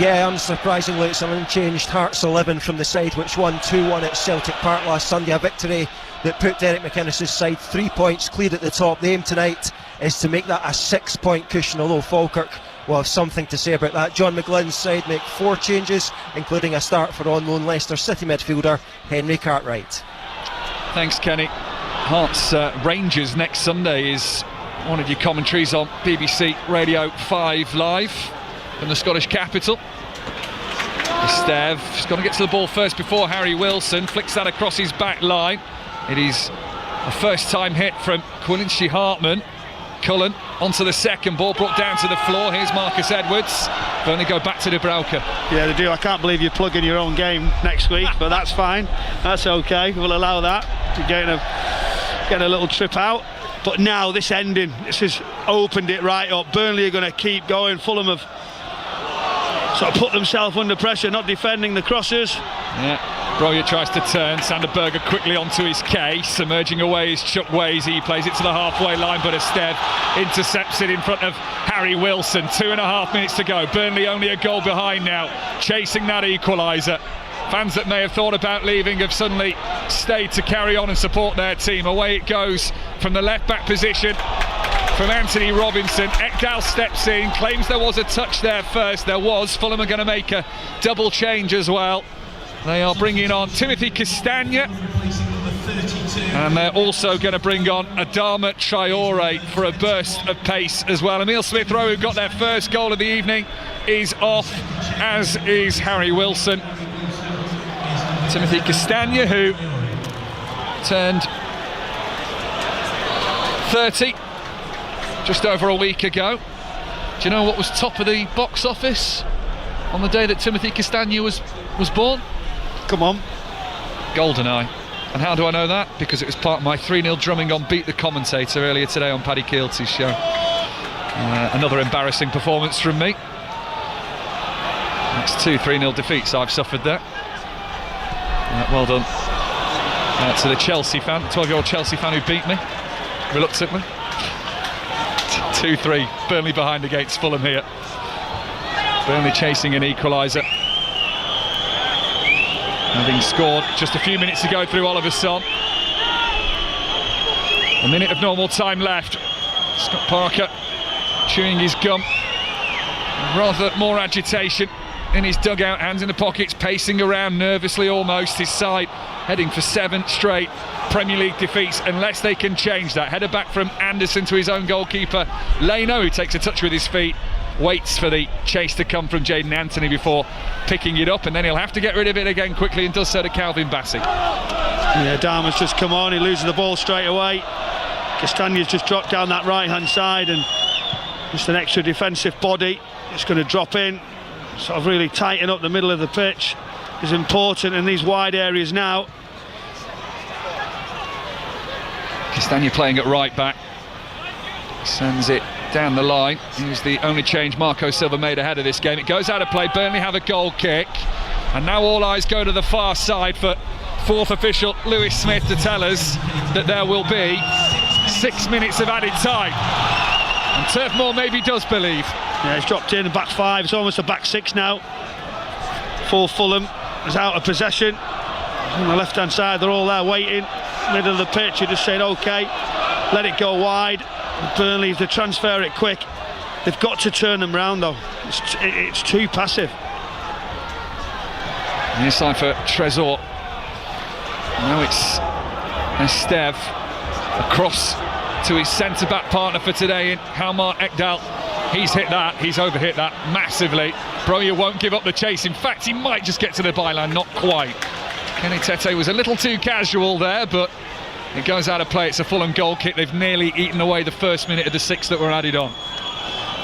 Yeah, unsurprisingly, it's an unchanged Hearts 11 from the side which won 2-1 at Celtic Park last Sunday. A victory that put Derek McInnes' side 3 points clear at the top. The aim tonight is to make that a 6-point cushion, although Falkirk will have something to say about that. John McGlynn's side make 4 changes, including a start for on-loan Leicester City midfielder Henry Cartwright. Thanks, Kenny. Hearts Rangers next Sunday is one of your commentaries on BBC Radio 5 Live from the Scottish capital. Esteve's got to get to the ball first before Harry Wilson flicks that across his back line. It is a first time hit from Quincy Hartman. Cullen onto the second ball, brought down to the floor. Here's Marcus Edwards. Burnley go back to De Bruyne. Yeah, they do. I can't believe you're plugging your own game next week, but that's fine. That's okay. We'll allow that. You're getting a little trip out. But now this ending, this has opened it right up. Burnley are going to keep going. Fulham have sort of put themselves under pressure, not defending the crosses. Yeah. Broya tries to turn, Sander Berger quickly onto his case, emerging away is Chuck Wasey. He plays it to the halfway line, but Esteve intercepts it in front of Harry Wilson. 2.5 minutes to go. Burnley only a goal behind now, chasing that equaliser. Fans that may have thought about leaving have suddenly stayed to carry on and support their team. Away it goes from the left back position from Anthony Robinson. Ekdal steps in, claims there was a touch there first. There was. Fulham are going to make a double change as well. They are bringing on Timothy Castagna, and they're also going to bring on Adama Traore for a burst of pace as well. Emile Smith-Rowe, who got their first goal of the evening, is off, as is Harry Wilson. Timothy Castagna, who turned 30 just over a week ago. Do you know what was top of the box office on the day that Timothy Castagna was born? Come on. GoldenEye. And how do I know that? Because it was part of my 3-0 drumming on Beat the Commentator earlier today on Paddy Keelty's show. Another embarrassing performance from me. That's 2 3-0 defeats I've suffered there. Well done to the Chelsea fan, 12-year-old Chelsea fan who beat me reluctantly. 2-3, Burnley behind against Fulham here. Burnley chasing an equaliser, having scored just a few minutes ago through Oliver Son. A minute of normal time left. Scott Parker chewing his gum. Rather more agitation in his dugout, hands in the pockets, pacing around nervously almost. His side heading for 7 straight Premier League defeats unless they can change that. Header back from Anderson to his own goalkeeper Leno, who takes a touch with his feet, waits for the chase to come from Jayden Anthony before picking it up, and then he'll have to get rid of it again quickly, and does so to Calvin Bassey. Yeah, Dharma's just come on, he loses the ball straight away. Castagne's just dropped down that right hand side, and just an extra defensive body. It's going to drop in, sort of really tighten up the middle of the pitch is important in these wide areas now. Castagne playing at right back, sends it down the line. He was the only change Marco Silva made ahead of this game. It goes out of play. Burnley have a goal kick, and now all eyes go to the far side for fourth official Lewis Smith to tell us that there will be 6 minutes of added time, and Turf Moor maybe does believe. Yeah, he's dropped in the back 5. It's almost a back 6 now for Fulham. Is out of possession on the left hand side. They're all there waiting, middle of the pitch. You're just saying okay, let it go wide. Burnley, if they transfer it quick, they've got to turn them round though. It's too passive. Inside for Trésor. Now it's Esteve across to his centre-back partner for today in Halmar Ekdal. He's hit that, he's overhit that massively. Broja won't give up the chase. In fact, he might just get to the byline, not quite. Kenny Tete was a little too casual there, but it goes out of play. It's a Fulham goal kick. They've nearly eaten away the first minute of the 6 that were added on.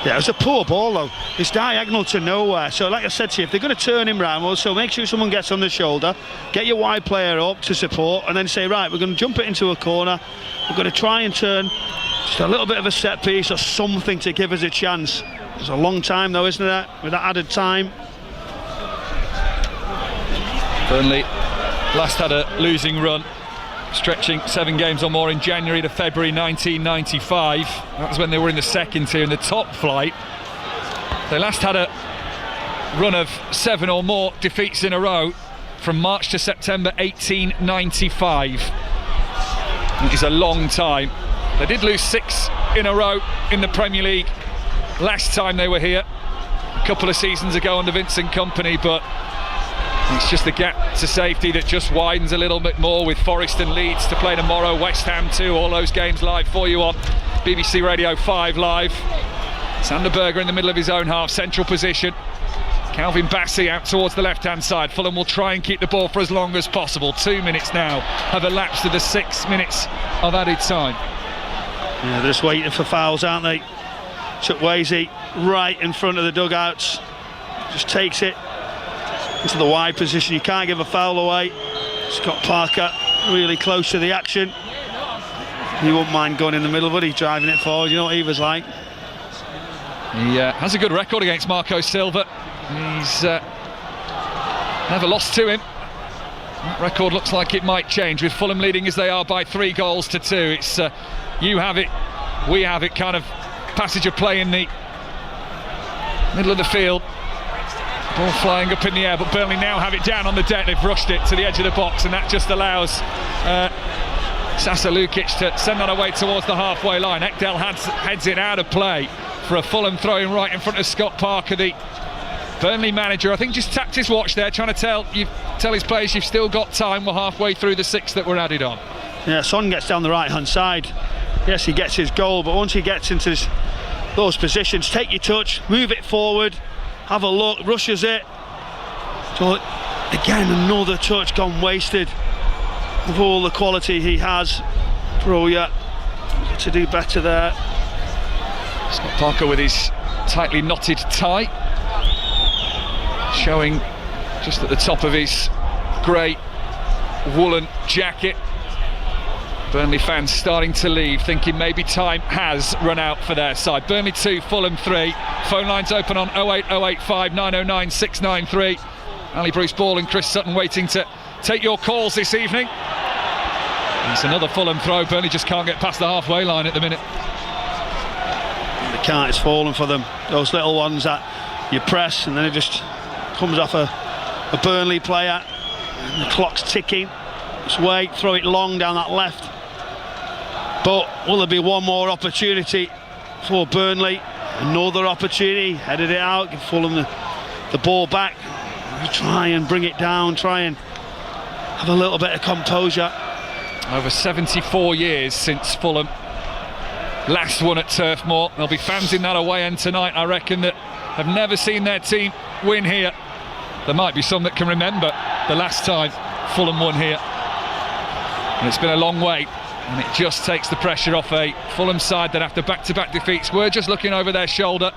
Yeah, it was a poor ball though. It's diagonal to nowhere. So like I said to you, if they're going to turn him round, well, so make sure someone gets on the shoulder, get your wide player up to support, and then say, right, we're going to jump it into a corner. We're going to try and turn just a little bit of a set piece or something to give us a chance. It's a long time though, isn't it, with that added time. Burnley last had a losing run, stretching 7 games or more in January to February 1995. That was when they were in the second tier in the top flight. They last had a run of 7 or more defeats in a row from March to September 1895. It is a long time. They did lose 6 in a row in the Premier League last time they were here, a couple of seasons ago under Vincent Kompany, but it's just the gap to safety that just widens a little bit more, with Forest and Leeds to play tomorrow, West Ham too. All those games live for you on BBC Radio 5 Live. Sander Berger in the middle of his own half, central position. Calvin Bassey out towards the left hand side. Fulham will try and keep the ball for as long as possible. 2 minutes now have elapsed to the 6 minutes of added time. Yeah, they're just waiting for fouls, aren't they? Chukwueze right in front of the dugouts, just takes it into the wide position. You can't give a foul away. Scott Parker really close to the action. He wouldn't mind going in the middle, but he's driving it forward. You know what he was like. He has a good record against Marco Silva. He's never lost to him. That record looks like it might change, with Fulham leading as they are by 3 goals to 2. It's you have it, we have it kind of passage of play in the middle of the field. Ball flying up in the air, but Burnley now have it down on the deck. They've rushed it to the edge of the box, and that just allows Sasa Lukic to send that away towards the halfway line. Ekdal heads it out of play for a Fulham throw-in right in front of Scott Parker, the Burnley manager. I think just tapped his watch there, trying to tell his players you've still got time. We're halfway through the 6 that were added on. Yeah, Son gets down the right-hand side. Yes, he gets his goal, but once he gets into those positions, take your touch, move it forward, have a look, rushes it. So again, another touch gone wasted. With all the quality he has, Broja to do better there. Scott Parker with his tightly knotted tie, showing just at the top of his grey woolen jacket. Burnley fans starting to leave, thinking maybe time has run out for their side. Burnley 2, Fulham 3. Phone lines open on 08085 909 693. Ali Bruce Ball and Chris Sutton waiting to take your calls this evening. It's another Fulham throw. Burnley just can't get past the halfway line at the minute. The cart is falling for them. Those little ones that you press and then it just comes off a Burnley player. And the clock's ticking. Just wait, throw it long down that left. But will there be one more opportunity for Burnley. Another opportunity, headed it out, give Fulham the ball back. Try and bring it down, try and have a little bit of composure. Over 74 years since Fulham last won at Turf Moor. There'll be fans in that away end tonight, I reckon, that have never seen their team win here. There might be some that can remember the last time Fulham won here. And it's been a long wait, and it just takes the pressure off a Fulham side that after back-to-back defeats were just looking over their shoulder.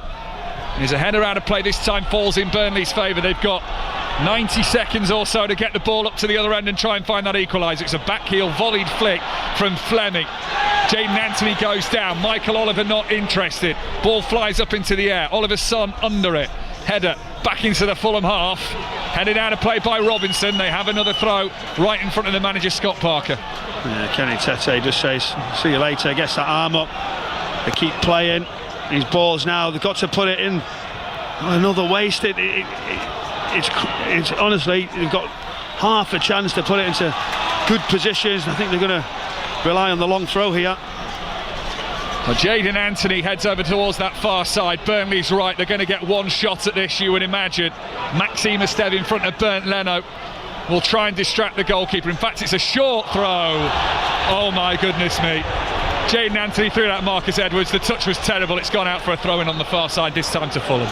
There's a header out of play, this time falls in Burnley's favour. They've got 90 seconds or so to get the ball up to the other end and try and find that equaliser. It's a backheel volleyed flick from Fleming. Jaden Anthony goes down, Michael Oliver not interested. Ball flies up into the air, Oliver's son under it. Header back into the Fulham half, headed out of play by Robinson. They have another throw right in front of the manager, Scott Parker. Yeah, Kenny Tete just says, see you later, gets that arm up. They keep playing these balls now, they've got to put it in. Another waste. It's honestly, they've got half a chance to put it into good positions. I think they're going to rely on the long throw here. Well, Jaden Anthony heads over towards that far side. Burnley's right, they're going to get one shot at this, you would imagine. Maxime Esteve in front of Bernd Leno will try and distract the goalkeeper. In fact, it's a short throw. Oh my goodness me. Jaden Anthony threw that Marcus Edwards. The touch was terrible. It's gone out for a throw-in on the far side, this time to Fulham.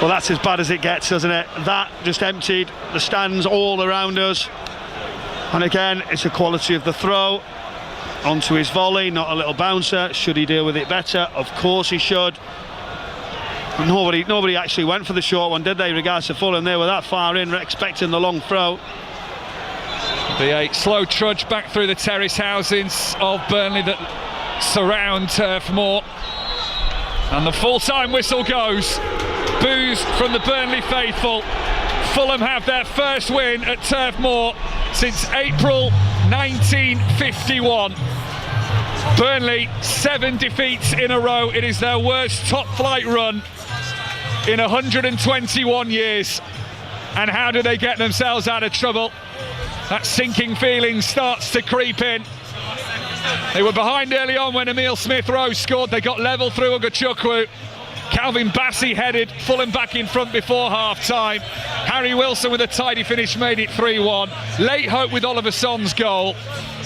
Well, that's as bad as it gets, doesn't it? That just emptied the stands all around us. And again, it's the quality of the throw. Onto his volley, not a little bouncer. Should he deal with it better? Of course he should. Nobody actually went for the short one, did they, regards to Fulham? They were that far in, expecting the long throw. The slow trudge back through the terrace housings of Burnley that surround Turf Moor. And the full-time whistle goes. Boos from the Burnley faithful. Fulham have their first win at Turf Moor since April 1951. Burnley, 7 defeats in a row. It is their worst top-flight run in 121 years. And how do they get themselves out of trouble? That sinking feeling starts to creep in. They were behind early on when Emile Smith-Rowe scored. They got level through Ugachukwu. Calvin Bassey headed Fulham back in front before half-time. Harry Wilson with a tidy finish made it 3-1. Late hope with Oliver Son's goal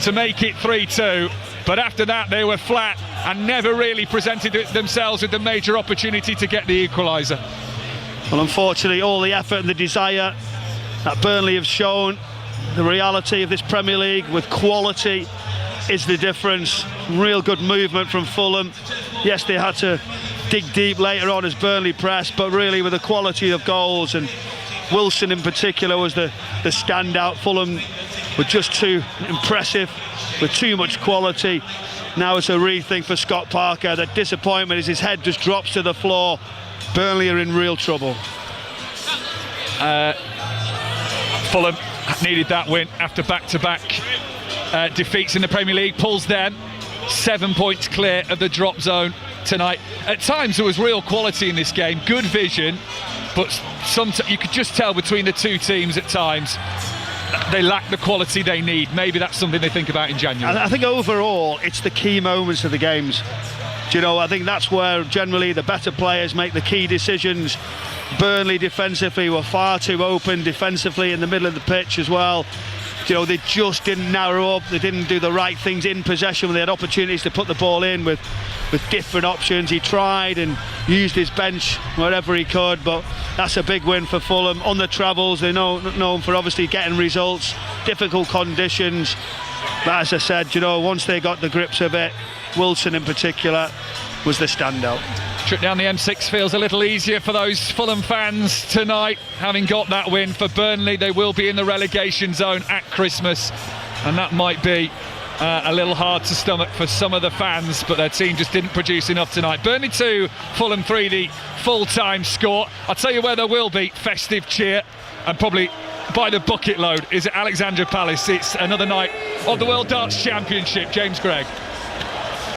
to make it 3-2. But after that they were flat and never really presented themselves with the major opportunity to get the equaliser. Well, unfortunately, all the effort and the desire that Burnley have shown, the reality of this Premier League with quality is the difference. Real good movement from Fulham. Yes, they had to dig deep later on as Burnley pressed, but really with the quality of goals, and Wilson in particular was the standout. Fulham were just too impressive with too much quality. Now it's a rethink for Scott Parker. The disappointment is his head just drops to the floor. Burnley are in real trouble. Fulham needed that win after back-to-back defeats in the Premier League. Pulls them 7 points clear of the drop zone tonight. At times there was real quality in this game, good vision, but you could just tell between the two teams at times they lack the quality they need. Maybe that's something they think about in January. I think overall it's the key moments of the games. Do you know, I think that's where generally the better players make the key decisions. Burnley defensively were far too open defensively in the middle of the pitch as well. You know, they just didn't narrow up, they didn't do the right things in possession when they had opportunities to put the ball in with different options. He tried and used his bench wherever he could, but that's a big win for Fulham. On the travels, they're known for obviously getting results, difficult conditions. But as I said, you know, once they got the grips of it, Wilson in particular was the standout. Trip down the M6 feels a little easier for those Fulham fans tonight, having got that win. For Burnley, they will be in the relegation zone at Christmas, and that might be a little hard to stomach for some of the fans, but their team just didn't produce enough tonight. Burnley 2, Fulham 3, the full-time score. I'll tell you where there will be festive cheer, and probably by the bucket load, is at Alexandra Palace. It's another night of the World Darts Championship. James Gregg.